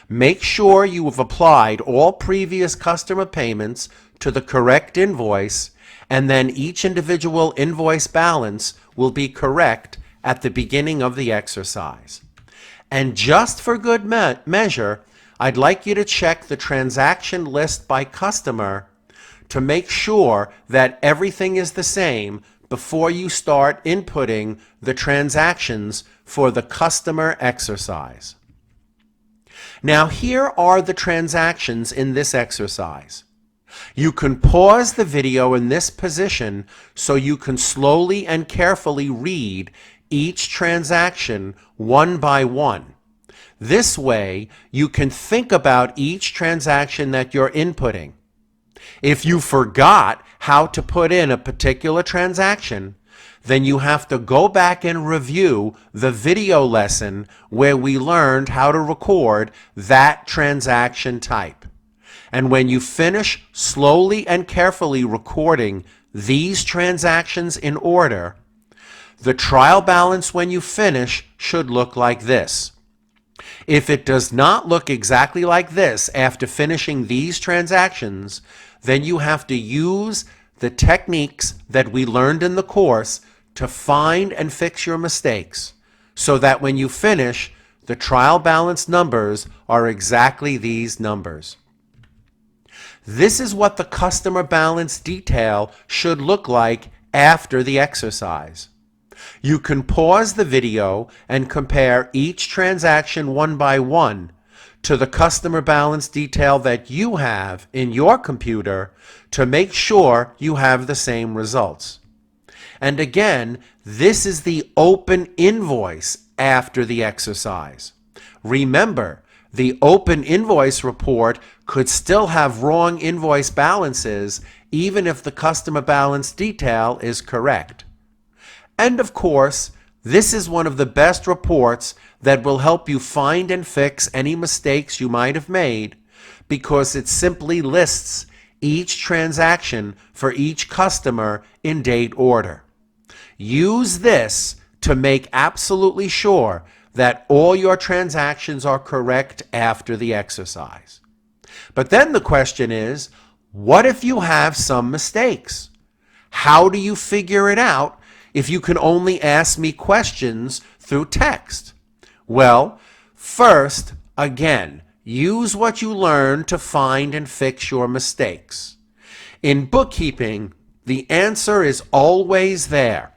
Make sure you have applied all previous customer payments to the correct invoice, and then each individual invoice balance will be correct at the beginning of the exercise. And just for good measure, I'd like you to check the transaction list by customer to make sure that everything is the same before you start inputting the transactions for the customer exercise. Now here are the transactions in this exercise. You can pause the video in this position so you can slowly and carefully read each transaction one by one. This way, you can think about each transaction that you're inputting. If you forgot how to put in a particular transaction, then you have to go back and review the video lesson where we learned how to record that transaction type. And when you finish slowly and carefully recording these transactions in order, the trial balance when you finish should look like this. If it does not look exactly like this after finishing these transactions, then you have to use the techniques that we learned in the course to find and fix your mistakes so that when you finish, the trial balance numbers are exactly these numbers. This is what the customer balance detail should look like after the exercise. You can pause the video and compare each transaction one by one to the customer balance detail that you have in your computer to make sure you have the same results. And again, this is the open invoice after the exercise. Remember, the open invoice report could still have wrong invoice balances even if the customer balance detail is correct. And of course, this is one of the best reports that will help you find and fix any mistakes you might have made because it simply lists each transaction for each customer in date order. Use this to make absolutely sure that all your transactions are correct after the exercise. But then the question is, what if you have some mistakes? How do you figure it out if you can only ask me questions through text? Well, first, again, use what you learned to find and fix your mistakes. In bookkeeping, the answer is always there.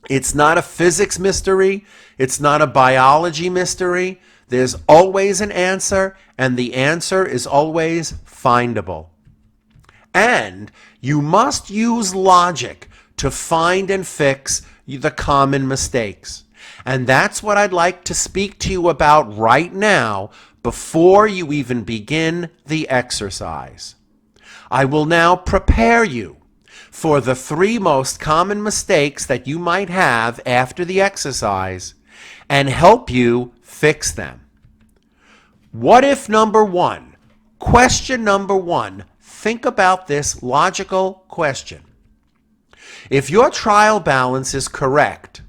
It's not a physics mystery. It's not a biology mystery. There's always an answer, and the answer is always findable. And you must use logic to find and fix the common mistakes. And that's what I'd like to speak to you about right now before you even begin the exercise. I will now prepare you for the 3 most common mistakes that you might have after the exercise and help you fix them. What if number 1? Question number 1. Think about this logical question. If your trial balance is correct,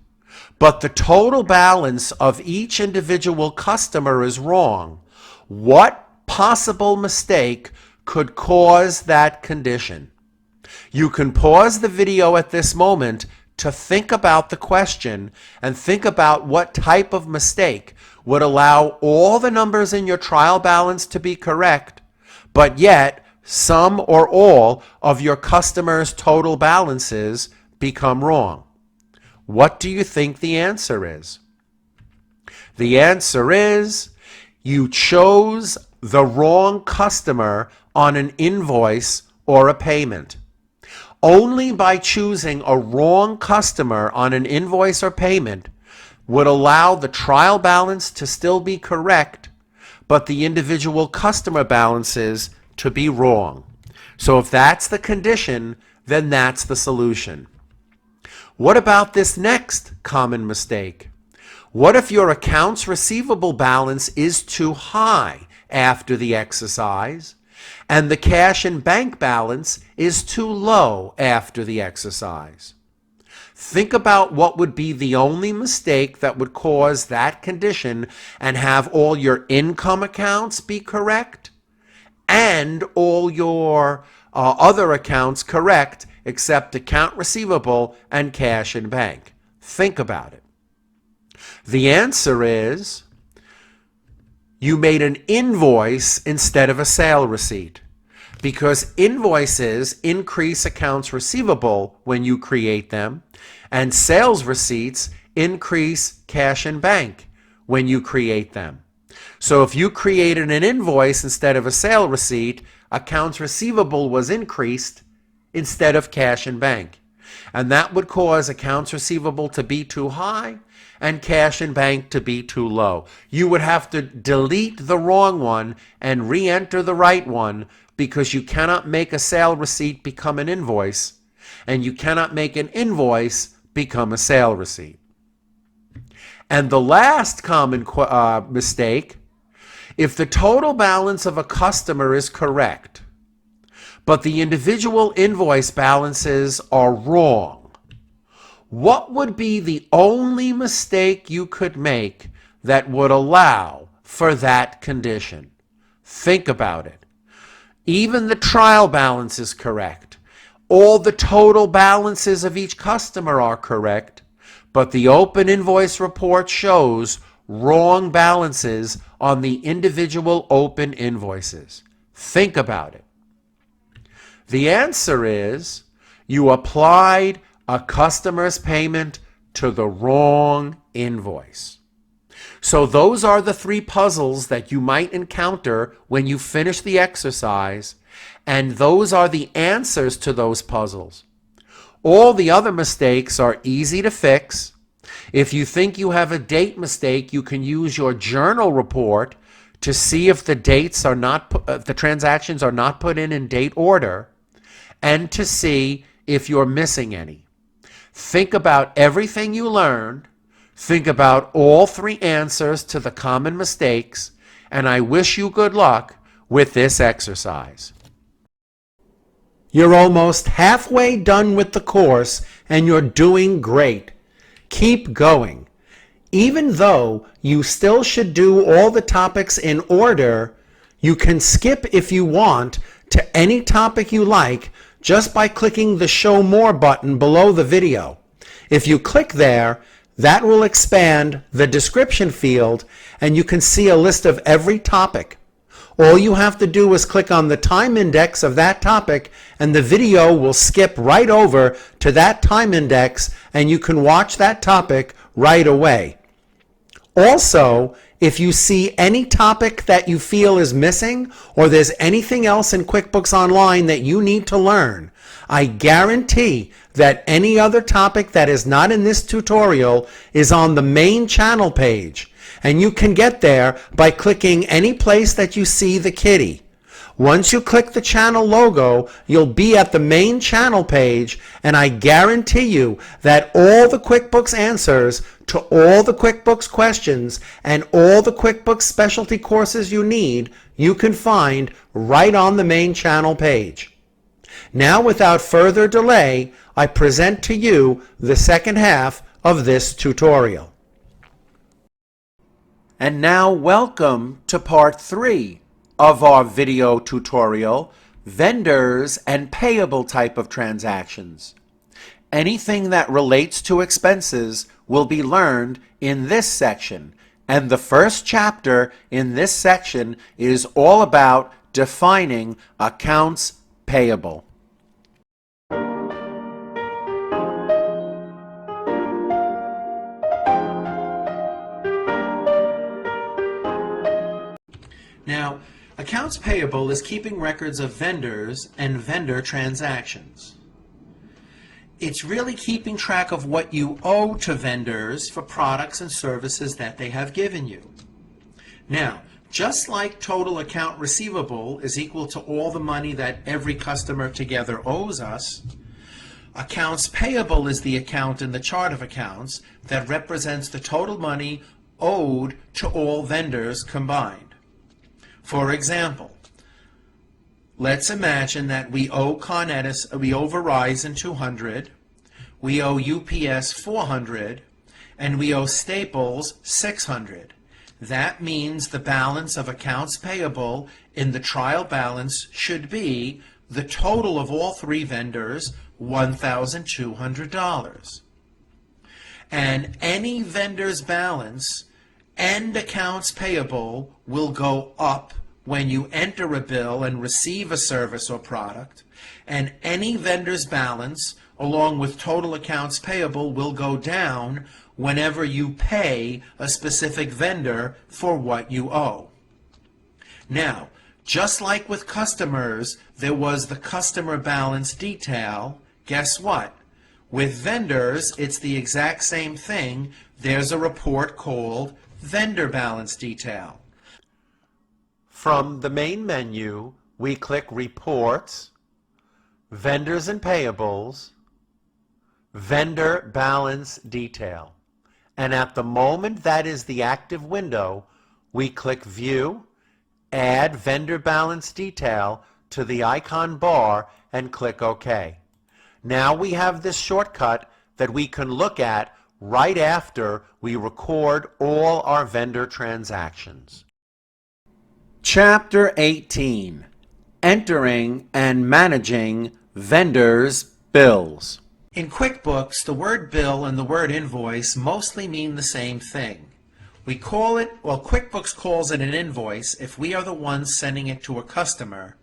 but the total balance of each individual customer is wrong, what possible mistake could cause that condition? You can pause the video at this moment to think about the question and think about what type of mistake would allow all the numbers in your trial balance to be correct, but yet some or all of your customers' total balances become wrong. What do you think the answer is? The answer is you chose the wrong customer on an invoice or a payment. Only by choosing a wrong customer on an invoice or payment would allow the trial balance to still be correct, but the individual customer balances to be wrong. So if that's the condition, then that's the solution. What about this next common mistake? What if your accounts receivable balance is too high after the exercise and the cash and bank balance is too low after the exercise? Think about what would be the only mistake that would cause that condition and have all your income accounts be correct and all your other accounts correct except account receivable and cash and bank. Think about it. The answer is you made an invoice instead of a sale receipt because invoices increase accounts receivable when you create them and sales receipts increase cash and bank when you create them. So if you created an invoice instead of a sale receipt, accounts receivable was increased instead of cash and bank. And that would cause accounts receivable to be too high and cash in bank to be too low. You would have to delete the wrong one and re-enter the right one, because you cannot make a sale receipt become an invoice, and you cannot make an invoice become a sale receipt. And the last common mistake, if the total balance of a customer is correct, but the individual invoice balances are wrong, what would be the only mistake you could make that would allow for that condition? Think about it. Even the trial balance is correct. All the total balances of each customer are correct, but the open invoice report shows wrong balances on the individual open invoices. Think about it. The answer is you applied a customer's payment to the wrong invoice. So those are the three puzzles that you might encounter when you finish the exercise, and those are the answers to those puzzles. All the other mistakes are easy to fix. If you think you have a date mistake, you can use your journal report to see if the dates are not the transactions are not put in date order, and to see if you're missing any. Think about everything you learned. Think about all three answers to the common mistakes, and I wish you good luck with this exercise. You're almost halfway done with the course, and you're doing great. Keep going. Even though you still should do all the topics in order, you can skip if you want to any topic you like just by clicking the Show More button below the video. If you click there, that will expand the description field, and you can see a list of every topic. All you have to do is click on the time index of that topic, and the video will skip right over to that time index, and you can watch that topic right away. Also, if you see any topic that you feel is missing, or there's anything else in QuickBooks Online that you need to learn, I guarantee that any other topic that is not in this tutorial is on the main channel page, and you can get there by clicking any place that you see the kitty. Once you click the channel logo, you'll be at the main channel page, and I guarantee you that all the QuickBooks answers to all the QuickBooks questions and all the QuickBooks specialty courses you need, you can find right on the main channel page. Now, without further delay, I present to you the second half of this tutorial. And now, welcome to part 3 of our video tutorial, vendors and payable type of transactions. Anything that relates to expenses will be learned in this section, and the first chapter in this section is all about defining accounts payable. Now, accounts payable is keeping records of vendors and vendor transactions. It's really keeping track of what you owe to vendors for products and services that they have given you. Now, just like total account receivable is equal to all the money that every customer together owes us, accounts payable is the account in the chart of accounts that represents the total money owed to all vendors combined. For example, let's imagine that we owe Verizon $200, we owe UPS $400, and we owe Staples $600. That means the balance of accounts payable in the trial balance should be the total of all three vendors, $1,200. And any vendor's balance and accounts payable will go up when you enter a bill and receive a service or product, and any vendor's balance along with total accounts payable will go down whenever you pay a specific vendor for what you owe. Now, just like with customers, there was the customer balance detail. Guess what? With vendors, it's the exact same thing. There's a report called Vendor Balance Detail. From the main menu, we click Reports, Vendors and Payables, Vendor Balance Detail. And at the moment that is the active window, we click View, Add Vendor Balance Detail to the icon bar and click OK. Now we have this shortcut that we can look at right after we record all our vendor transactions. Chapter 18. Entering and Managing Vendors' Bills. In QuickBooks, the word bill and the word invoice mostly mean the same thing. QuickBooks calls it an invoice if we are the ones sending it to a customer,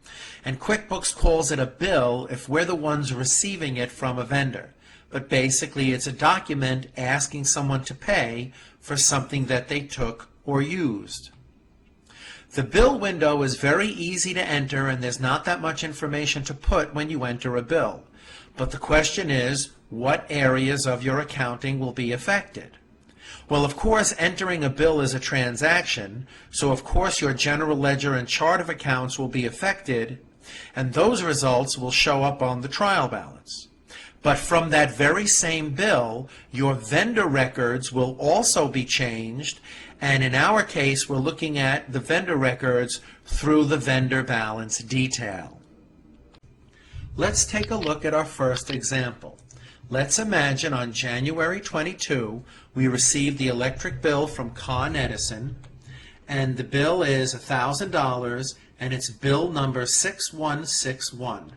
and QuickBooks calls it a bill if we're the ones receiving it from a vendor. But basically, it's a document asking someone to pay for something that they took or used. The bill window is very easy to enter, and there's not that much information to put when you enter a bill. But the question is, what areas of your accounting will be affected? Well, of course, entering a bill is a transaction, so of course your general ledger and chart of accounts will be affected, and those results will show up on the trial balance. But from that very same bill, your vendor records will also be changed, and in our case, we're looking at the vendor records through the vendor balance detail. Let's take a look at our first example. Let's imagine on January 22, we received the electric bill from Con Edison, and the bill is $1,000, and it's bill number 6161.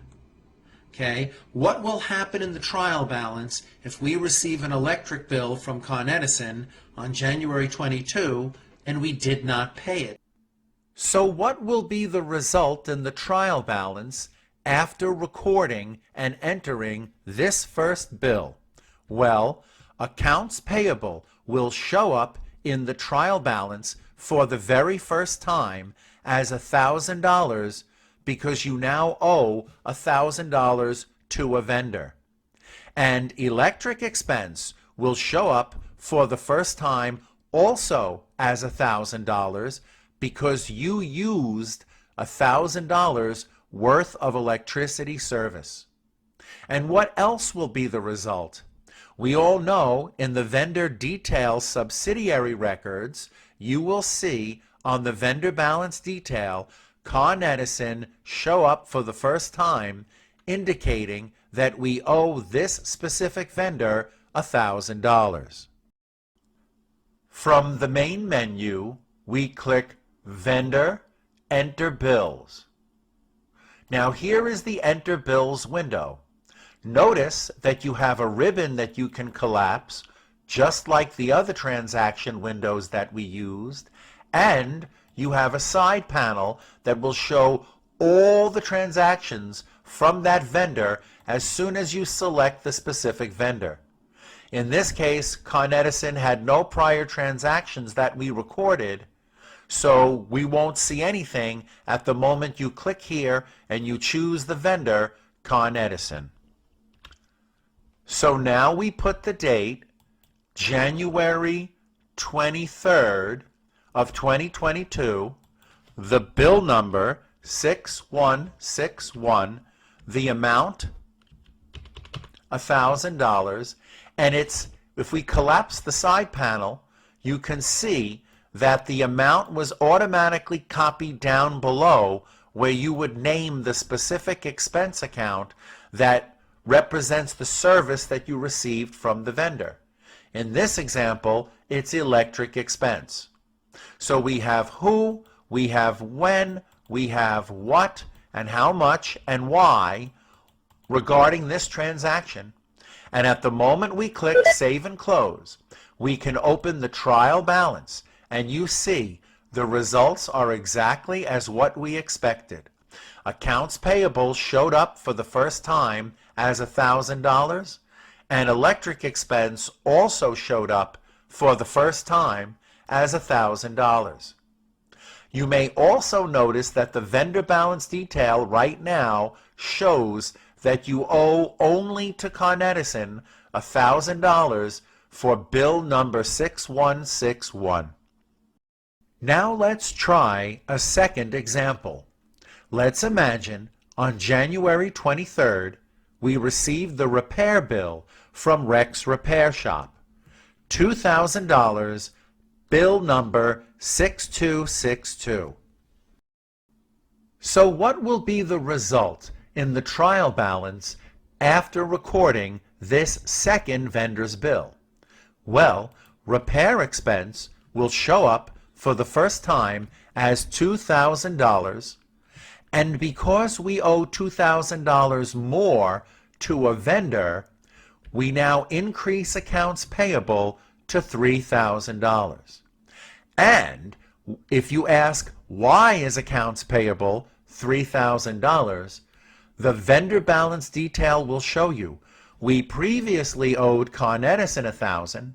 Okay, what will happen in the trial balance if we receive an electric bill from Con Edison on January 22 and we did not pay it? So what will be the result in the trial balance after recording and entering this first bill? Well, accounts payable will show up in the trial balance for the very first time as $1,000 because you now owe $1,000 to a vendor. And electric expense will show up for the first time also as $1,000 because you used $1,000 worth of electricity service. And what else will be the result? We all know in the vendor detail subsidiary records, you will see on the vendor balance detail Con Edison show up for the first time, indicating that we owe this specific vendor $1,000. From the main menu, we click Vendor, Enter Bills. Now here is the Enter Bills window. Notice that you have a ribbon that you can collapse, just like the other transaction windows that we used, and you have a side panel that will show all the transactions from that vendor as soon as you select the specific vendor. In this case, Con Edison had no prior transactions that we recorded, so we won't see anything at the moment you click here and you choose the vendor, Con Edison. So now we put the date, January 23rd of 2022, the bill number 6161, the amount $1,000, and if we collapse the side panel, you can see that the amount was automatically copied down below where you would name the specific expense account that represents the service that you received from the vendor. In this example, it's electric expense. So we have who, we have when, we have what, and how much, and why regarding this transaction. And at the moment we click Save and Close, we can open the trial balance, and you see the results are exactly as what we expected. Accounts payable showed up for the first time as $1,000, and electric expense also showed up for the first time as $1,000. You may also notice that the vendor balance detail right now shows that you owe only to Con Edison $1,000 for bill number 6161. Now let's try a second example. Let's imagine on January 23rd, we received the repair bill from Rex Repair Shop. $2,000, bill number 6262. So what will be the result in the trial balance after recording this second vendor's bill? Well, repair expense will show up for the first time as $2,000, and because we owe $2,000 more to a vendor, we now increase accounts payable to $3,000. And if you ask, why is accounts payable $3,000? The vendor balance detail will show you. We previously owed Con Edison $1,000.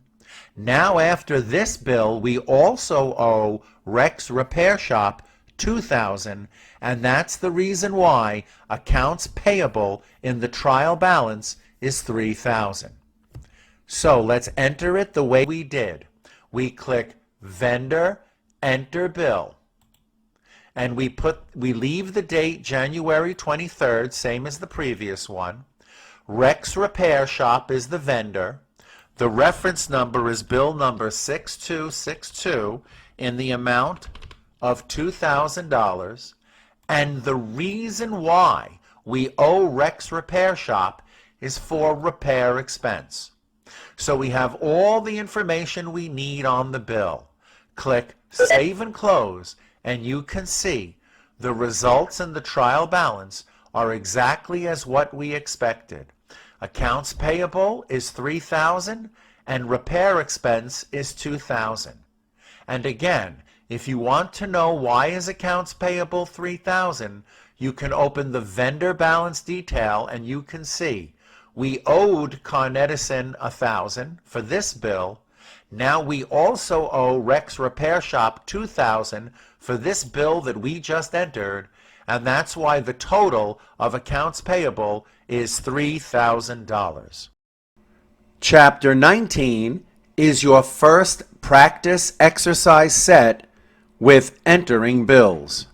Now after this bill, we also owe Rex Repair Shop $2,000, and that's the reason why accounts payable in the trial balance is $3,000. So let's enter it the way we did. We click Vendor, Enter Bill, and we leave the date January 23rd, same as the previous one. Rex Repair Shop is the vendor. The reference number is bill number 6262 in the amount of $2,000, and the reason why we owe Rex Repair Shop is for repair expense. So we have all the information we need on the bill. Click Save and Close, and you can see the results in the trial balance are exactly as what we expected. Accounts payable is $3,000 and repair expense is $2,000. And again, if you want to know why is accounts payable $3,000, you can open the vendor balance detail and you can see we owed Con Edison $1,000 for this bill. Now we also owe Rex Repair Shop $2,000 for this bill that we just entered, and that's why the total of accounts payable is $3,000. Chapter 19 is your first practice exercise set with entering bills.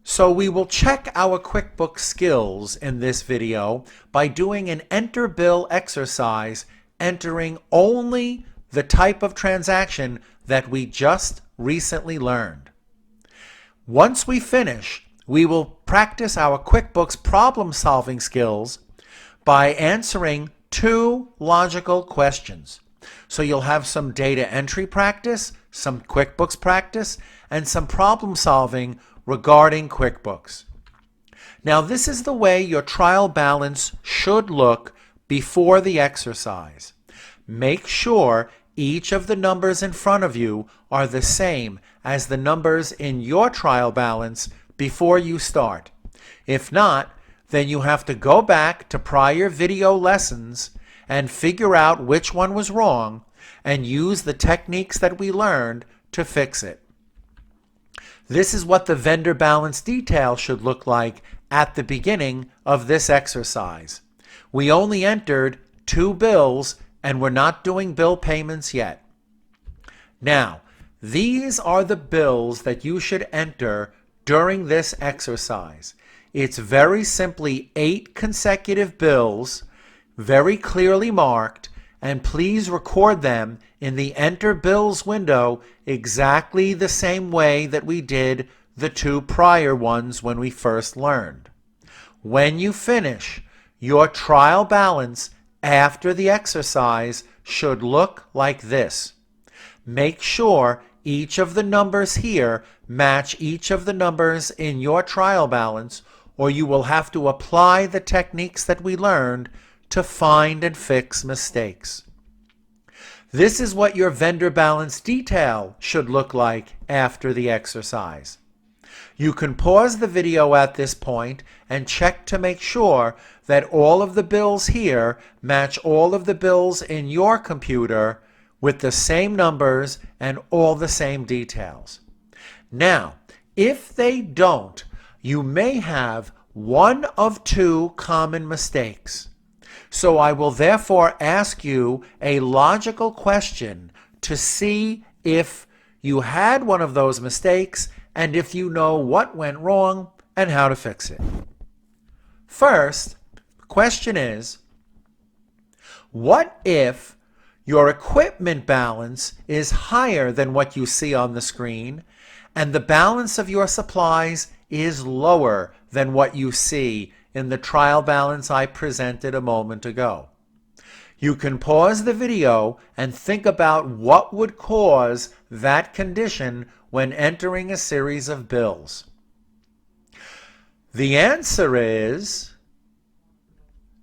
So we will check our QuickBooks skills in this video by doing an enter bill exercise, entering only the type of transaction that we just recently learned. Once we finish, we will practice our QuickBooks problem-solving skills by answering two logical questions. So you'll have some data entry practice, some QuickBooks practice, and some problem-solving regarding QuickBooks. Now this is the way your trial balance should look before the exercise. Make sure each of the numbers in front of you are the same as the numbers in your trial balance before you start. If not, then you have to go back to prior video lessons and figure out which one was wrong and use the techniques that we learned to fix it. This is what the vendor balance detail should look like at the beginning of this exercise. We only entered 2 bills and we're not doing bill payments yet. Now, these are the bills that you should enter during this exercise. It's very simply 8 consecutive bills, very clearly marked, and please record them in the Enter Bills window exactly the same way that we did the 2 prior ones when we first learned. When you finish, your trial balance after the exercise should look like this. Make sure each of the numbers here match each of the numbers in your trial balance, or you will have to apply the techniques that we learned to find and fix mistakes. This is what your vendor balance detail should look like after the exercise. You can pause the video at this point and check to make sure that all of the bills here match all of the bills in your computer with the same numbers and all the same details. Now, if they don't, you may have one of 2 common mistakes. So I will therefore ask you a logical question to see if you had one of those mistakes and if you know what went wrong and how to fix it. First, the question is, what if your equipment balance is higher than what you see on the screen and the balance of your supplies is lower than what you see in the trial balance I presented a moment ago? You can pause the video and think about what would cause that condition when entering a series of bills. The answer is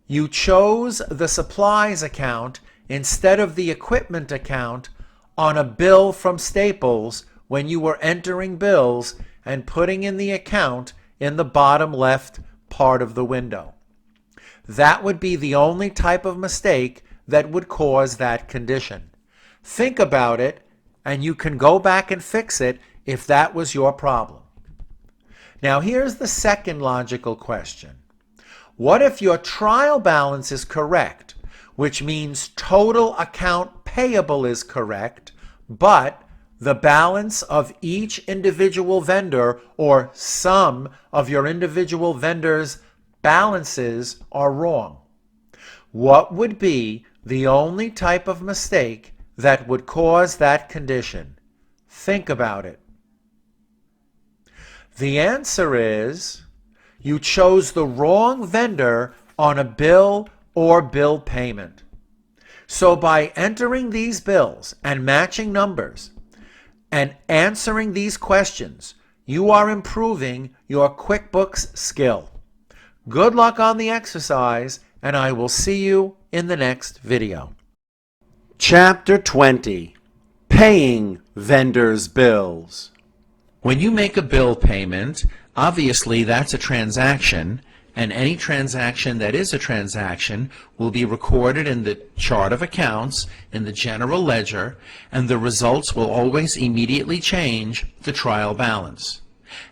you chose the supplies account instead of the equipment account on a bill from Staples when you were entering bills and putting in the account in the bottom left part of the window. That would be the only type of mistake that would cause that condition. Think about it, and you can go back and fix it if that was your problem. Now here's the second logical question. What if your trial balance is correct, which means total account payable is correct, but the balance of each individual vendor or some of your individual vendors' balances are wrong? What would be the only type of mistake that would cause that condition? Think about it. The answer is you chose the wrong vendor on a bill or bill payment. So by entering these bills and matching numbers and answering these questions, you are improving your QuickBooks skill. Good luck on the exercise, and I will see you in the next video. Chapter 20. Paying vendors' bills. When you make a bill payment, obviously that's a transaction, and any transaction that is a transaction will be recorded in the chart of accounts in the general ledger, and the results will always immediately change the trial balance.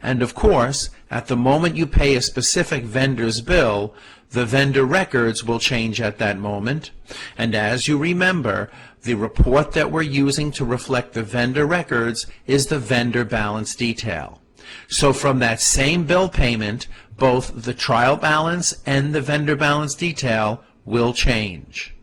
And of course, at the moment you pay a specific vendor's bill, the vendor records will change at that moment, and as you remember, the report that we're using to reflect the vendor records is the vendor balance detail. So from that same bill payment, both the trial balance and the vendor balance detail will change.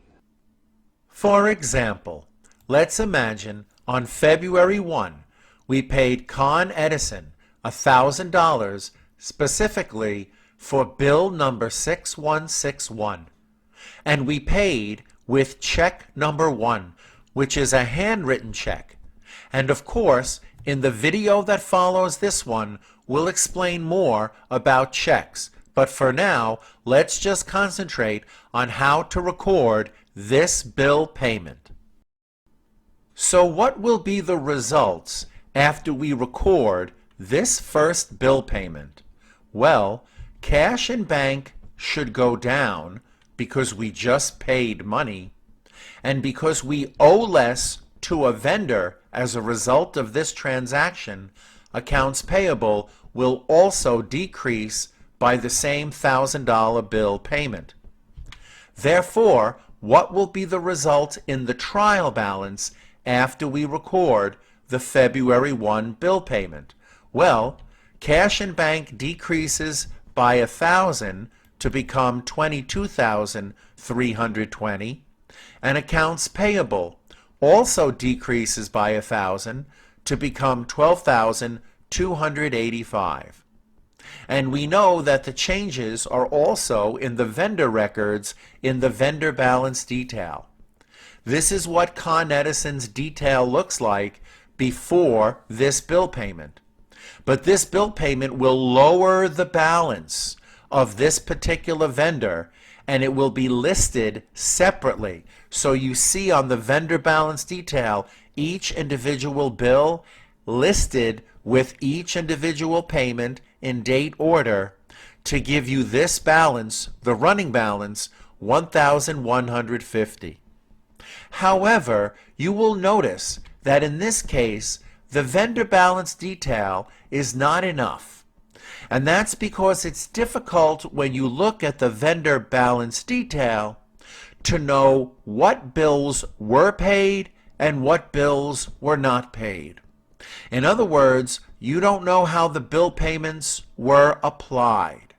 For example, let's imagine on February 1, we paid Con Edison $1,000 specifically for bill number 6161, and we paid with check number 1, which is a handwritten check. And of course, in the video that follows this one, we'll explain more about checks. But for now, let's just concentrate on how to record this bill payment. So what will be the results after we record this first bill payment? Well, cash in bank should go down because we just paid money, and because we owe less to a vendor as a result of this transaction, accounts payable will also decrease by the same $1,000 bill payment. Therefore, what will be the result in the trial balance after we record the February 1 bill payment? Well, cash in bank decreases by $1,000 to become $22,320, and accounts payable also decreases by $1,000 to become $12,285. And we know that the changes are also in the vendor records in the vendor balance detail. This is what Con Edison's detail looks like before this bill payment. But this bill payment will lower the balance of this particular vendor, and it will be listed separately. So you see on the vendor balance detail each individual bill listed with each individual payment in date order to give you this balance, the running balance, $1,150. However, you will notice that in this case, the vendor balance detail is not enough. And that's because it's difficult when you look at the vendor balance detail to know what bills were paid and what bills were not paid. In other words, you don't know how the bill payments were applied.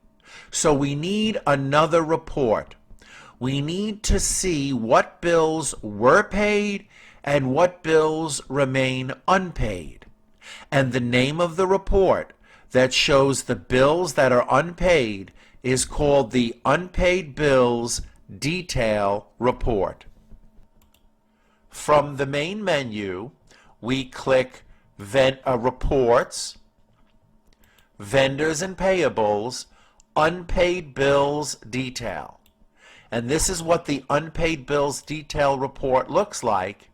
So we need another report. We need to see what bills were paid and what bills remain unpaid. And the name of the report that shows the bills that are unpaid is called the Unpaid Bills Detail Report. From the main menu, we click Reports, Vendors and Payables, Unpaid Bills Detail. And this is what the Unpaid Bills Detail Report looks like.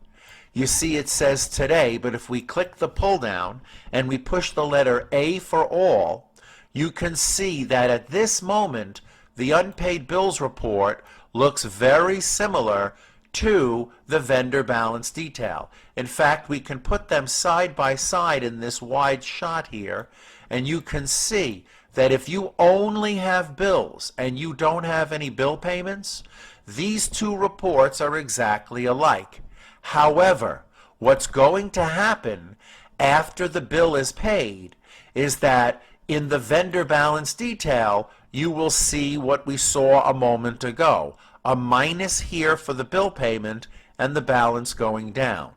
You see it says today, but if we click the pull down and we push the letter A for all, you can see that at this moment the Unpaid Bills Report looks very similar to the vendor balance detail. In fact, we can put them side by side in this wide shot here, and you can see that if you only have bills and you don't have any bill payments, these two reports are exactly alike. However, what's going to happen after the bill is paid is that in the vendor balance detail, you will see what we saw a moment ago, a minus here for the bill payment and the balance going down.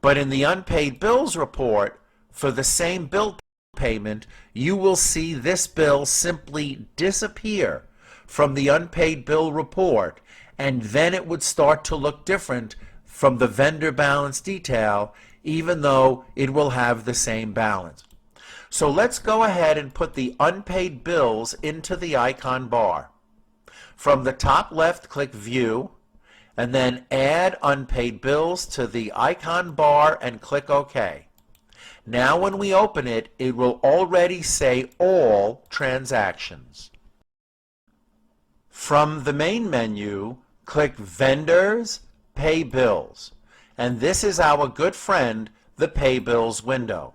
But in the unpaid bills report, for the same bill payment, you will see this bill simply disappear from the unpaid bill report, and then it would start to look different from the vendor balance detail, even though it will have the same balance. So let's go ahead and put the unpaid bills into the icon bar. From the top left, click View, and then Add Unpaid Bills to the icon bar and click OK. Now when we open it, it will already say All Transactions. From the main menu, click Vendors, Pay Bills, and this is our good friend, the Pay Bills window.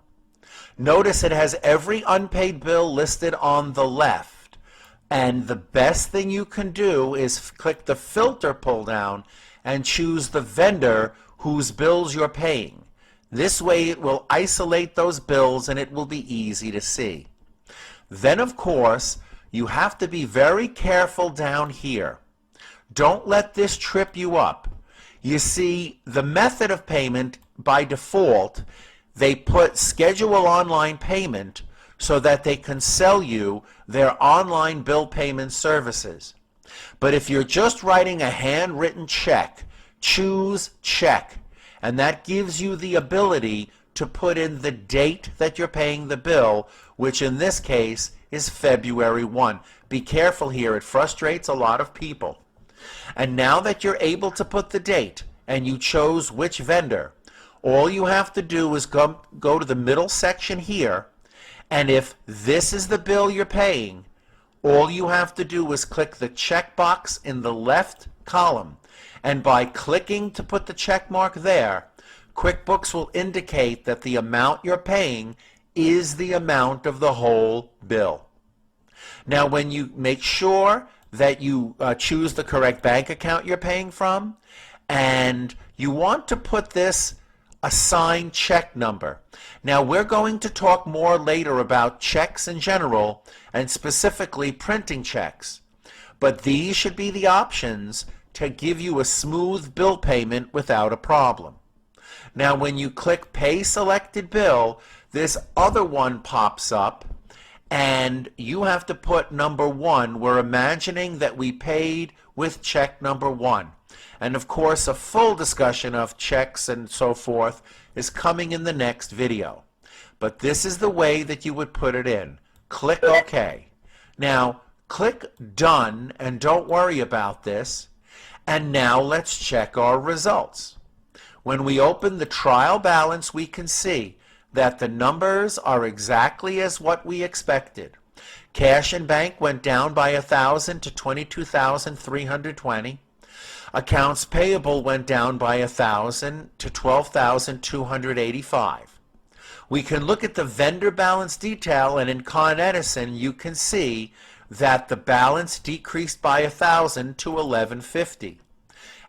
Notice it has every unpaid bill listed on the left, and the best thing you can do is click the filter pull down and choose the vendor whose bills you're paying. This way it will isolate those bills and it will be easy to see. Then of course you have to be very careful down here. Don't let this trip you up. You see, the method of payment by default, they put schedule online payment so that they can sell you their online bill payment services. But if you're just writing a handwritten check, choose check, and that gives you the ability to put in the date that you're paying the bill, which in this case is February 1. Be careful here, it frustrates a lot of people. And now that you're able to put the date and you chose which vendor, all you have to do is go to the middle section here, and if this is the bill you're paying, all you have to do is click the checkbox in the left column, and by clicking to put the check mark there, QuickBooks will indicate that the amount you're paying is the amount of the whole bill. Now when you make sure that you choose the correct bank account you're paying from, and you want to put this assigned check number. Now we're going to talk more later about checks in general and specifically printing checks, but these should be the options to give you a smooth bill payment without a problem. Now when you click Pay Selected Bill, this other one pops up and you have to put number 1. We're imagining that we paid with check number 1. And of course, a full discussion of checks and so forth is coming in the next video. But this is the way that you would put it in. Click OK. Now, click Done and don't worry about this. And now let's check our results. When we open the trial balance, we can see that the numbers are exactly as what we expected. Cash and bank went down by 1,000 to 22,320. Accounts payable went down by 1,000 to 12,285. We can look at the vendor balance detail, and in Con Edison you can see that the balance decreased by 1,000 to 1150.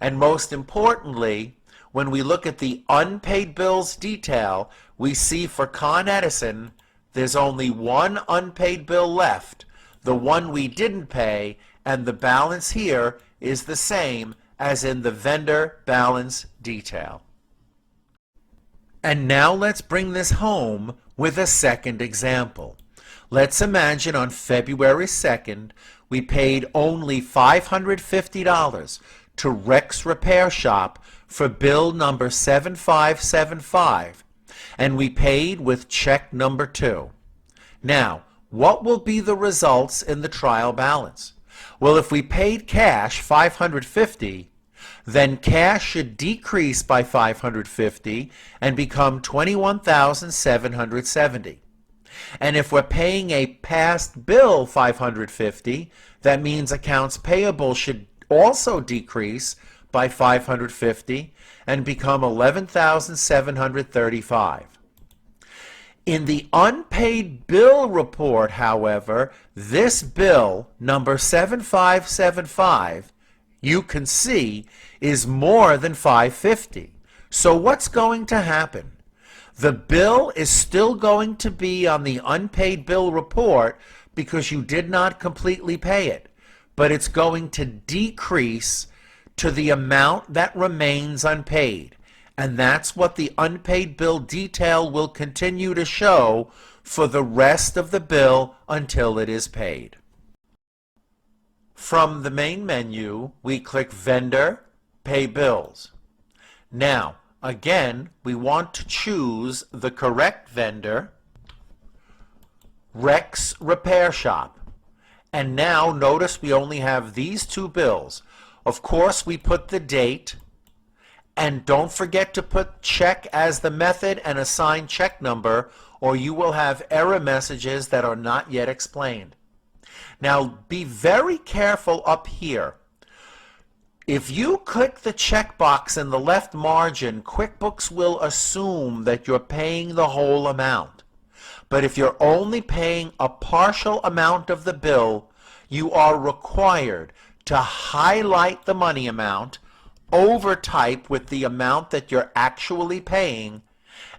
And most importantly, when we look at the unpaid bills detail, we see for Con Edison, there's only one unpaid bill left, the one we didn't pay, and the balance here is the same as in the vendor balance detail. And now let's bring this home with a second example. Let's imagine on February 2nd, we paid only $550 to Rex Repair Shop for bill number 7575, and we paid with check number 2. Now, what will be the results in the trial balance? Well, if we paid cash $550, then cash should decrease by $550 and become $21,770. And if we're paying a past bill $550, that means accounts payable should also decrease by $550 and become $11,735. In the unpaid bill report, however, this bill, number 7575, you can see is more than $550. So what's going to happen? The bill is still going to be on the unpaid bill report because you did not completely pay it, but it's going to decrease to the amount that remains unpaid. And that's what the unpaid bill detail will continue to show for the rest of the bill until it is paid. From the main menu, we click Vendor, Pay Bills. Now, again, we want to choose the correct vendor, Rex Repair Shop. And now notice we only have these two bills. Of course, we put the date, and don't forget to put check as the method and assign check number, or you will have error messages that are not yet explained. Now, be very careful up here. If you click the checkbox in the left margin, QuickBooks will assume that you're paying the whole amount. But if you're only paying a partial amount of the bill, you are required to highlight the money amount, overtype with the amount that you're actually paying,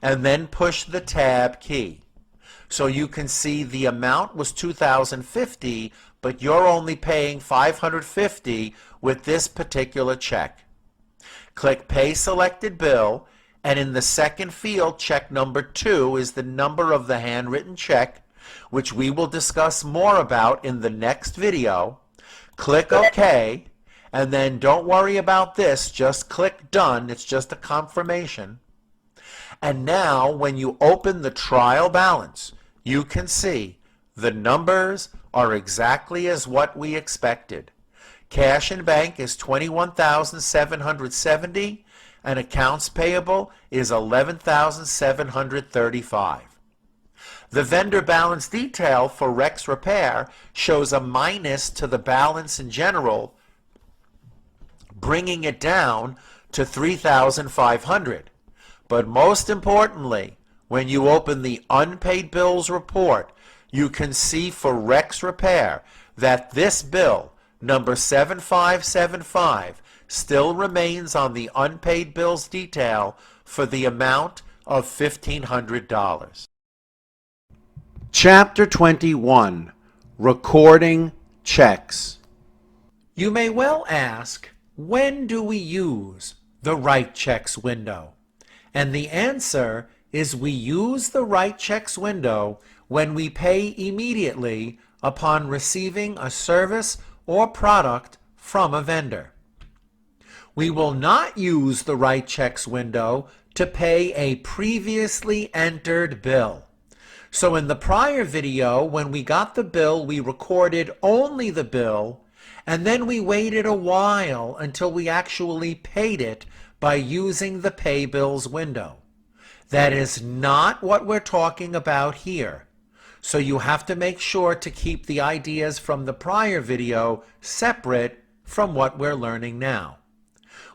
and then push the tab key. So you can see the amount was $2,050, but you're only paying $550 with this particular check. Click Pay Selected Bill, and in the second field, check number 2 is the number of the handwritten check, which we will discuss more about in the next video. Click OK, and then don't worry about this, just click Done. It's just a confirmation. And now when you open the trial balance, you can see the numbers are exactly as what we expected. Cash in bank is $21,770 and accounts payable is $11,735. The vendor balance detail for Rex Repair shows a minus to the balance in general, bringing it down to $3,500. But most importantly, when you open the unpaid bills report, you can see for Rex Repair that this bill, number 7575, still remains on the unpaid bills detail for the amount of $1,500. Chapter 21, Recording Checks. You may well ask, when do we use the Write Checks window? And the answer is we use the Write Checks window when we pay immediately upon receiving a service or product from a vendor. We will not use the Write Checks window to pay a previously entered bill. So in the prior video, when we got the bill, we recorded only the bill, and then we waited a while until we actually paid it by using the Pay Bills window. That is not what we're talking about here. So you have to make sure to keep the ideas from the prior video separate from what we're learning now.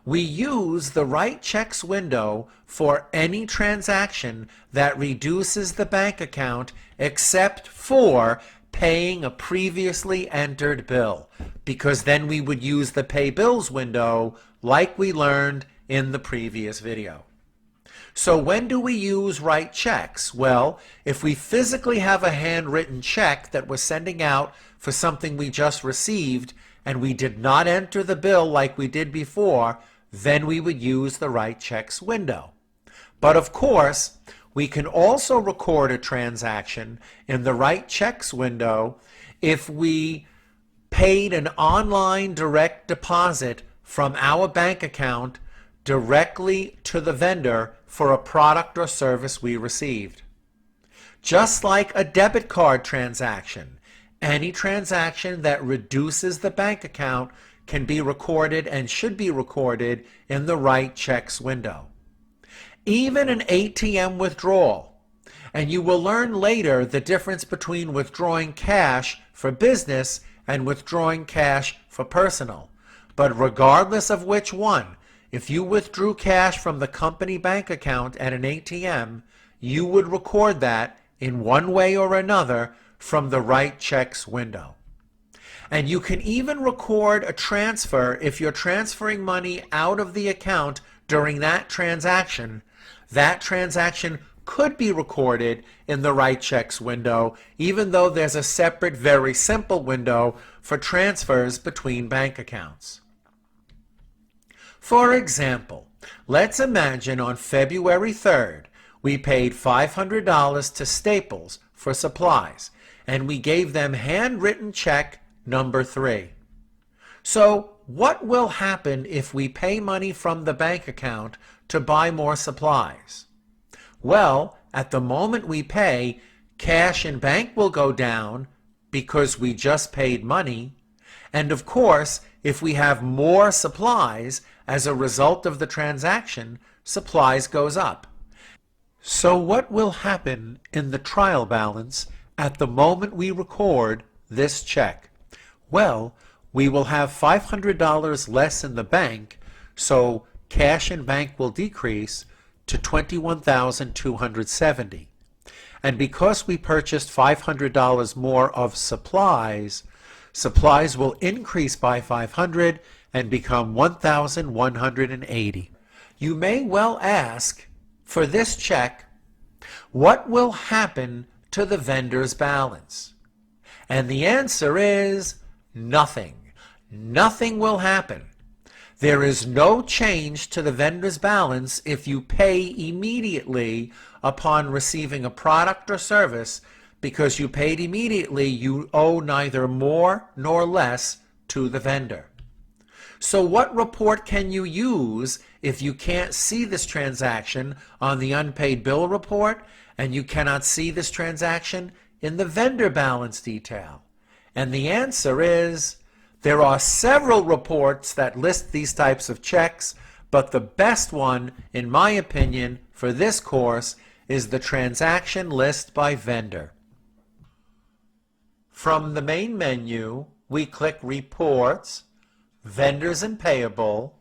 We use the Write Checks window for any transaction that reduces the bank account except for paying a previously entered bill, because then we would use the Pay Bills window like we learned in the previous video. So when do we use write checks? Well, if we physically have a handwritten check that we're sending out for something we just received and we did not enter the bill like we did before, then we would use the write checks window. But of course, we can also record a transaction in the write checks window if we paid an online direct deposit from our bank account directly to the vendor for a product or service we received. Just like a debit card transaction, any transaction that reduces the bank account can be recorded and should be recorded in the write checks window. Even an ATM withdrawal, and you will learn later the difference between withdrawing cash for business and withdrawing cash for personal. But regardless of which one, if you withdrew cash from the company bank account at an ATM, you would record that in one way or another from the write checks window. And you can even record a transfer if you're transferring money out of the account during that transaction. That transaction could be recorded in the write checks window, even though there's a separate, very simple window for transfers between bank accounts. For example, let's imagine on February 3rd, we paid $500 to Staples for supplies, and we gave them handwritten check number 3. So what will happen if we pay money from the bank account to buy more supplies? Well, at the moment we pay, cash in bank will go down because we just paid money. And of course, if we have more supplies as a result of the transaction, supplies goes up. So what will happen in the trial balance at the moment we record this check? Well, we will have $500 less in the bank, so cash in bank will decrease to $21,270. And because we purchased $500 more of supplies, supplies will increase by $500 and become $1,180. You may well ask, for this check, what will happen to the vendor's balance? And the answer is nothing. Nothing will happen. There is no change to the vendor's balance if you pay immediately upon receiving a product or service. Because you paid immediately, you owe neither more nor less to the vendor. So what report can you use if you can't see this transaction on the unpaid bill report and you cannot see this transaction in the vendor balance detail? And the answer is there are several reports that list these types of checks, but the best one, in my opinion, for this course is the transaction list by vendor. From the main menu, we click Reports, Vendors and Payable,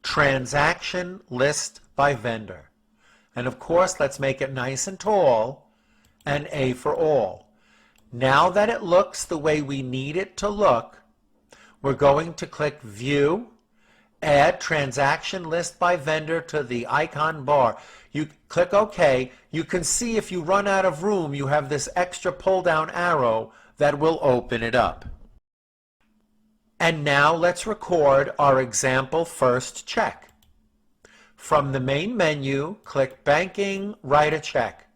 Transaction List by Vendor. And of course, let's make it nice and tall, and A for all. Now that it looks the way we need it to look, we're going to click View, Add Transaction List by Vendor to the icon bar. You click OK. You can see if you run out of room, you have this extra pull-down arrow that will open it up. And now let's record our example first check. From the main menu, click Banking, Write a Check.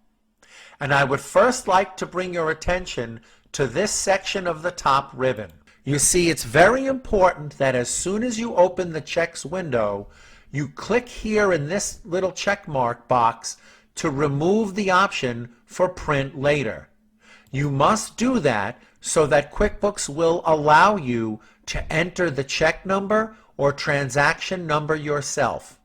And I would first like to bring your attention to this section of the top ribbon. You see, it's very important that as soon as you open the checks window, you click here in this little check mark box to remove the option for print later. You must do that so that QuickBooks will allow you to enter the check number or transaction number yourself.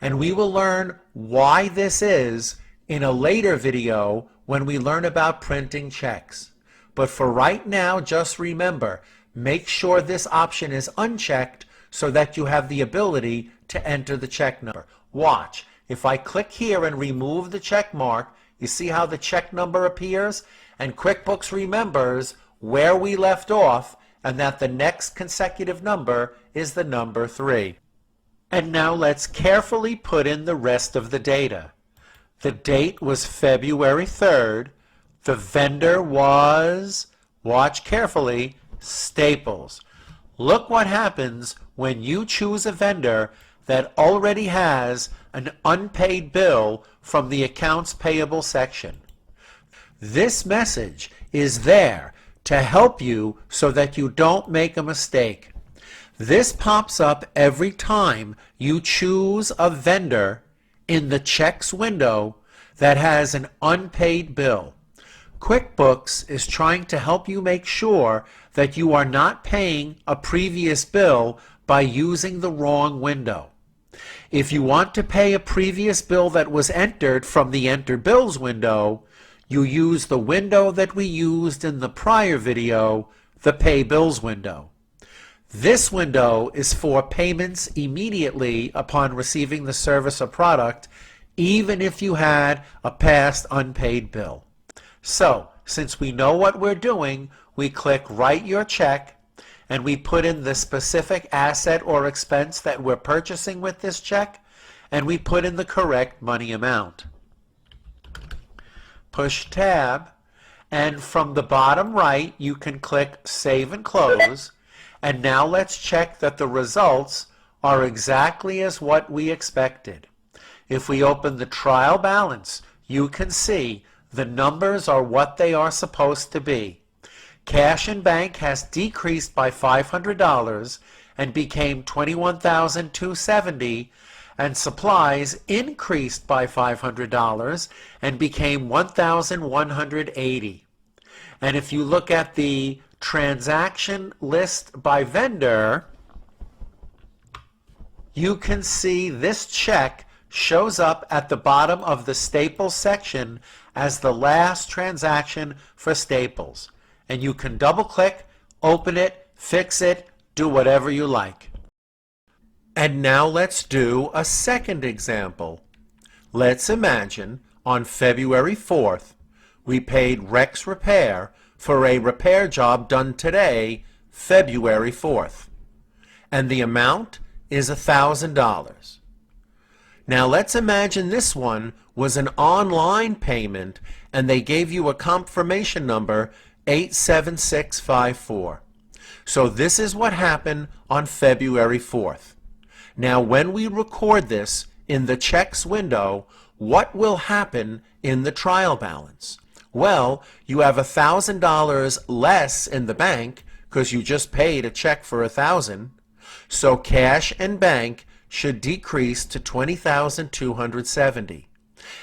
And we will learn why this is in a later video when we learn about printing checks. But for right now, just remember, make sure this option is unchecked so that you have the ability to enter the check number. Watch. If I click here and remove the check mark, you see how the check number appears? And QuickBooks remembers where we left off and that the next consecutive number is the number 3. And now let's carefully put in the rest of the data. The date was February 3rd. The vendor was, watch carefully, Staples. Look what happens when you choose a vendor that already has an unpaid bill from the accounts payable section. This message is there to help you so that you don't make a mistake. This pops up every time you choose a vendor in the checks window that has an unpaid bill. QuickBooks is trying to help you make sure that you are not paying a previous bill by using the wrong window. If you want to pay a previous bill that was entered from the Enter Bills window, you use the window that we used in the prior video, the Pay Bills window. This window is for payments immediately upon receiving the service or product, even if you had a past unpaid bill. So, since we know what we're doing, we click Write Your Check, and we put in the specific asset or expense that we're purchasing with this check, and we put in the correct money amount. Push Tab, and from the bottom right, you can click Save and Close, and now let's check that the results are exactly as what we expected. If we open the trial balance, you can see the numbers are what they are supposed to be. Cash in bank has decreased by $500 and became $21,270, and supplies increased by $500 and became $1,180. And if you look at the transaction list by vendor, you can see this check shows up at the bottom of the Staples section as the last transaction for Staples. And you can double click, open it, fix it, do whatever you like. And now let's do a second example. Let's imagine on February 4th, we paid Rex Repair for a repair job done today, February 4th. And the amount is $1,000. Now let's imagine this one was an online payment and they gave you a confirmation number 87654. So this is what happened on February 4th. Now when we record this in the checks window, what will happen in the trial balance? Well, you have $1,000 less in the bank because you just paid a check for $1,000. So cash and bank should decrease to $20,270.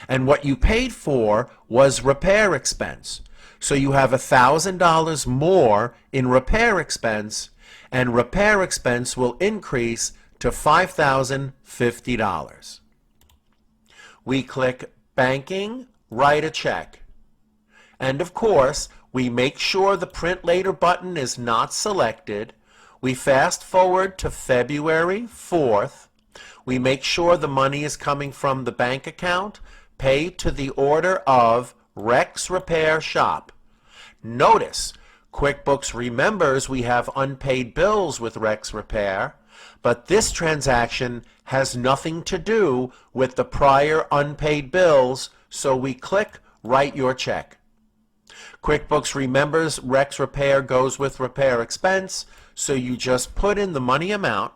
And what you paid for was repair expense. So you have $1,000 more in repair expense, and repair expense will increase to $5,050. We click Banking, Write a Check. And of course, we make sure the Print Later button is not selected. We fast forward to February 4th. We make sure the money is coming from the bank account, paid to the order of Rex Repair Shop. Notice, QuickBooks remembers we have unpaid bills with Rex Repair, but this transaction has nothing to do with the prior unpaid bills, so we click Write Your Check. QuickBooks remembers Rex Repair goes with repair expense, so you just put in the money amount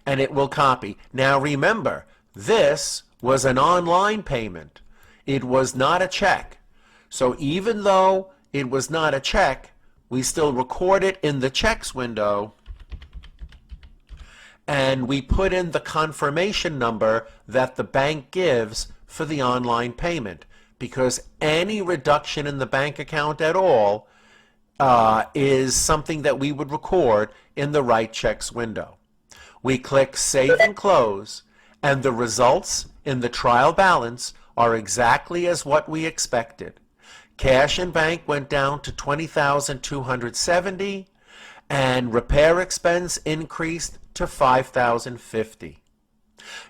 and it will copy. Now remember, this was an online payment. It was not a check. So even though it was not a check, we still record it in the checks window and we put in the confirmation number that the bank gives for the online payment, because any reduction in the bank account at all is something that we would record in the Write Checks window. We click Save and Close, and the results in the trial balance are exactly as what we expected. Cash and bank went down to $20,270, and repair expense increased to $5,050.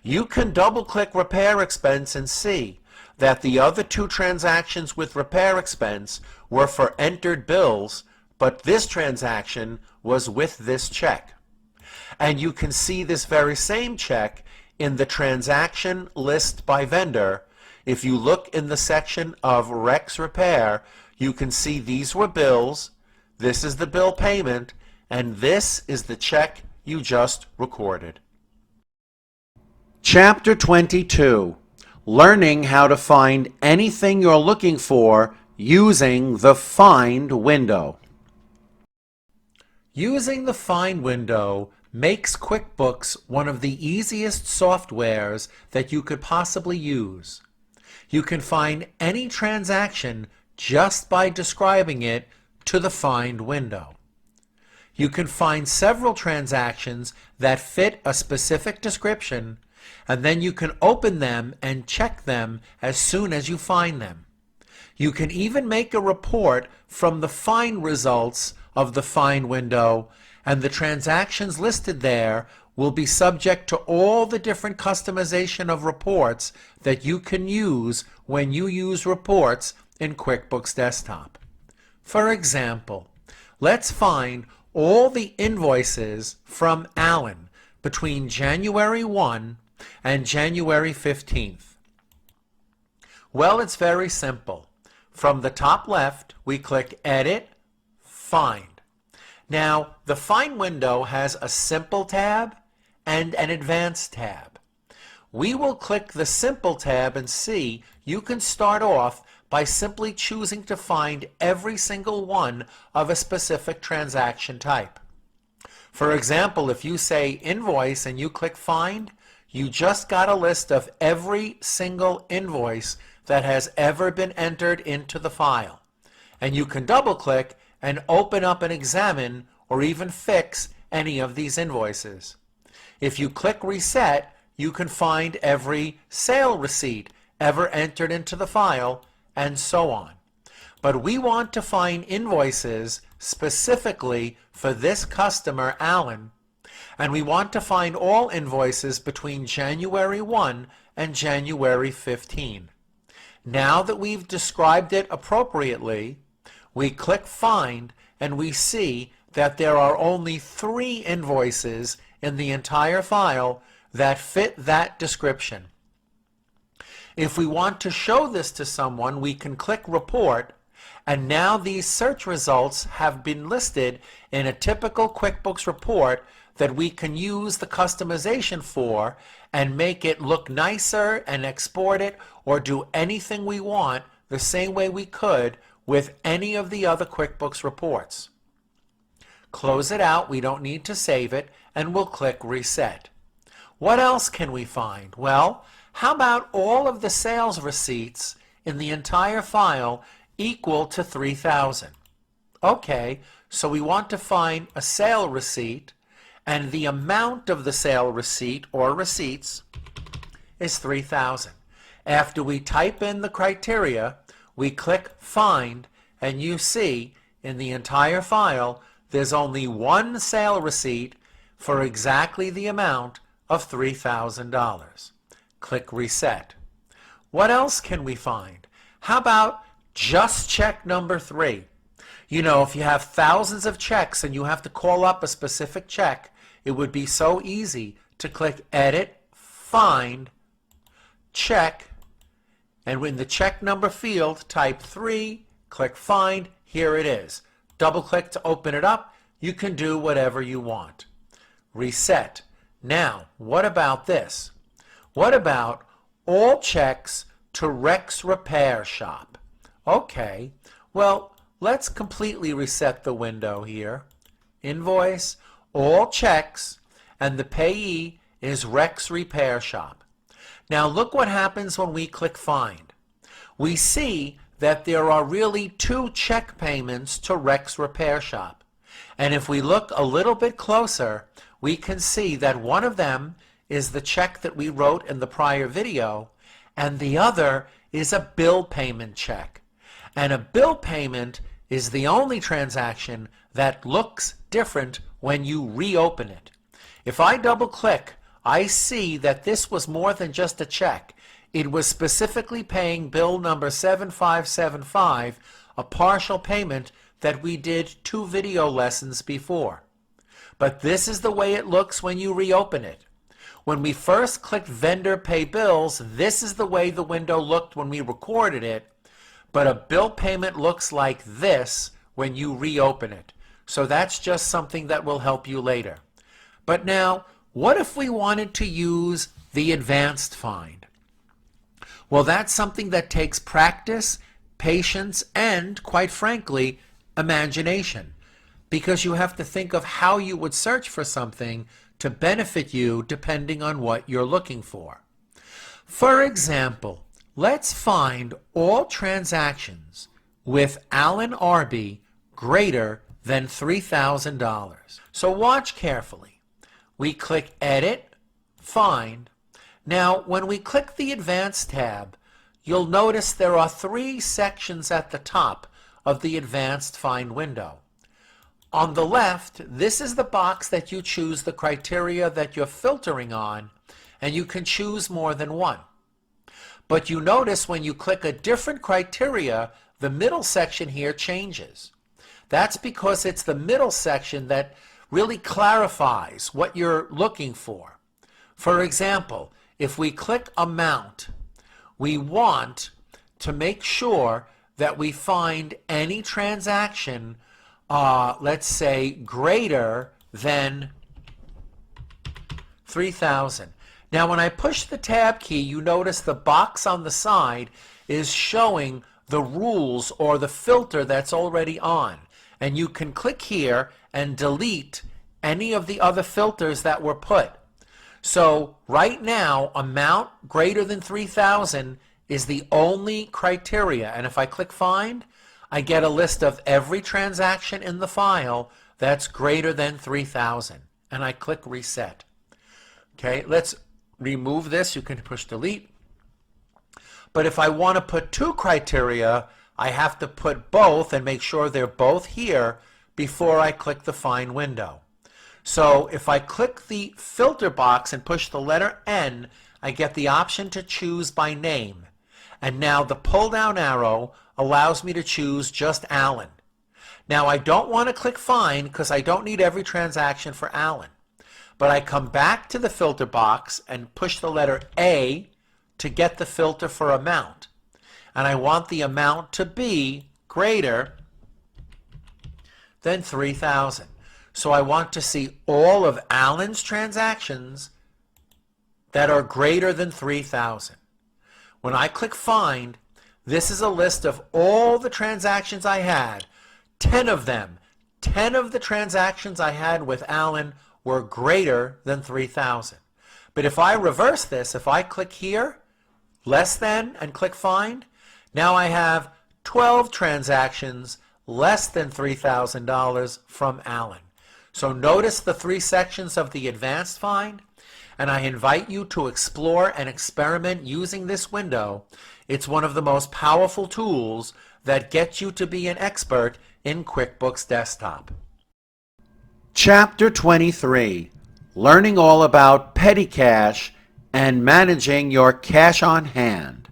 You can double-click repair expense and see that the other two transactions with repair expense were for entered bills, but this transaction was with this check. And you can see this very same check in the transaction list by vendor. If you look in the section of Rex Repair, you can see these were bills, this is the bill payment, and this is the check you just recorded. Chapter 22. Learning how to find anything you're looking for using the Find window. Using the Find window makes QuickBooks one of the easiest softwares that you could possibly use. You can find any transaction just by describing it to the Find window. You can find several transactions that fit a specific description, and then you can open them and check them as soon as you find them. You can even make a report from the Find results of the Find window, and the transactions listed there will be subject to all the different customization of reports that you can use when you use reports in QuickBooks Desktop. For example, let's find all the invoices from Alan between January 1 and January 15th. Well, it's very simple. From the top left, we click Edit, Find. Now, the Find window has a Simple tab and an Advanced tab. We will click the Simple tab and see you can start off by simply choosing to find every single one of a specific transaction type. For example, if you say Invoice and you click Find, you just got a list of every single invoice that has ever been entered into the file. And you can double-click and open up and examine or even fix any of these invoices. If you click Reset, you can find every sale receipt ever entered into the file, and so on. But we want to find invoices specifically for this customer, Alan, and we want to find all invoices between January 1 and January 15. Now that we've described it appropriately, we click Find and we see that there are only 3 invoices in the entire file that fit that description. If we want to show this to someone, we can click Report, and now these search results have been listed in a typical QuickBooks report that we can use the customization for and make it look nicer and export it or do anything we want the same way we could with any of the other QuickBooks reports. Close it out, we don't need to save it, and we'll click Reset. What else can we find? Well, how about all of the sales receipts in the entire file equal to 3,000? Okay, so we want to find a sale receipt, and the amount of the sale receipt or receipts is 3,000. After we type in the criteria, we click Find, and you see in the entire file there's only one sale receipt for exactly the amount of $3,000. Click Reset. What else can we find? How about just check number 3? You know, if you have thousands of checks and you have to call up a specific check, it would be so easy to click Edit, Find, Check, and in the check number field, type 3, click Find, here it is. Double click to open it up. You can do whatever you want. Reset. Now, what about this? What about all checks to Rex Repair Shop? Okay, well, let's completely reset the window here. Invoice, all checks, and the payee is Rex Repair Shop. Now look what happens when we click Find. We see that there are really 2 check payments to Rex Repair Shop. And if we look a little bit closer, we can see that one of them is the check that we wrote in the prior video, and the other is a bill payment check. And a bill payment is the only transaction that looks different when you reopen it. If I double click, I see that this was more than just a check. It was specifically paying bill number 7575, a partial payment that we did 2 video lessons before. But this is the way it looks when you reopen it. When we first clicked Vendor Pay Bills, this is the way the window looked when we recorded it, but a bill payment looks like this when you reopen it. So that's just something that will help you later. But now, what if we wanted to use the advanced find? Well, that's something that takes practice, patience, and, quite frankly, imagination, because you have to think of how you would search for something to benefit you depending on what you're looking for. For example, let's find all transactions with Alan Arby greater than $3,000. So watch carefully. We click Edit, Find. Now, when we click the Advanced tab, you'll notice there are 3 sections at the top of the Advanced Find window. On the left, this is the box that you choose the criteria that you're filtering on, and you can choose more than one. But you notice when you click a different criteria, the middle section here changes. That's because it's the middle section that really clarifies what you're looking for. For example, if we click Amount, we want to make sure that we find any transaction, let's say, greater than 3,000. Now, when I push the Tab key, you notice the box on the side is showing the rules or the filter that's already on. And you can click here and delete any of the other filters that were put. So right now, amount greater than 3,000 is the only criteria. And if I click Find, I get a list of every transaction in the file that's greater than 3,000. And I click Reset. Okay, let's remove this. You can push Delete. But if I want to put 2 criteria, I have to put both and make sure they're both here before I click the Find window. So if I click the filter box and push the letter N, I get the option to choose by name. And now the pull-down arrow allows me to choose just Alan. Now I don't want to click Find because I don't need every transaction for Alan. But I come back to the filter box and push the letter A to get the filter for amount. And I want the amount to be greater than 3,000. So I want to see all of Alan's transactions that are greater than 3,000. When I click Find, this is a list of all the transactions I had. 10 of them. 10 of the transactions I had with Alan were greater than 3,000. But if I reverse this, if I click here, less than, and click Find, now I have 12 transactions less than $3,000 from Alan. So notice the 3 sections of the Advanced Find, and I invite you to explore and experiment using this window. It's one of the most powerful tools that gets you to be an expert in QuickBooks Desktop. Chapter 23, Learning all about petty cash and managing your cash on hand.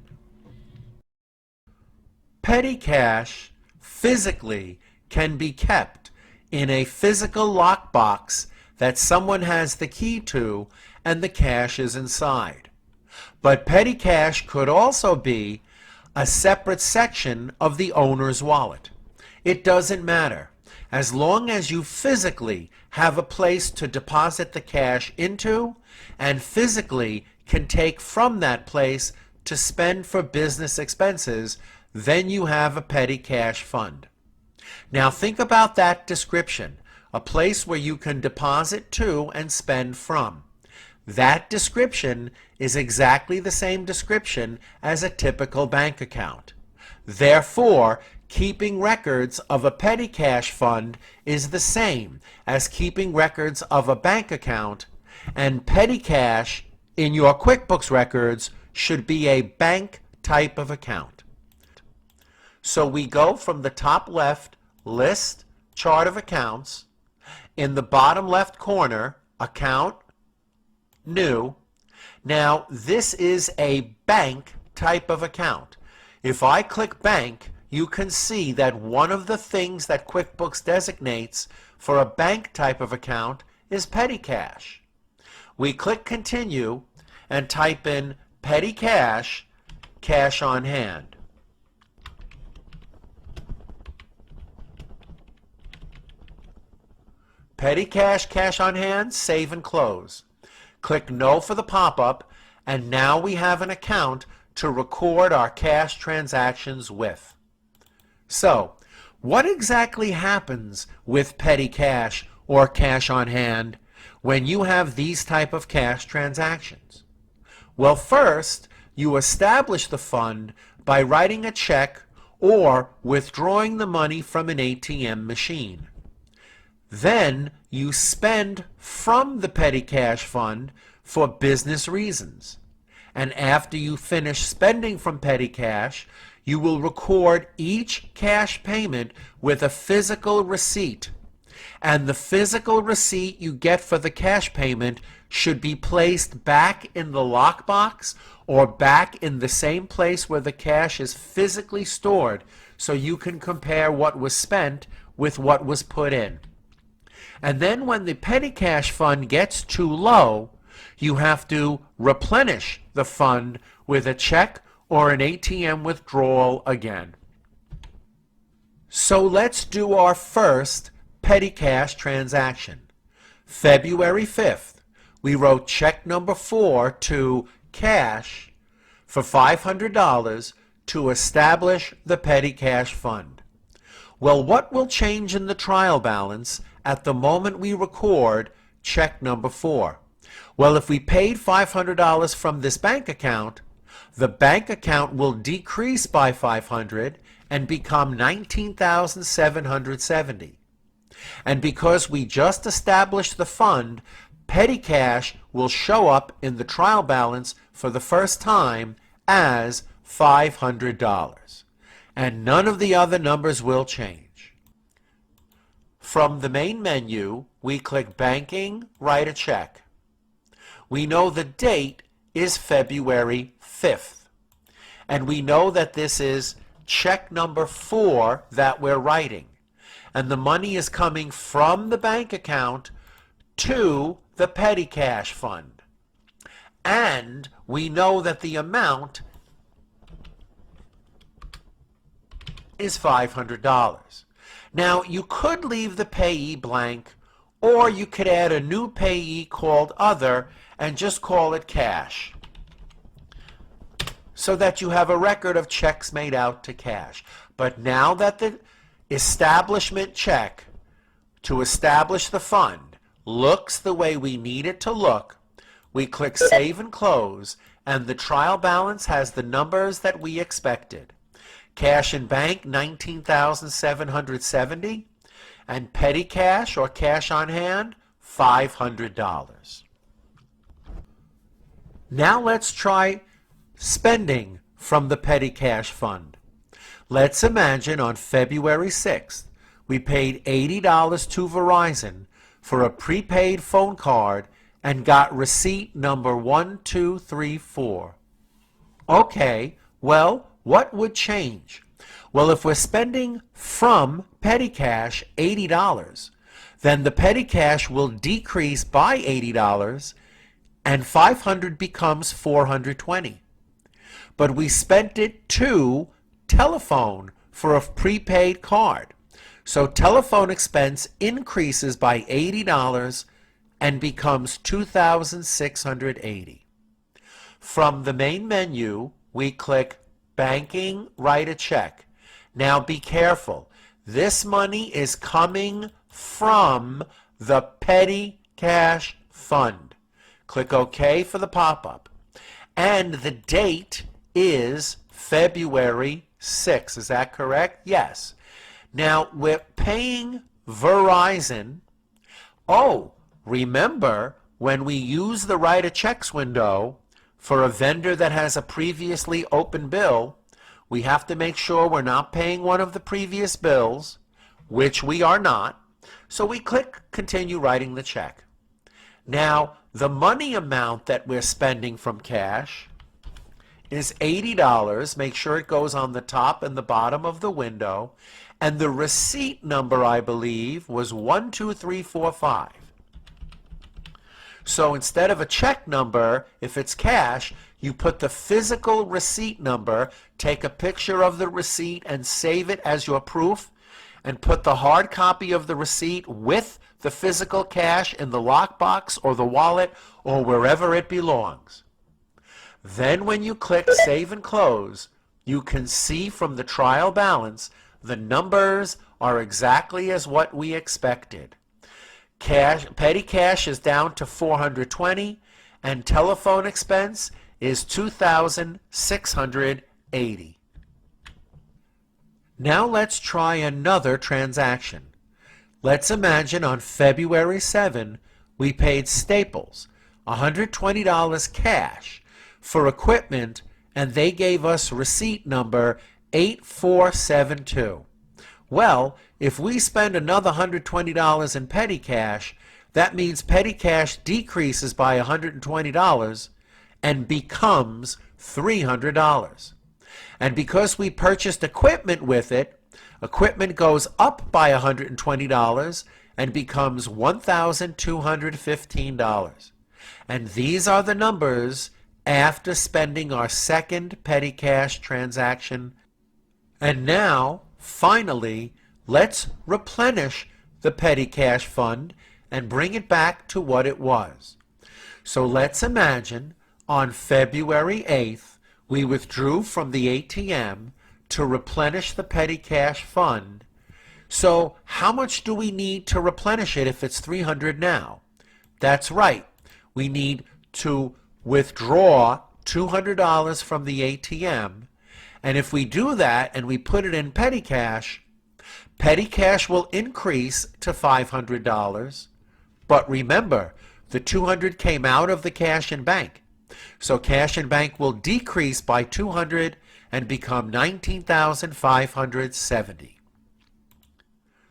Petty cash physically can be kept in a physical lockbox that someone has the key to and the cash is inside. But petty cash could also be a separate section of the owner's wallet. It doesn't matter. As long as you physically have a place to deposit the cash into and physically can take from that place to spend for business expenses, then you have a petty cash fund. Now think about that description, a place where you can deposit to and spend from. That description is exactly the same description as a typical bank account. Therefore, keeping records of a petty cash fund is the same as keeping records of a bank account, and petty cash in your QuickBooks records should be a bank type of account. So we go from the top left, List, Chart of Accounts. In the bottom left corner, Account, New. Now, this is a bank type of account. If I click bank, you can see that one of the things that QuickBooks designates for a bank type of account is petty cash. We click continue and type in petty cash, cash on hand. Petty cash, cash on hand, save and close. Click no for the pop-up, and now we have an account to record our cash transactions with. So, what exactly happens with petty cash or cash on hand when you have these type of cash transactions? Well, first, you establish the fund by writing a check or withdrawing the money from an ATM machine. Then you spend from the petty cash fund for business reasons. And after you finish spending from petty cash, you will record each cash payment with a physical receipt. And the physical receipt you get for the cash payment should be placed back in the lockbox or back in the same place where the cash is physically stored, so you can compare what was spent with what was put in. And then when the petty cash fund gets too low, you have to replenish the fund with a check or an ATM withdrawal again. So let's do our first petty cash transaction. February 5th, we wrote check number 4 to cash for $500 to establish the petty cash fund. Well, what will change in the trial balance at the moment we record check number 4? Well, if we paid $500 from this bank account, the bank account will decrease by $500 and become $19,770. And because we just established the fund, petty cash will show up in the trial balance for the first time as $500. And none of the other numbers will change. From the main menu, we click Banking, write a check. We know the date is February 5th. And we know that this is check number 4 that we're writing. And the money is coming from the bank account to the petty cash fund. And we know that the amount is $500. Now, you could leave the payee blank, or you could add a new payee called Other and just call it Cash, so that you have a record of checks made out to cash. But now that the establishment check to establish the fund looks the way we need it to look, we click Save and Close, and the trial balance has the numbers that we expected. Cash in bank, $19,770, and petty cash or cash on hand, $500. Now let's try spending from the petty cash fund. Let's imagine on February 6th, we paid $80 to Verizon for a prepaid phone card and got receipt number 1234. Okay, well, what would change? Well, if we're spending from petty cash $80, then the petty cash will decrease by $80 and $500 becomes $420. But we spent it to telephone for a prepaid card. So telephone expense increases by $80 and becomes $2,680. From the main menu, we click Banking, write a check. Now be careful. This money is coming from the petty cash fund. Click OK for the pop-up. And the date is February 6th. Is that correct? Yes. Now we're paying Verizon. Oh, remember when we use the write a checks window for a vendor that has a previously open bill, we have to make sure we're not paying one of the previous bills, which we are not. So we click Continue writing the check. Now, the money amount that we're spending from cash is $80. Make sure it goes on the top and the bottom of the window. And the receipt number, I believe, was 12345. So instead of a check number, if it's cash, you put the physical receipt number, take a picture of the receipt and save it as your proof, and put the hard copy of the receipt with the physical cash in the lockbox or the wallet or wherever it belongs. Then when you click Save and Close, you can see from the trial balance the numbers are exactly as what we expected. Petty cash is down to $420 and telephone expense is $2,680. Now let's try another transaction. Let's imagine on February 7 we paid Staples $120 cash for equipment and they gave us receipt number 8472. Well, if we spend another $120 in petty cash, that means petty cash decreases by $120 and becomes $300. And because we purchased equipment with it, equipment goes up by $120 and becomes $1,215. And these are the numbers after spending our second petty cash transaction. And now, finally, let's replenish the petty cash fund and bring it back to what it was. So let's imagine on February 8th, we withdrew from the ATM to replenish the petty cash fund. So how much do we need to replenish it if it's $300 now? That's right. We need to withdraw $200 from the ATM. And if we do that and we put it in petty cash will increase to $500. But remember, the $200 came out of the cash in bank. So cash in bank will decrease by $200 and become $19,570.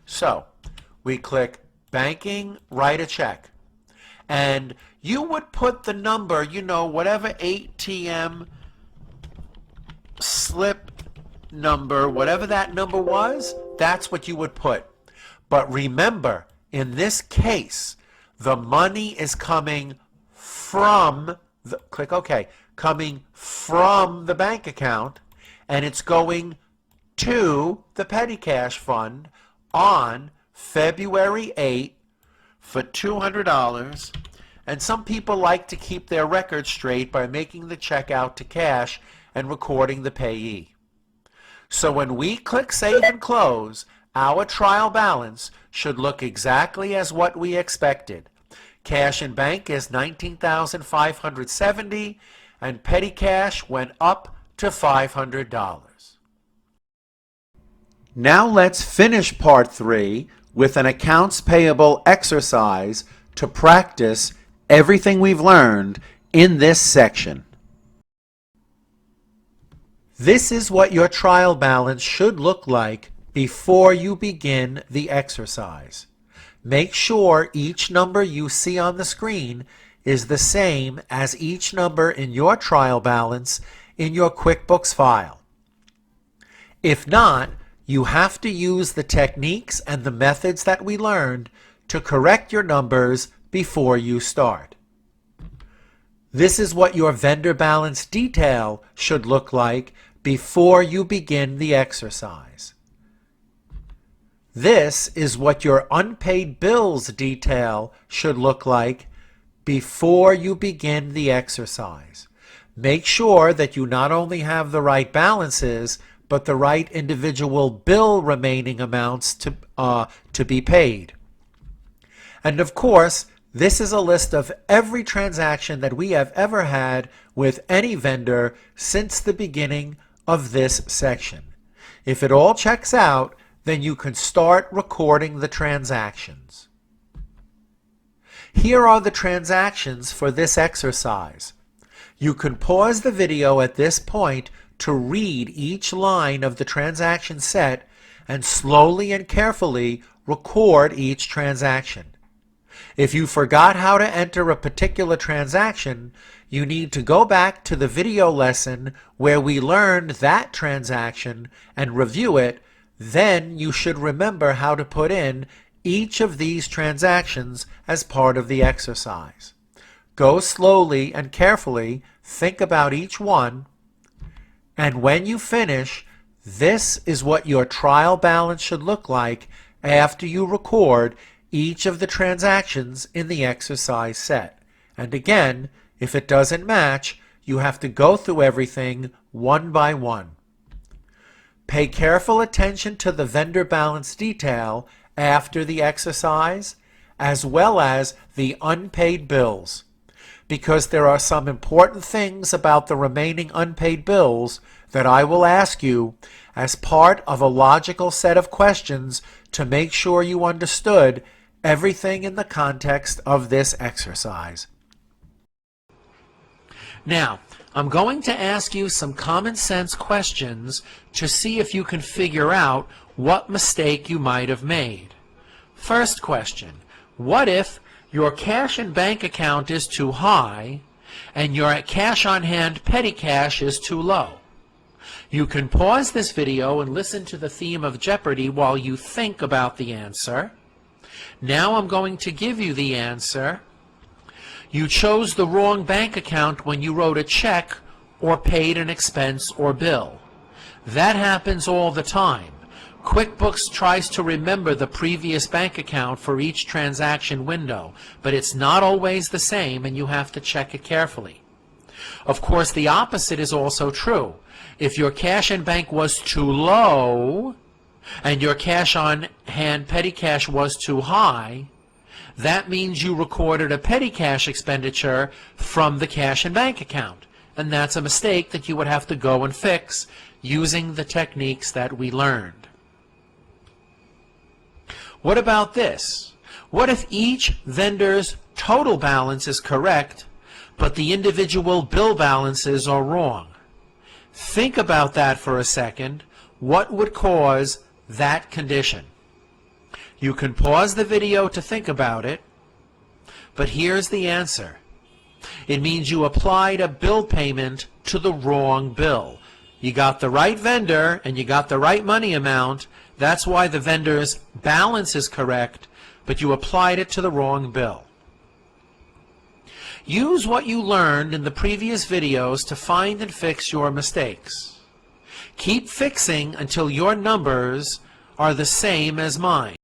So we click Banking, Write a Check. And you would put the number, whatever ATM slip number, whatever that number was, that's what you would put. But remember, in this case, the money is coming from click OK, coming from the bank account, and it's going to the petty cash fund on February 8 for $200. And some people like to keep their records straight by making the check out to cash and recording the payee. So when we click Save and Close, our trial balance should look exactly as what we expected. Cash in bank is $19,570 and petty cash went up to $500. Now let's finish part 3 with an accounts payable exercise to practice everything we've learned in this section. This is what your trial balance should look like before you begin the exercise. Make sure each number you see on the screen is the same as each number in your trial balance in your QuickBooks file. If not, you have to use the techniques and the methods that we learned to correct your numbers before you start. This is what your vendor balance detail should look like before you begin the exercise. This is what your unpaid bills detail should look like before you begin the exercise. Make sure that you not only have the right balances, but the right individual bill remaining amounts to be paid. And of course, this is a list of every transaction that we have ever had with any vendor since the beginning of this section. If it all checks out, then you can start recording the transactions. Here are the transactions for this exercise. You can pause the video at this point to read each line of the transaction set and slowly and carefully record each transaction. If you forgot how to enter a particular transaction, you need to go back to the video lesson where we learned that transaction and review it. Then you should remember how to put in each of these transactions as part of the exercise. Go slowly and carefully, think about each one, and when you finish, this is what your trial balance should look like after you record each of the transactions in the exercise set. And again, if it doesn't match, you have to go through everything one by one. Pay careful attention to the vendor balance detail after the exercise, as well as the unpaid bills, because there are some important things about the remaining unpaid bills that I will ask you as part of a logical set of questions to make sure you understood everything in the context of this exercise. Now, I'm going to ask you some common sense questions to see if you can figure out what mistake you might have made. First question, what if your cash and bank account is too high and your cash on hand petty cash is too low? You can pause this video and listen to the theme of Jeopardy while you think about the answer. Now I'm going to give you the answer. You chose the wrong bank account when you wrote a check or paid an expense or bill. That happens all the time. QuickBooks tries to remember the previous bank account for each transaction window, but it's not always the same and you have to check it carefully. Of course, the opposite is also true. If your cash and bank was too low and your cash on hand petty cash was too high, that means you recorded a petty cash expenditure from the cash and bank account. And that's a mistake that you would have to go and fix using the techniques that we learned. What about this? What if each vendor's total balance is correct, but the individual bill balances are wrong? Think about that for a second. What would cause that condition? You can pause the video to think about it, but here's the answer. It means you applied a bill payment to the wrong bill. You got the right vendor and you got the right money amount. That's why the vendor's balance is correct, but you applied it to the wrong bill. Use what you learned in the previous videos to find and fix your mistakes. Keep fixing until your numbers are the same as mine.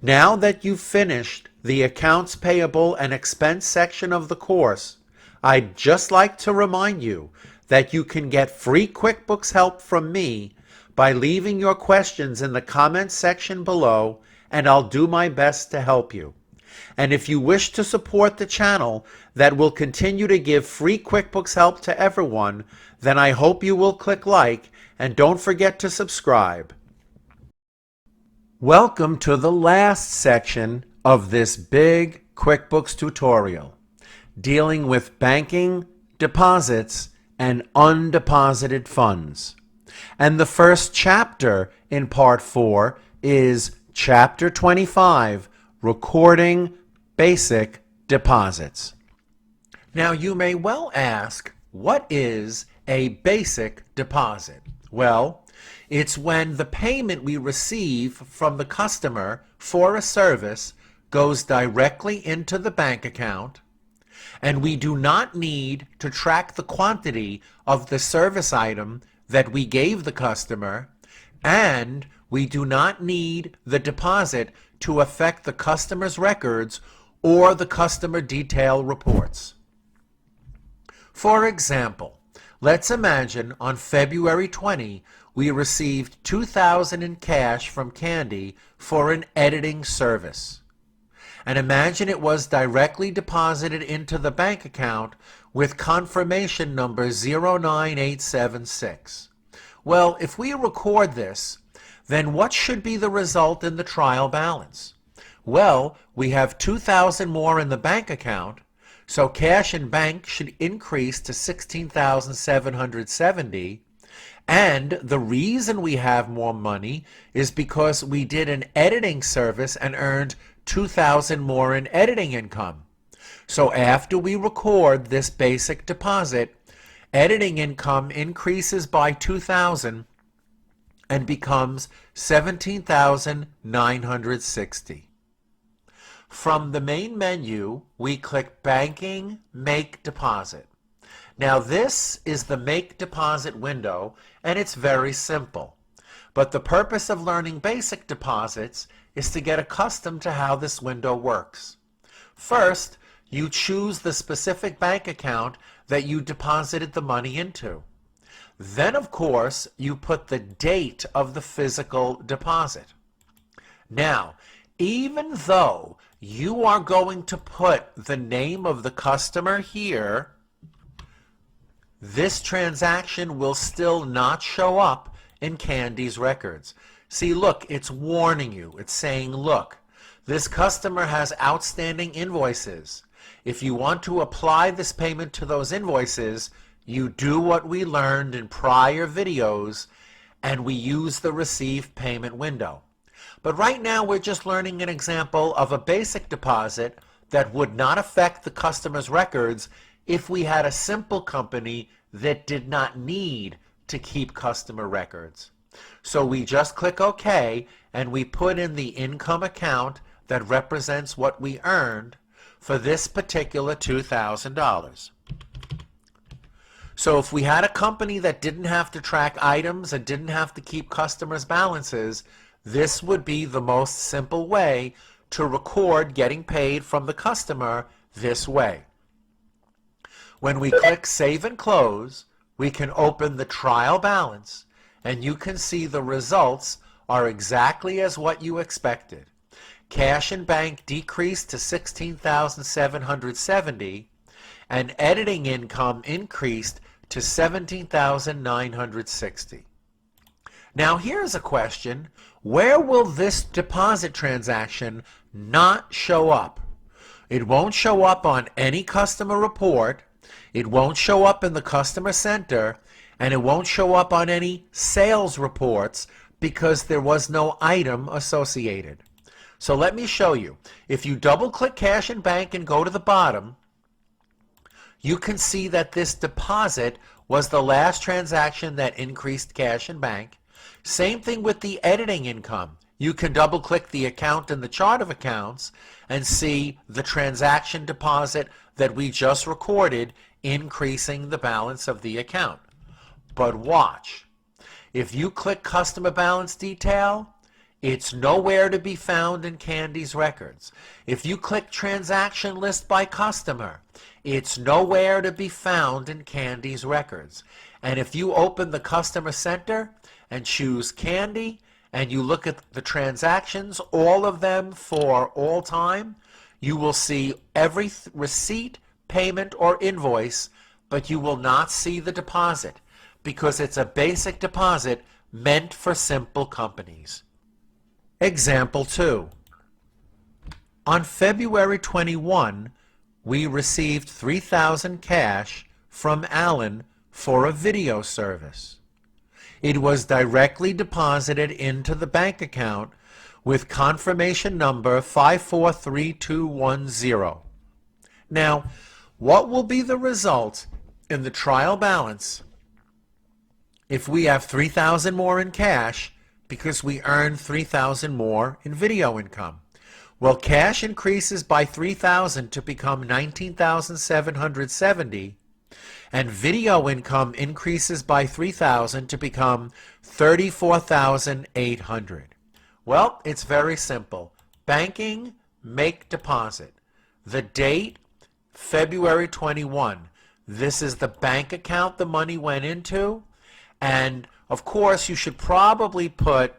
Now that you've finished the accounts payable and expense section of the course, I'd just like to remind you that you can get free QuickBooks help from me by leaving your questions in the comments section below, and I'll do my best to help you. And if you wish to support the channel that will continue to give free QuickBooks help to everyone, then I hope you will click like and don't forget to subscribe. Welcome to the last section of this big QuickBooks tutorial, dealing with banking, deposits, and undeposited funds. And the first chapter in Part 4 is Chapter 25, Recording Basic Deposits. Now you may well ask, what is a basic deposit? Well, it's when the payment we receive from the customer for a service goes directly into the bank account, and we do not need to track the quantity of the service item that we gave the customer, and we do not need the deposit to affect the customer's records or the customer detail reports. For example, let's imagine on February 20, we received $2,000 in cash from Candy for an editing service. And imagine it was directly deposited into the bank account with confirmation number 09876. Well, if we record this, then what should be the result in the trial balance? Well, we have $2,000 more in the bank account, so cash and bank should increase to $16,770. And the reason we have more money is because we did an editing service and earned $2,000 more in editing income. So after we record this basic deposit, editing income increases by $2,000 and becomes $17,960. From the main menu, we click Banking, Make Deposit. Now this is the Make Deposit window, and it's very simple. But the purpose of learning basic deposits is to get accustomed to how this window works. First, you choose the specific bank account that you deposited the money into. Then, of course, you put the date of the physical deposit. Now, even though you are going to put the name of the customer here, this transaction will still not show up in Candy's records. See, look, it's warning you. It's saying, look, this customer has outstanding invoices. If you want to apply this payment to those invoices, you do what we learned in prior videos, and we use the Receive Payment window. But right now, we're just learning an example of a basic deposit that would not affect the customer's records if we had a simple company that did not need to keep customer records. So we just click OK, and we put in the income account that represents what we earned for this particular $2,000. So if we had a company that didn't have to track items and didn't have to keep customers' balances, this would be the most simple way to record getting paid from the customer this way. When we click Save and Close, we can open the trial balance, and you can see the results are exactly as what you expected. Cash and bank decreased to $16,770, and editing income increased to $17,960. Now here's a question. Where will this deposit transaction not show up? It won't show up on any customer report, it won't show up in the customer center, and it won't show up on any sales reports because there was no item associated. So let me show you. If you double-click Cash and Bank and go to the bottom, you can see that this deposit was the last transaction that increased cash and bank. Same thing with the editing income. You can double-click the account in the chart of accounts and see the transaction deposit that we just recorded increasing the balance of the account. But watch. If you click Customer Balance Detail, it's nowhere to be found in Candy's records. If you click Transaction List by Customer, it's nowhere to be found in Candy's records. And if you open the Customer Center and choose Candy, and you look at the transactions, all of them for all time, you will see every receipt, payment, or invoice, but you will not see the deposit because it's a basic deposit meant for simple companies. Example 2. On February 21, we received $3,000 cash from Alan for a video service. It was directly deposited into the bank account with confirmation number 543210. Now, what will be the result in the trial balance if we have $3,000 more in cash because we earned $3,000 more in video income? Well, cash increases by $3,000 to become $19,770, and video income increases by $3,000 to become $34,800. Well, it's very simple. Banking, make deposit. The date, February 21. This is the bank account the money went into, and of course you should probably put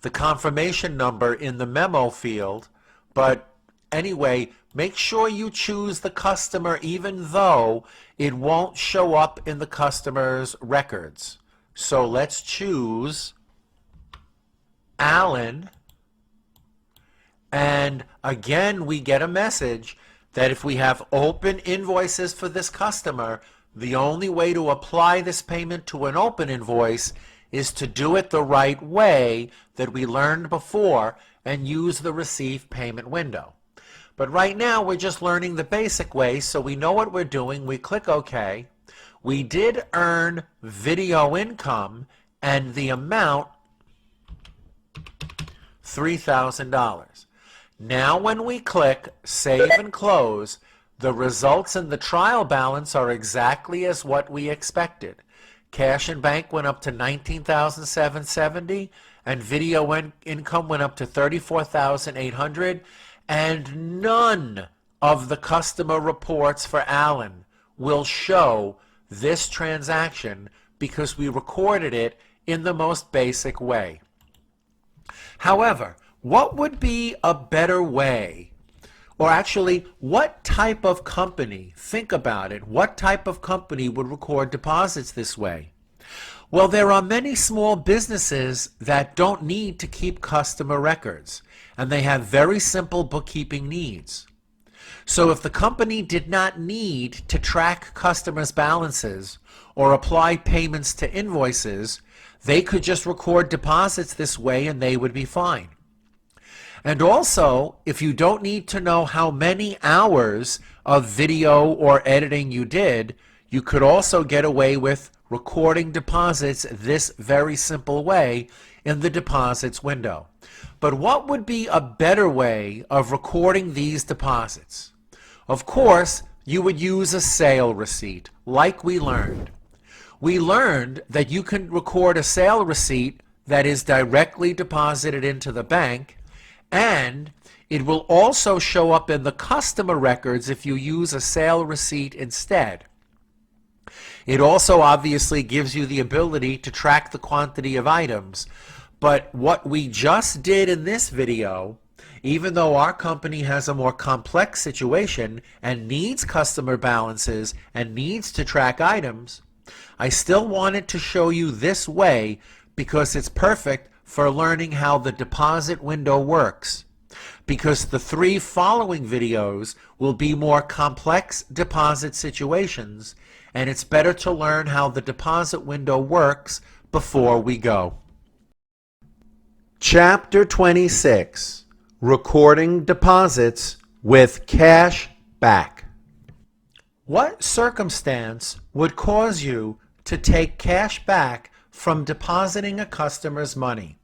the confirmation number in the memo field, but anyway, make sure you choose the customer even though it won't show up in the customer's records. So let's choose Alan, and again we get a message that if we have open invoices for this customer, the only way to apply this payment to an open invoice is to do it the right way that we learned before, and use the receive payment window. But right now we're just learning the basic way, so we know what we're doing. We click OK. We did earn video income, and the amount $3,000. Now when we click Save and Close, the results in the trial balance are exactly as what we expected. Cash and bank went up to $19,770, and video income went up to $34,800, and none of the customer reports for Alan will show this transaction because we recorded it in the most basic way. However, what would be a better way? Or actually, what type of company, think about it, what type of company would record deposits this way? Well, there are many small businesses that don't need to keep customer records, and they have very simple bookkeeping needs. So if the company did not need to track customers' balances or apply payments to invoices, they could just record deposits this way and they would be fine. And also, if you don't need to know how many hours of video or editing you did, you could also get away with recording deposits this very simple way in the deposits window. But what would be a better way of recording these deposits? Of course, you would use a sale receipt, like we learned. We learned that you can record a sale receipt that is directly deposited into the bank, and it will also show up in the customer records if you use a sale receipt instead. It also obviously gives you the ability to track the quantity of items. But what we just did in this video, even though our company has a more complex situation and needs customer balances and needs to track items, I still wanted to show you this way because it's perfect for learning how the deposit window works. Because the 3 following videos will be more complex deposit situations, and it's better to learn how the deposit window works before we go. Chapter 26, Recording Deposits with Cash Back. What circumstance would cause you to take cash back from depositing a customer's money?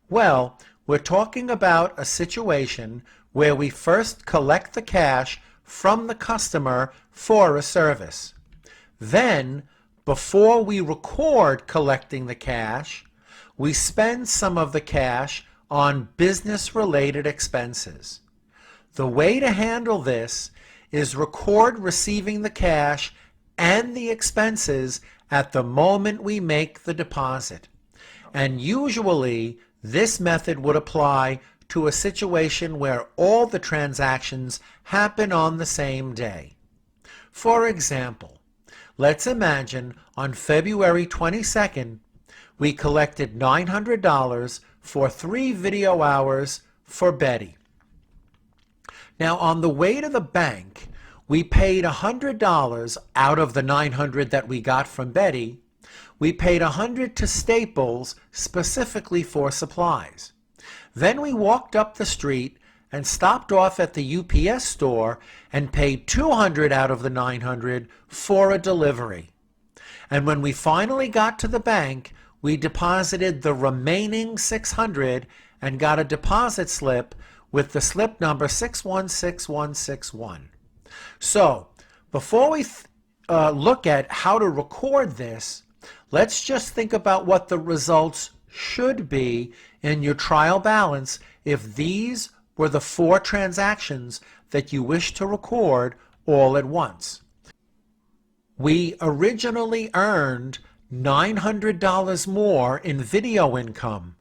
Well, we're talking about a situation where we first collect the cash from the customer for a service. Then, before we record collecting the cash, we spend some of the cash on business-related expenses. The way to handle this is record receiving the cash and the expenses at the moment we make the deposit. And usually, this method would apply to a situation where all the transactions happen on the same day. For example, let's imagine on February 22nd, we collected $900 for 3 video hours for Betty. Now, on the way to the bank, we paid $100 out of the $900 that we got from Betty. We paid $100 to Staples specifically for supplies. Then we walked up the street and stopped off at the UPS store and paid $200 out of the $900 for a delivery. And when we finally got to the bank, we deposited the remaining $600 and got a deposit slip with the slip number 616161. So, before we look at how to record this, let's just think about what the results should be in your trial balance if these were the 4 transactions that you wish to record all at once. We originally earned $900 more in video income.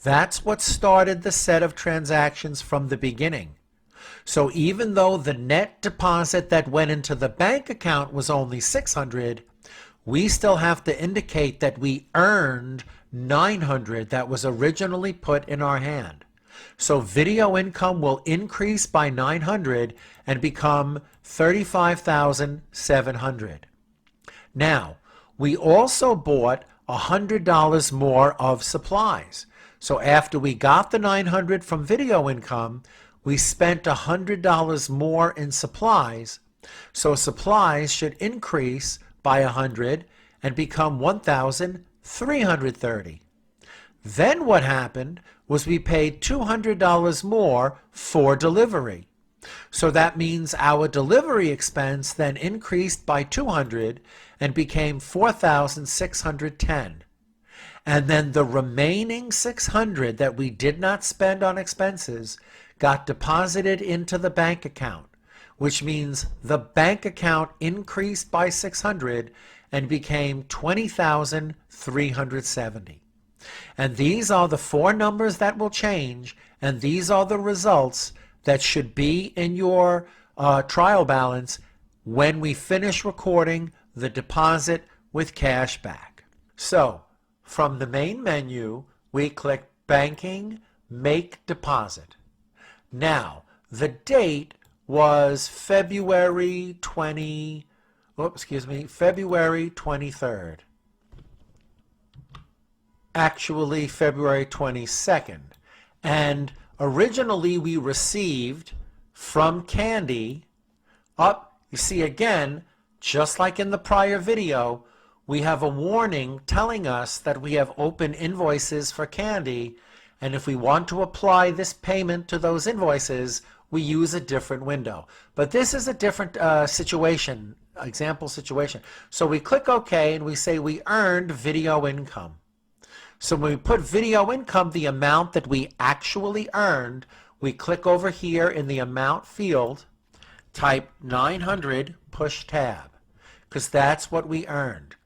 That's what started the set of transactions from the beginning. So even though the net deposit that went into the bank account was only $600, we still have to indicate that we earned $900 that was originally put in our hand. So video income will increase by $900 and become $35,700. Now, we also bought $100 more of supplies. So after we got the $900 from video income, we spent $100 more in supplies. So supplies should increase by 100 and become 1,330. Then what happened was we paid $200 more for delivery. So that means our delivery expense then increased by 200 and became 4,610. And then the remaining 600 that we did not spend on expenses got deposited into the bank account, which means the bank account increased by 600 and became 20,370. And these are the four numbers that will change, and these are the results that should be in your trial balance when we finish recording the deposit with cash back. So, from the main menu, we click Banking, Make Deposit. Now, the date was February 23rd. Actually, February 22nd. And originally we received from Candy, you see again, just like in the prior video, we have a warning telling us that we have open invoices for Candy, and if we want to apply this payment to those invoices, we use a different window. But this is a different example situation. So we click OK and we say we earned video income. So when we put video income, the amount that we actually earned, we click over here in the amount field, type 900, push tab, because that's what we earned.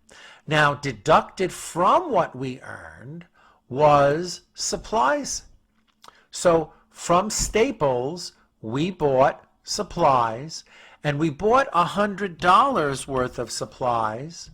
Now, deducted from what we earned was supplies. So from Staples, we bought supplies, and we bought $100 worth of supplies,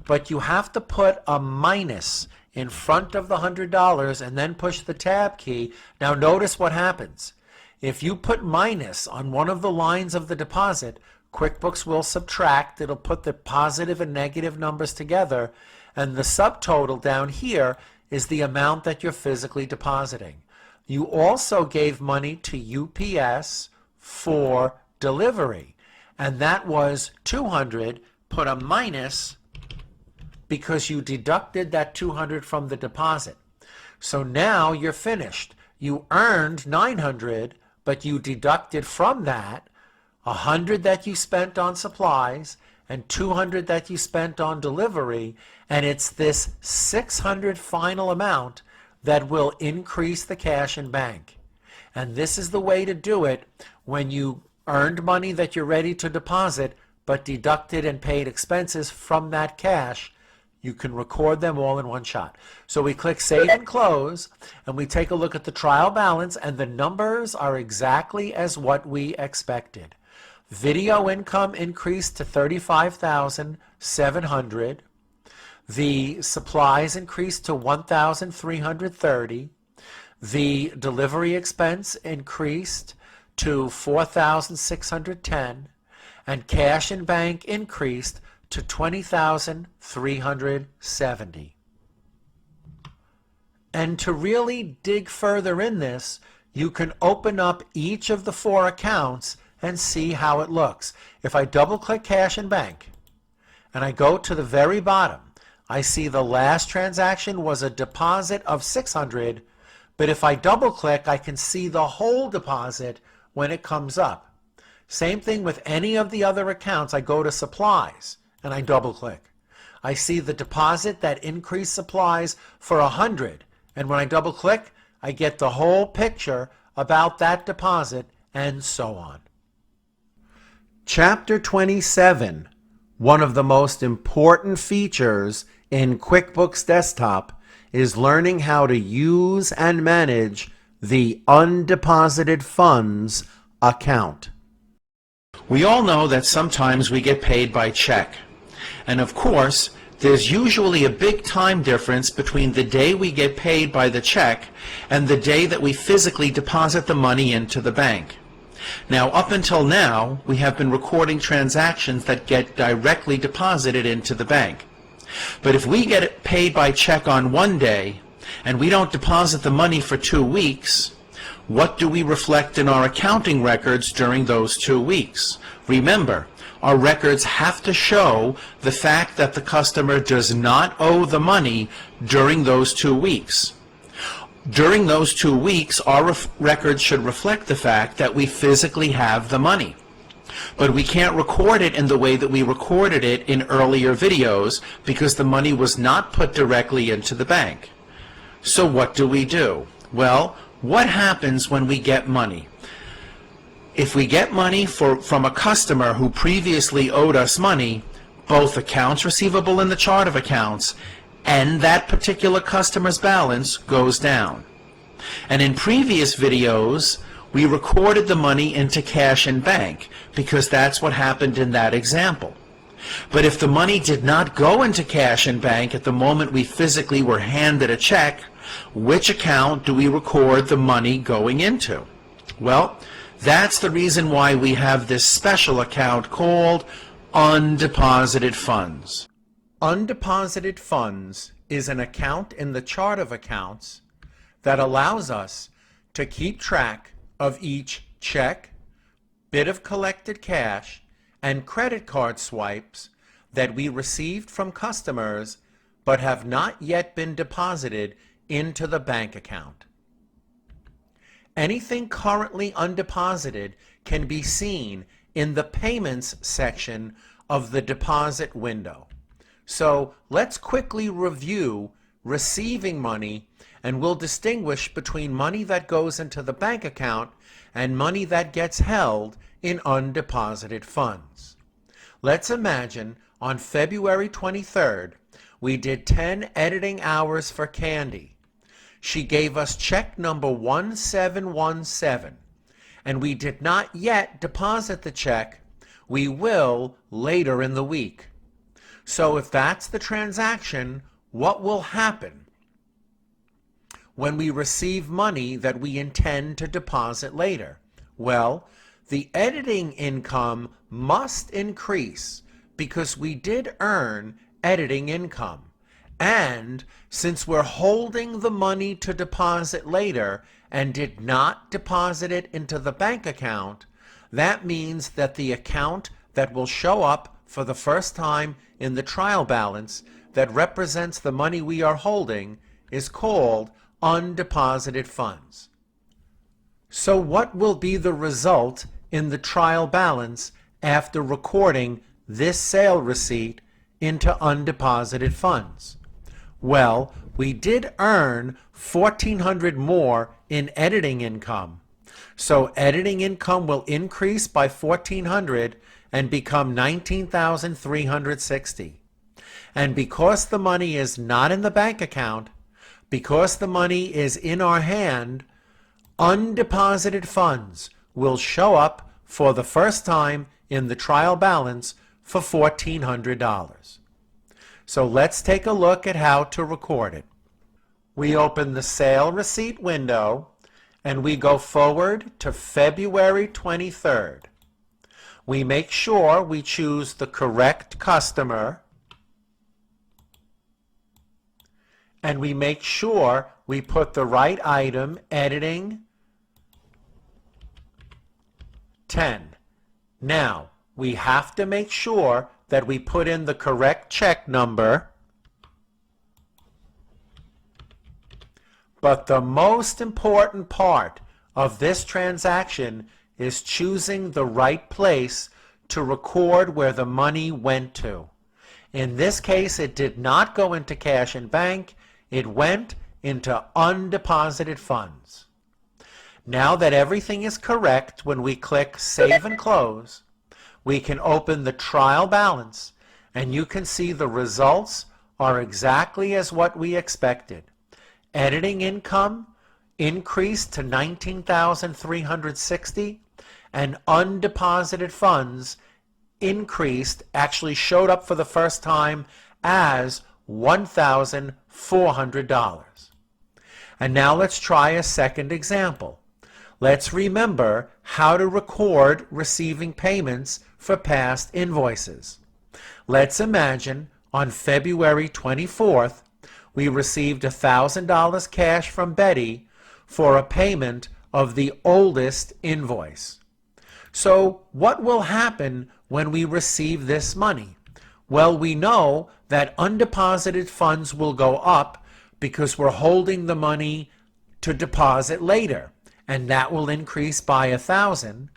but you have to put a minus in front of the $100 and then push the tab key. Now notice what happens. If you put minus on one of the lines of the deposit, QuickBooks will subtract. It'll put the positive and negative numbers together, and the subtotal down here is the amount that you're physically depositing. You also gave money to UPS for delivery, and that was $200. Put a minus because you deducted that $200 from the deposit. So now you're finished. You earned $900, but you deducted from that $100 that you spent on supplies and $200 that you spent on delivery, and it's this $600 final amount that will increase the cash in bank. And this is the way to do it when you earned money that you're ready to deposit, but deducted and paid expenses from that cash. You can record them all in one shot. So we click Save and Close, and we take a look at the trial balance, and the numbers are exactly as what we expected. Video income increased to $35,700. The supplies increased to $1,330. The delivery expense increased to $4,610, and cash in bank increased to $20,370. And to really dig further in this, you can open up each of the four accounts and see how it looks. If I double-click cash in bank and I go to the very bottom, I see the last transaction was a deposit of $600, but if I double-click, I can see the whole deposit when it comes up. Same thing with any of the other accounts. I go to supplies and I double-click. I see the deposit that increased supplies for $100, and when I double-click, I get the whole picture about that deposit, and so on. Chapter 27, one of the most important features in QuickBooks Desktop, is learning how to use and manage the undeposited funds account. We all know that sometimes we get paid by check. And of course, there's usually a big time difference between the day we get paid by the check and the day that we physically deposit the money into the bank. Now, up until now, we have been recording transactions that get directly deposited into the bank. But if we get paid by check on one day and we don't deposit the money for 2 weeks, what do we reflect in our accounting records during those 2 weeks? Remember, our records have to show the fact that the customer does not owe the money during those 2 weeks. During those 2 weeks, our records should reflect the fact that we physically have the money. But we can't record it in the way that we recorded it in earlier videos because the money was not put directly into the bank. So what do? Well, what happens when we get money? If we get money from a customer who previously owed us money, both accounts receivable in the chart of accounts and that particular customer's balance goes down. And in previous videos, we recorded the money into cash and bank because that's what happened in that example. But if the money did not go into cash and bank at the moment we physically were handed a check, which account do we record the money going into? Well, that's the reason why we have this special account called undeposited funds. Undeposited funds is an account in the chart of accounts that allows us to keep track of each check, bit of collected cash, and credit card swipes that we received from customers but have not yet been deposited into the bank account. Anything currently undeposited can be seen in the Payments section of the Deposit window. So let's quickly review receiving money, and we'll distinguish between money that goes into the bank account and money that gets held in undeposited funds. Let's imagine on February 23rd, we did 10 editing hours for Candy. She gave us check number 1717, and we did not yet deposit the check. We will later in the week. So if that's the transaction, what will happen when we receive money that we intend to deposit later? Well, the editing income must increase because we did earn editing income. And since we're holding the money to deposit later and did not deposit it into the bank account, that means that the account that will show up for the first time in the trial balance that represents the money we are holding is called undeposited funds. So what will be the result in the trial balance after recording this sale receipt into undeposited funds? Well, we did earn $1,400 more in editing income. So editing income will increase by $1,400 and become $19,360. And because the money is not in the bank account, because the money is in our hand, undeposited funds will show up for the first time in the trial balance for $1,400. So let's take a look at how to record it. We open the sale receipt window and we go forward to February 23rd. We make sure we choose the correct customer, and we make sure we put the right item, editing 10. Now, we have to make sure that we put in the correct check number, but the most important part of this transaction is choosing the right place to record where the money went to. In this case, it did not go into cash and bank, it went into undeposited funds. Now that everything is correct, when we click Save and Close, we can open the trial balance, and you can see the results are exactly as what we expected. Editing income increased to $19,360, and undeposited funds increased, actually showed up for the first time as $1,400. And now let's try a second example. Let's remember how to record receiving payments for past invoices. Let's imagine on February 24th, we received $1,000 cash from Betty for a payment of the oldest invoice. So what will happen when we receive this money? Well, we know that undeposited funds will go up because we're holding the money to deposit later, and that will increase by $1,000.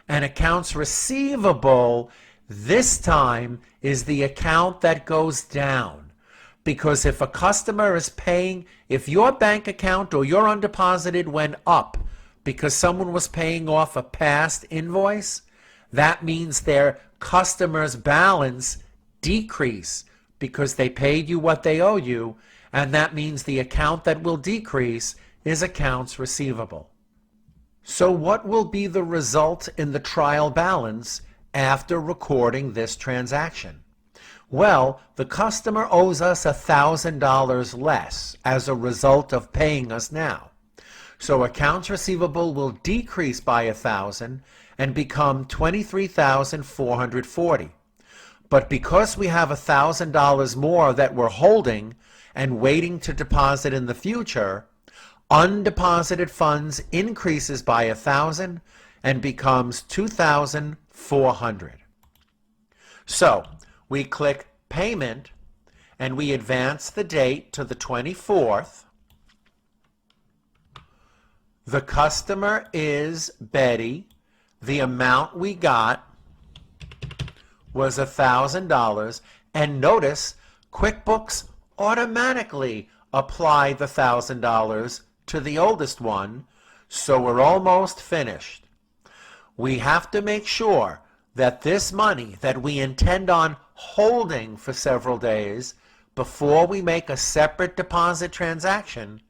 And accounts receivable this time is the account that goes down, because if a customer is paying, if your bank account or your undeposited went up because someone was paying off a past invoice, that means their customer's balance decrease because they paid you what they owe you, and that means the account that will decrease is accounts receivable. So what will be the result in the trial balance after recording this transaction? Well, the customer owes us $1,000 less as a result of paying us now. So accounts receivable will decrease by $1,000 and become $23,440. But because we have $1,000 more that we're holding and waiting to deposit in the future, undeposited funds increases by $1,000 and becomes $2,400. So we click Payment and we advance the date to the 24th. The customer is Betty. The amount we got was $1,000, and notice QuickBooks automatically applied the $1,000 to the oldest one, so we're almost finished. We have to make sure that this money that we intend on holding for several days before we make a separate deposit transaction,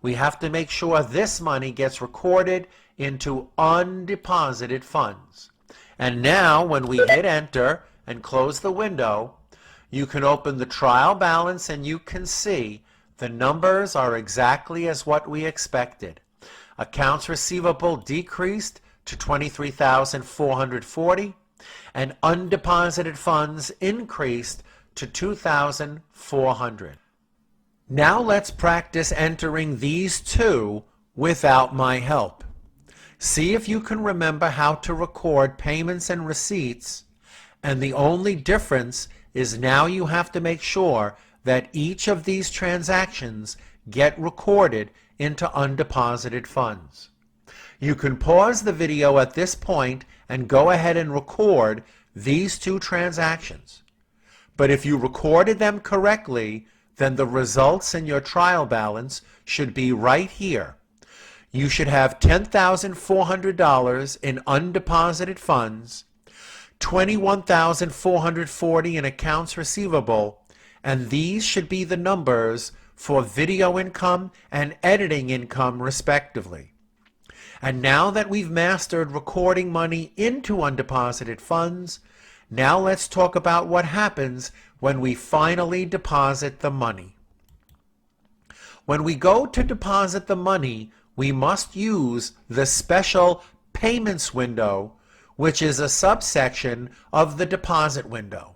we have to make sure this money gets recorded into undeposited funds. And now when we hit enter and close the window, you can open the trial balance and you can see the numbers are exactly as what we expected. Accounts receivable decreased to $23,440 and undeposited funds increased to $2,400. Now let's practice entering these two without my help. See if you can remember how to record payments and receipts, and the only difference is now you have to make sure that each of these transactions get recorded into undeposited funds. You can pause the video at this point and go ahead and record these two transactions. But if you recorded them correctly, then the results in your trial balance should be right here. You should have $10,400 in undeposited funds, $21,440 in accounts receivable, and these should be the numbers for video income and editing income respectively. And now that we've mastered recording money into undeposited funds, now let's talk about what happens when we finally deposit the money. When we go to deposit the money, we must use the special payments window, which is a subsection of the deposit window.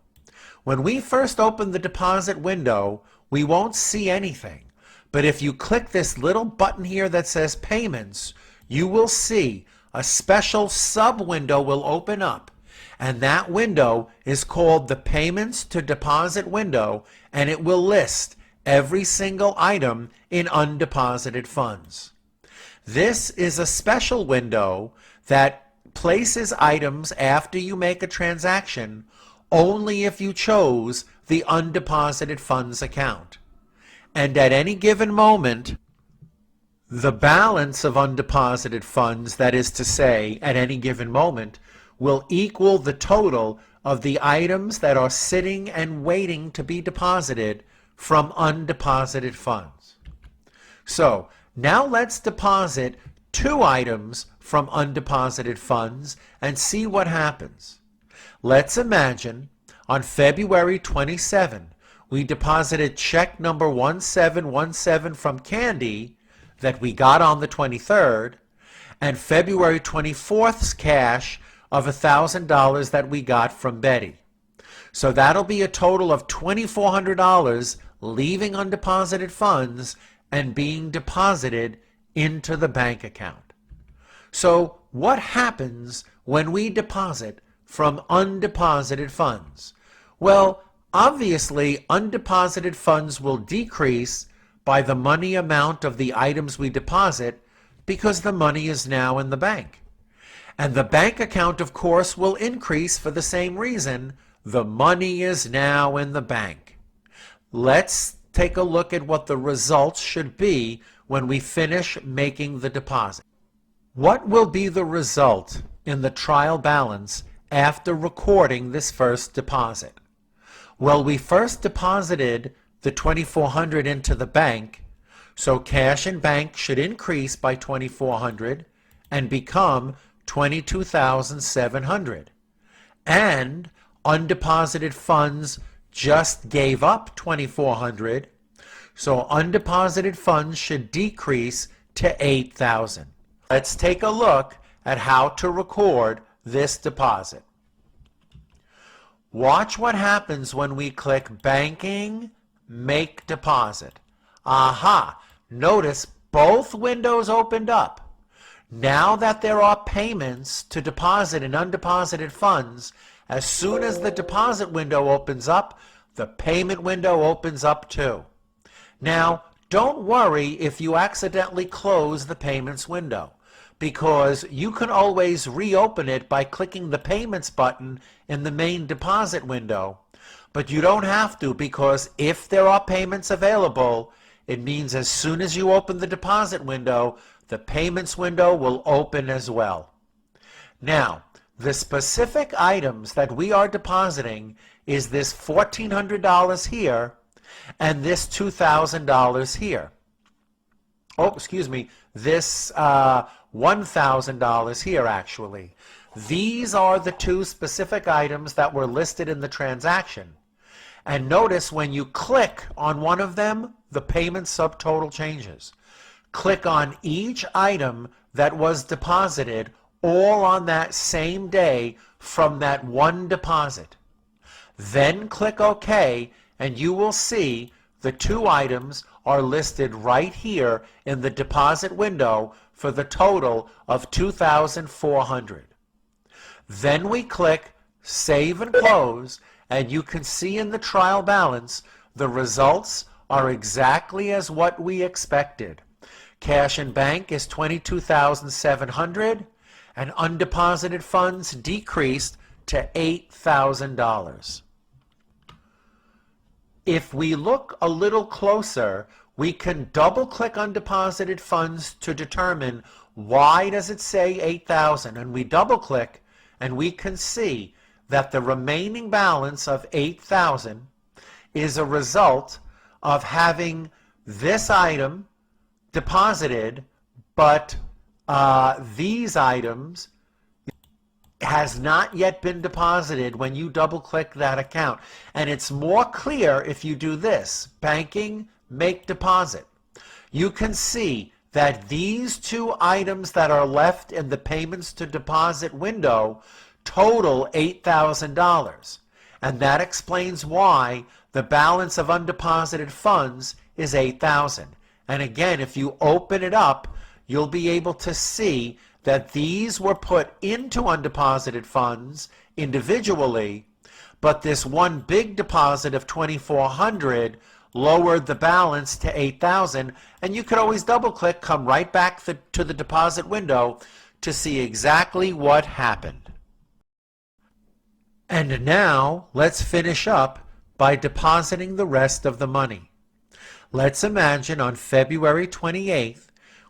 When we first open the deposit window, we won't see anything. But if you click this little button here that says Payments, you will see a special sub-window will open up. And that window is called the Payments to Deposit window, and it will list every single item in undeposited funds. This is a special window that places items after you make a transaction only if you chose the undeposited funds account. And at any given moment, the balance of undeposited funds, that is to say, at any given moment, will equal the total of the items that are sitting and waiting to be deposited from undeposited funds. So now let's deposit two items from undeposited funds and see what happens. Let's imagine on February 27, we deposited check number 1717 from Candy that we got on the 23rd, and February 24th's cash of $1,000 that we got from Betty. So that'll be a total of $2,400 leaving undeposited funds and being deposited into the bank account. So what happens when we deposit from undeposited funds? Well, obviously, undeposited funds will decrease by the money amount of the items we deposit because the money is now in the bank. And the bank account, of course, will increase for the same reason. The money is now in the bank. Let's take a look at what the results should be when we finish making the deposit. What will be the result in the trial balance after recording this first deposit? Well, we first deposited the $2,400 into the bank, so cash in bank should increase by $2,400 and become $22,700. And undeposited funds just gave up $2,400, so undeposited funds should decrease to $8,000. Let's take a look at how to record this deposit. Watch what happens when we click Banking, Make Deposit. Aha! Notice both windows opened up. Now that there are payments to deposit and undeposited funds, as soon as the deposit window opens up, the payment window opens up too. Now, don't worry if you accidentally close the payments window, because you can always reopen it by clicking the Payments button in the main deposit window. But you don't have to, because if there are payments available, it means as soon as you open the deposit window, the payments window will open as well. Now, the specific items that we are depositing is this $1,400 here and this $2,000 here. Oh, excuse me, this $1,000 here actually. These are the two specific items that were listed in the transaction. And notice when you click on one of them, the payment subtotal changes. Click on each item that was deposited all on that same day from that one deposit. Then click OK, and you will see the two items are listed right here in the deposit window for the total of $2,400. Then we click Save and Close, and you can see in the trial balance the results are exactly as what we expected. Cash in bank is $22,700 and undeposited funds decreased to $8,000. If we look a little closer, we can double-click undeposited funds to determine why does it say 8,000, and we double-click and we can see that the remaining balance of 8,000 is a result of having this item deposited, but these items has not yet been deposited when you double click that account. And it's more clear if you do this, Banking, Make Deposit. You can see that these two items that are left in the payments to deposit window total $8,000. And that explains why the balance of undeposited funds is $8,000. And again, if you open it up, you'll be able to see that these were put into undeposited funds individually, but this one big deposit of $2,400 lowered the balance to $8,000, and you could always double click, come right back to the deposit window to see exactly what happened. And now let's finish up by depositing the rest of the money. Let's imagine on February 28th,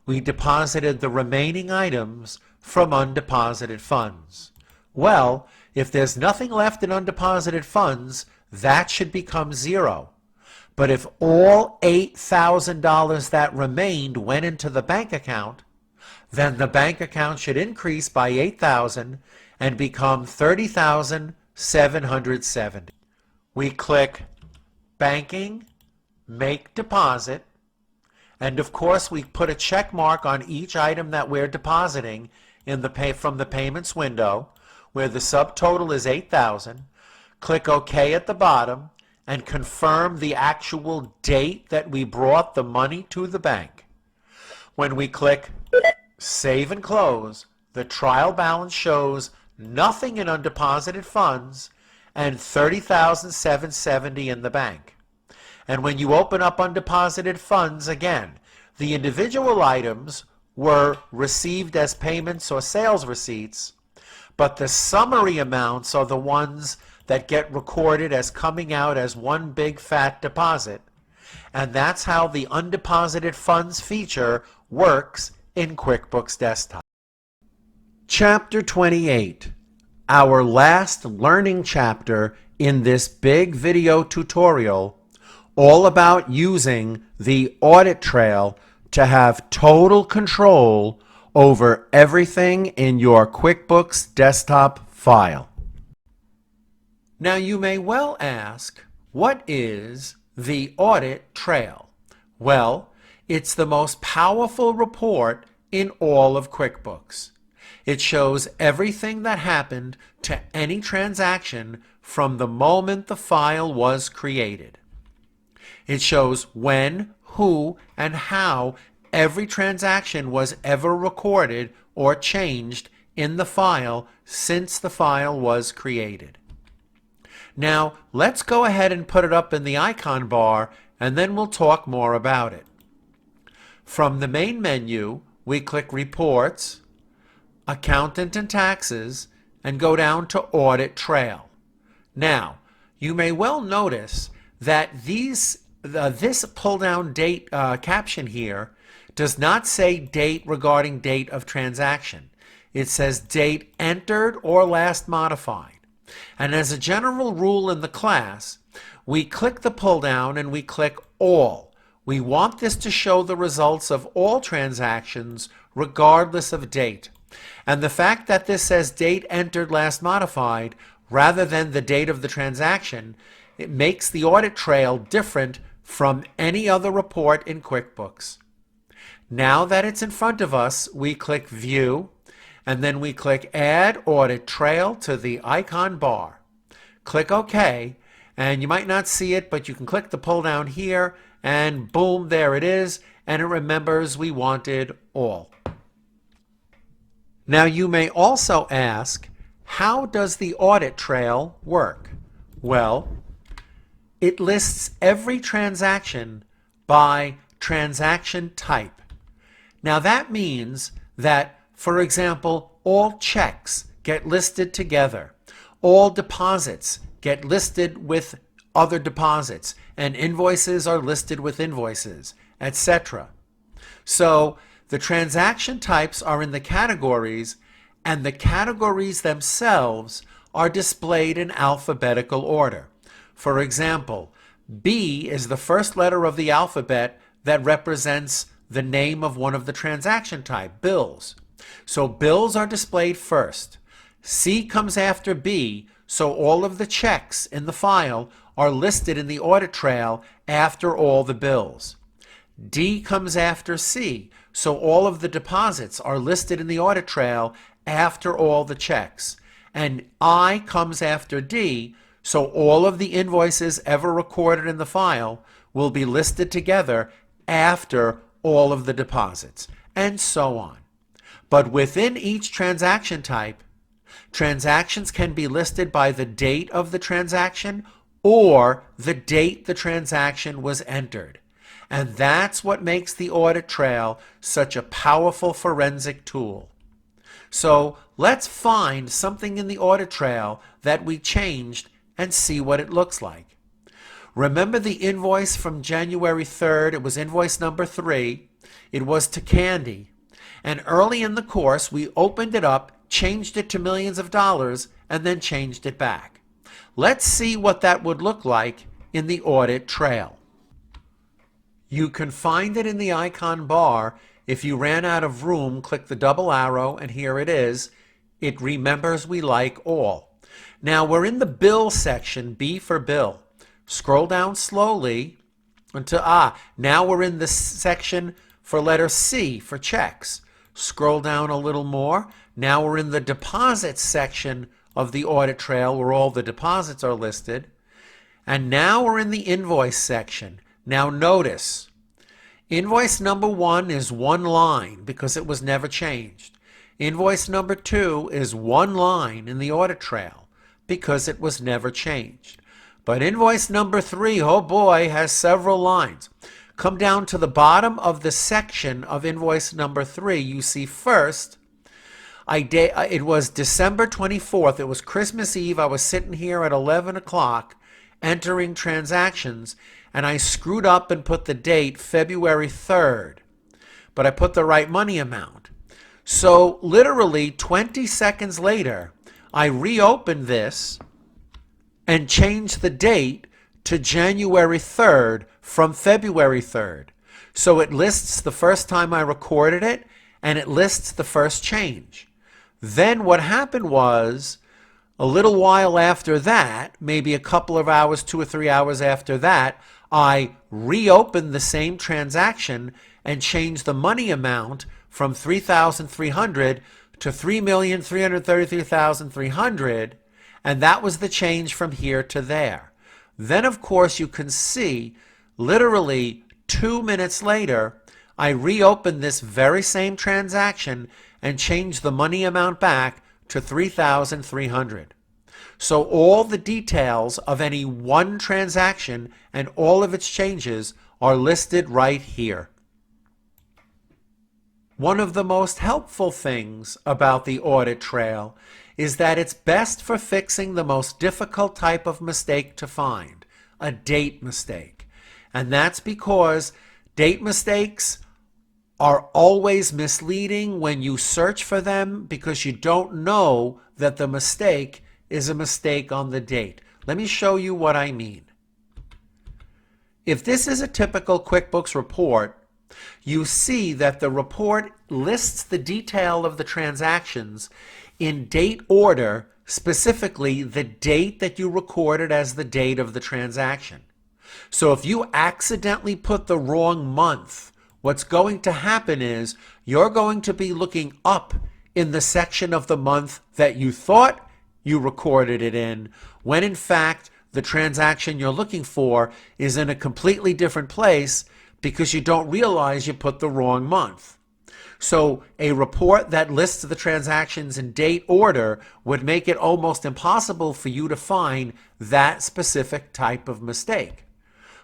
we deposited the remaining items from undeposited funds. Well, if there's nothing left in undeposited funds, that should become zero. But if all $8,000 that remained went into the bank account, then the bank account should increase by $8,000 and become $30,770. We click Banking, Make Deposit, and of course we put a check mark on each item that we're depositing in the from the payments window where the subtotal is $8,000. Click OK at the bottom, and confirm the actual date that we brought the money to the bank. When we click Save and Close, the trial balance shows nothing in undeposited funds and $30,770 in the bank. And when you open up undeposited funds again, the individual items were received as payments or sales receipts, but the summary amounts are the ones that get recorded as coming out as one big fat deposit. And that's how the undeposited funds feature works in QuickBooks Desktop. Chapter 28, our last learning chapter in this big video tutorial, all about using the audit trail to have total control over everything in your QuickBooks Desktop file. Now you may well ask, what is the audit trail? Well, it's the most powerful report in all of QuickBooks. It shows everything that happened to any transaction from the moment the file was created. It shows when, who, and how every transaction was ever recorded or changed in the file since the file was created. Now, let's go ahead and put it up in the icon bar, and then we'll talk more about it. From the main menu, we click Reports, Accountant and Taxes, and go down to Audit Trail. Now, you may well notice that this pull-down date caption here does not say date regarding date of transaction. It says date entered or last modified. And as a general rule in the class, we click the pull-down and we click All. We want this to show the results of all transactions regardless of date. And the fact that this says date entered last modified rather than the date of the transaction, it makes the audit trail different from any other report in QuickBooks. Now that it's in front of us, we click View, and then we click Add Audit Trail to the icon bar. Click OK, and you might not see it, but you can click the pull down here, and boom, there it is, and it remembers we wanted all. Now you may also ask, how does the audit trail work? Well, it lists every transaction by transaction type. Now that means that, for example, all checks get listed together, all deposits get listed with other deposits, and invoices are listed with invoices, etc. So the transaction types are in the categories, and the categories themselves are displayed in alphabetical order. For example, B is the first letter of the alphabet that represents the name of one of the transaction type, bills. So bills are displayed first. C comes after B, so all of the checks in the file are listed in the audit trail after all the bills. D comes after C, so all of the deposits are listed in the audit trail after all the checks. And I comes after D, so all of the invoices ever recorded in the file will be listed together after all of the deposits, and so on. But within each transaction type, transactions can be listed by the date of the transaction or the date the transaction was entered. And that's what makes the audit trail such a powerful forensic tool. So let's find something in the audit trail that we changed and see what it looks like. Remember the invoice from January 3rd? It was invoice number 3. It was to Candy. And early in the course, we opened it up, changed it to millions of dollars, and then changed it back. Let's see what that would look like in the audit trail. You can find it in the icon bar. If you ran out of room, click the double arrow, and here it is. It remembers we like all. Now we're in the bill section, B for bill. Scroll down slowly until, now we're in the section for letter C for checks. Scroll down a little more. Now we're in the deposits section of the audit trail where all the deposits are listed. And now we're in the invoice section. Now notice, invoice number 1 is one line because it was never changed. Invoice number 2 is one line in the audit trail because it was never changed. But invoice number 3, oh boy, has several lines. Come down to the bottom of the section of invoice number 3. You see first, it was December 24th. It was Christmas Eve. I was sitting here at 11 o'clock entering transactions, and I screwed up and put the date February 3rd. But I put the right money amount. So literally 20 seconds later, I reopened this and changed the date to January 3rd from February 3rd. So it lists the first time I recorded it, and it lists the first change. Then what happened was, a little while after that, maybe a couple of hours, 2 or 3 hours after that, I reopened the same transaction and changed the money amount from $3,300 to $3,333,300, and that was the change from here to there. Then, of course, you can see, literally 2 minutes later, I reopened this very same transaction and changed the money amount back to $3,300. So all the details of any one transaction and all of its changes are listed right here. One of the most helpful things about the audit trail is that it's best for fixing the most difficult type of mistake to find, a date mistake. And that's because date mistakes are always misleading when you search for them because you don't know that the mistake is a mistake on the date. Let me show you what I mean. If this is a typical QuickBooks report, you see that the report lists the detail of the transactions in date order, specifically the date that you recorded as the date of the transaction. So if you accidentally put the wrong month, what's going to happen is you're going to be looking up in the section of the month that you thought you recorded it in, when in fact the transaction you're looking for is in a completely different place because you don't realize you put the wrong month. So a report that lists the transactions in date order would make it almost impossible for you to find that specific type of mistake.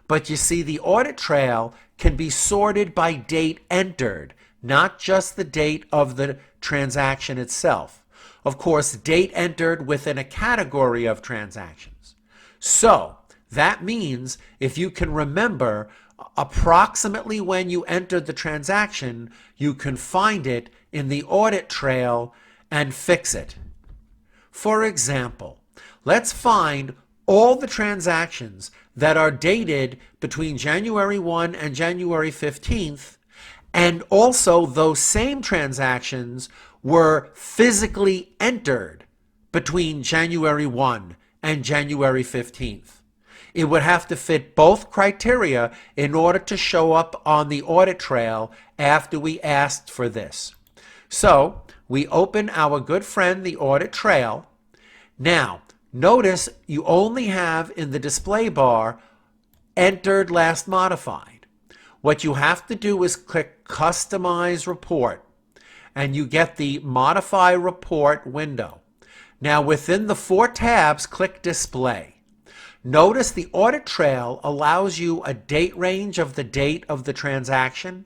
But you see, the audit trail can be sorted by date entered, not just the date of the transaction itself. Of course, date entered within a category of transactions. So that means if you can remember approximately when you entered the transaction, you can find it in the audit trail and fix it. For example, let's find all the transactions that are dated between January 1 and January 15th, and also those same transactions were physically entered between January 1 and January 15th. It would have to fit both criteria in order to show up on the audit trail after we asked for this. So we open our good friend, the audit trail. Now, notice you only have in the display bar entered last modified. What you have to do is click Customize Report, and you get the Modify Report window. Now within the 4 tabs, click Display. Notice the audit trail allows you a date range of the date of the transaction,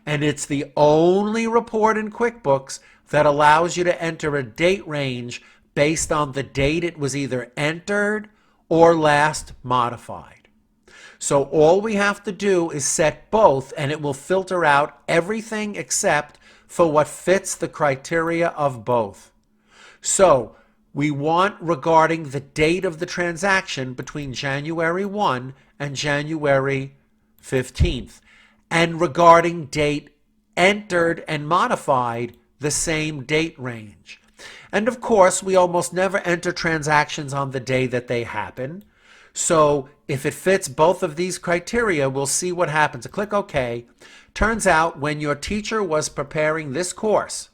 and it's the only report in QuickBooks that allows you to enter a date range based on the date it was either entered or last modified. So all we have to do is set both, and it will filter out everything except for what fits the criteria of both. So we want regarding the date of the transaction between January 1 and January 15th, and regarding date entered and modified, the same date range. And of course, we almost never enter transactions on the day that they happen. So if it fits both of these criteria, we'll see what happens. Click OK. Turns out when your teacher was preparing this course,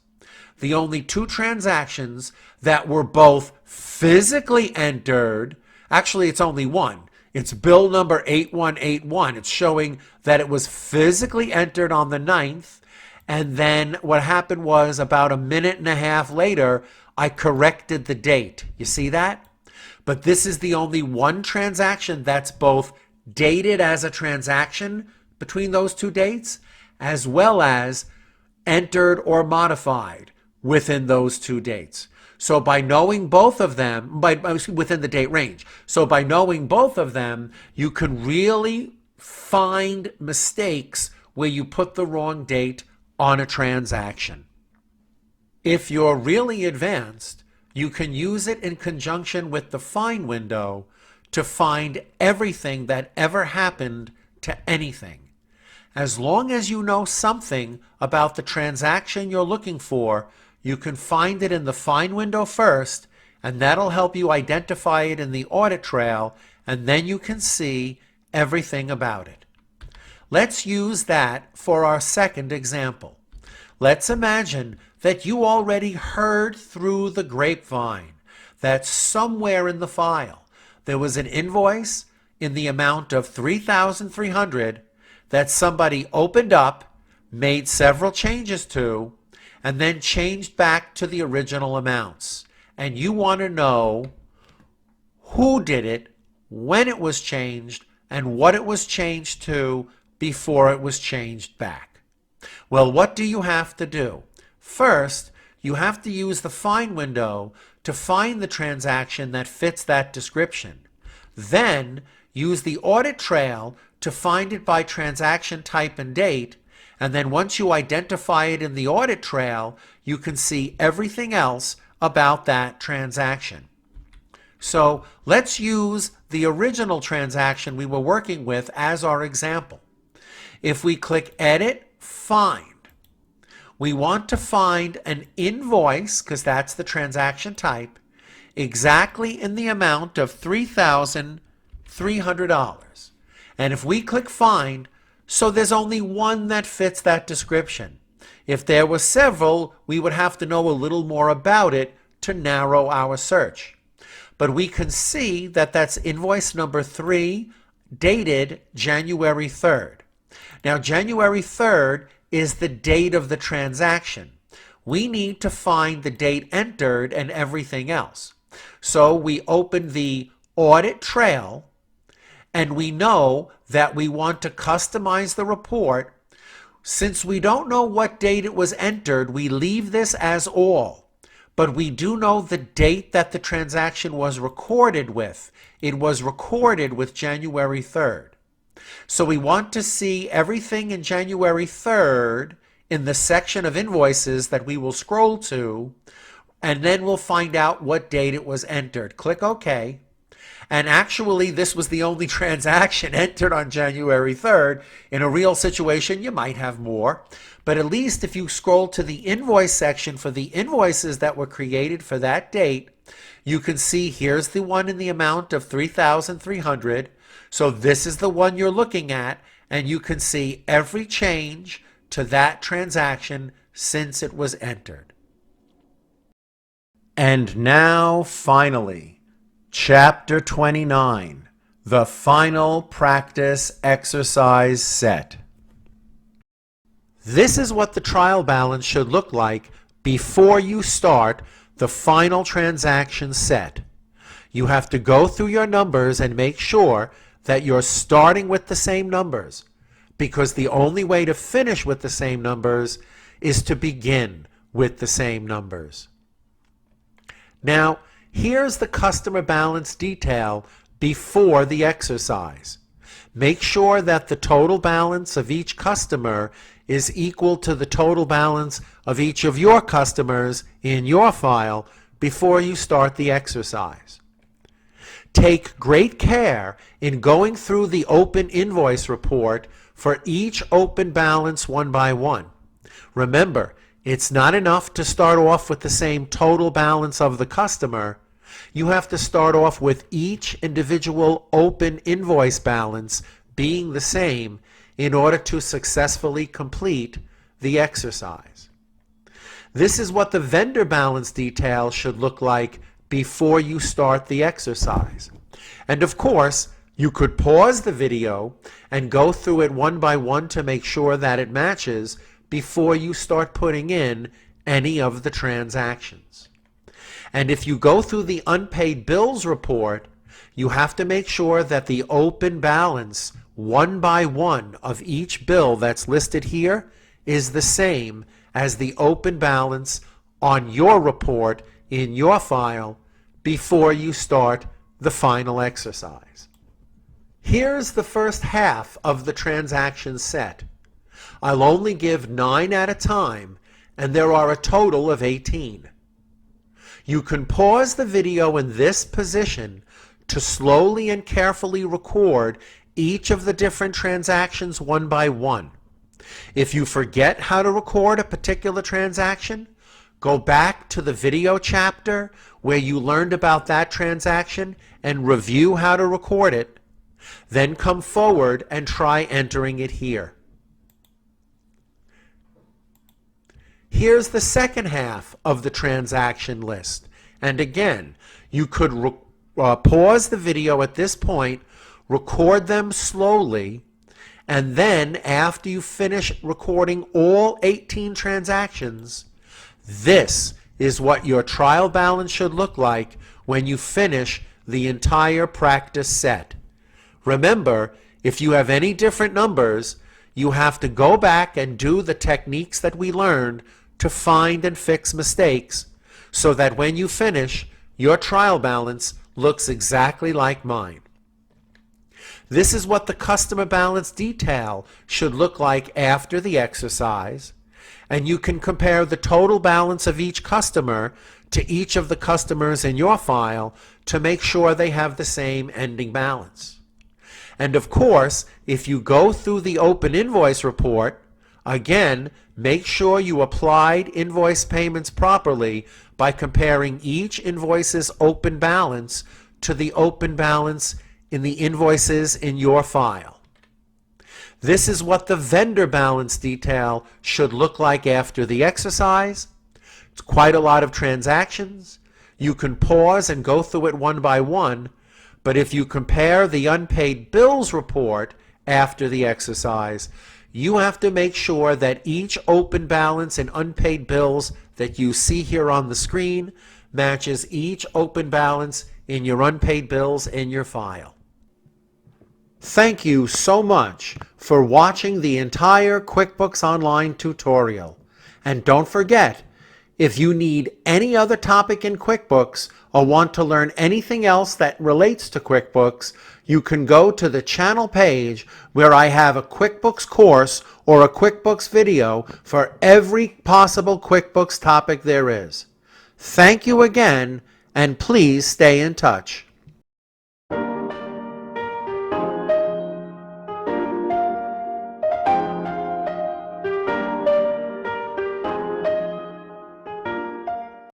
the only 2 transactions that were both physically entered, actually it's only one. It's bill number 8181. It's showing that it was physically entered on the 9th, and then what happened was about a minute and a half later, I corrected the date. You see that? But this is the only one transaction that's both dated as a transaction between those two dates, as well as entered or modified within those two dates. So by knowing both of them, within the date range. So by knowing both of them, you can really find mistakes where you put the wrong date on a transaction. If you're really advanced, you can use it in conjunction with the find window to find everything that ever happened to anything. As long as you know something about the transaction you're looking for, you can find it in the find window first, and that'll help you identify it in the audit trail, and then you can see everything about it. Let's use that for our second example. Let's imagine that you already heard through the grapevine that somewhere in the file there was an invoice in the amount of $3,300 that somebody opened up, made several changes to, and then changed back to the original amounts. And you want to know who did it, when it was changed, and what it was changed to before it was changed back. Well, what do you have to do? First, you have to use the find window to find the transaction that fits that description. Then, use the audit trail to find it by transaction type and date, and then once you identify it in the audit trail, you can see everything else about that transaction. So let's use the original transaction we were working with as our example. If we click Edit, Find, we want to find an invoice, because that's the transaction type, exactly in the amount of $3,300. And if we click Find, so there's only one that fits that description. If there were several, we would have to know a little more about it to narrow our search. But we can see that that's invoice number 3, dated January 3rd. Now, January 3rd is the date of the transaction. We need to find the date entered and everything else. So we open the audit trail, and we know that we want to customize the report. Since we don't know what date it was entered, we leave this as all. But we do know the date that the transaction was recorded with. It was recorded with January 3rd. So we want to see everything in January 3rd in the section of invoices that we will scroll to, and then we'll find out what date it was entered. Click OK. And actually, this was the only transaction entered on January 3rd. In a real situation, you might have more. But at least if you scroll to the invoice section for the invoices that were created for that date, you can see here's the one in the amount of $3,300. So this is the one you're looking at, and you can see every change to that transaction since it was entered. And now, finally, Chapter 29, the final practice exercise set. This is what the trial balance should look like before you start the final transaction set. You have to go through your numbers and make sure that you're starting with the same numbers, because the only way to finish with the same numbers is to begin with the same numbers. Now, here's the customer balance detail before the exercise. Make sure that the total balance of each customer is equal to the total balance of each of your customers in your file before you start the exercise. Take great care in going through the open invoice report for each open balance one by one. Remember, it's not enough to start off with the same total balance of the customer. You have to start off with each individual open invoice balance being the same in order to successfully complete the exercise. This is what the vendor balance detail should look like before you start the exercise. And of course, You could pause the video and go through it one by one to make sure that it matches before you start putting in any of the transactions. And if you go through the unpaid bills report, you have to make sure that the open balance one by one of each bill that's listed here is the same as the open balance on your report in your file before you start the final exercise. Here's the first half of the transaction set. I'll only give 9 at a time, and there are a total of 18. You can pause the video in this position to slowly and carefully record each of the different transactions one by one. If you forget how to record a particular transaction, go back to the video chapter where you learned about that transaction and review how to record it. Then come forward and try entering it here. Here's the second half of the transaction list. And again, you could pause the video at this point, record them slowly, and then after you finish recording all 18 transactions, this is what your trial balance should look like when you finish the entire practice set. Remember, if you have any different numbers, you have to go back and do the techniques that we learned to find and fix mistakes so that when you finish, your trial balance looks exactly like mine. This is what the customer balance detail should look like after the exercise, and you can compare the total balance of each customer to each of the customers in your file to make sure they have the same ending balance. And of course, if you go through the open invoice report, again, make sure you applied invoice payments properly by comparing each invoice's open balance to the open balance in the invoices in your file. This is what the vendor balance detail should look like after the exercise. It's quite a lot of transactions. You can pause and go through it one by one, but if you compare the unpaid bills report after the exercise, you have to make sure that each open balance and unpaid bills that you see here on the screen matches each open balance in your unpaid bills in your file. Thank you so much for watching the entire QuickBooks Online tutorial. And don't forget, if you need any other topic in QuickBooks or want to learn anything else that relates to QuickBooks, you can go to the channel page where I have a QuickBooks course or a QuickBooks video for every possible QuickBooks topic there is. Thank you again, and please stay in touch.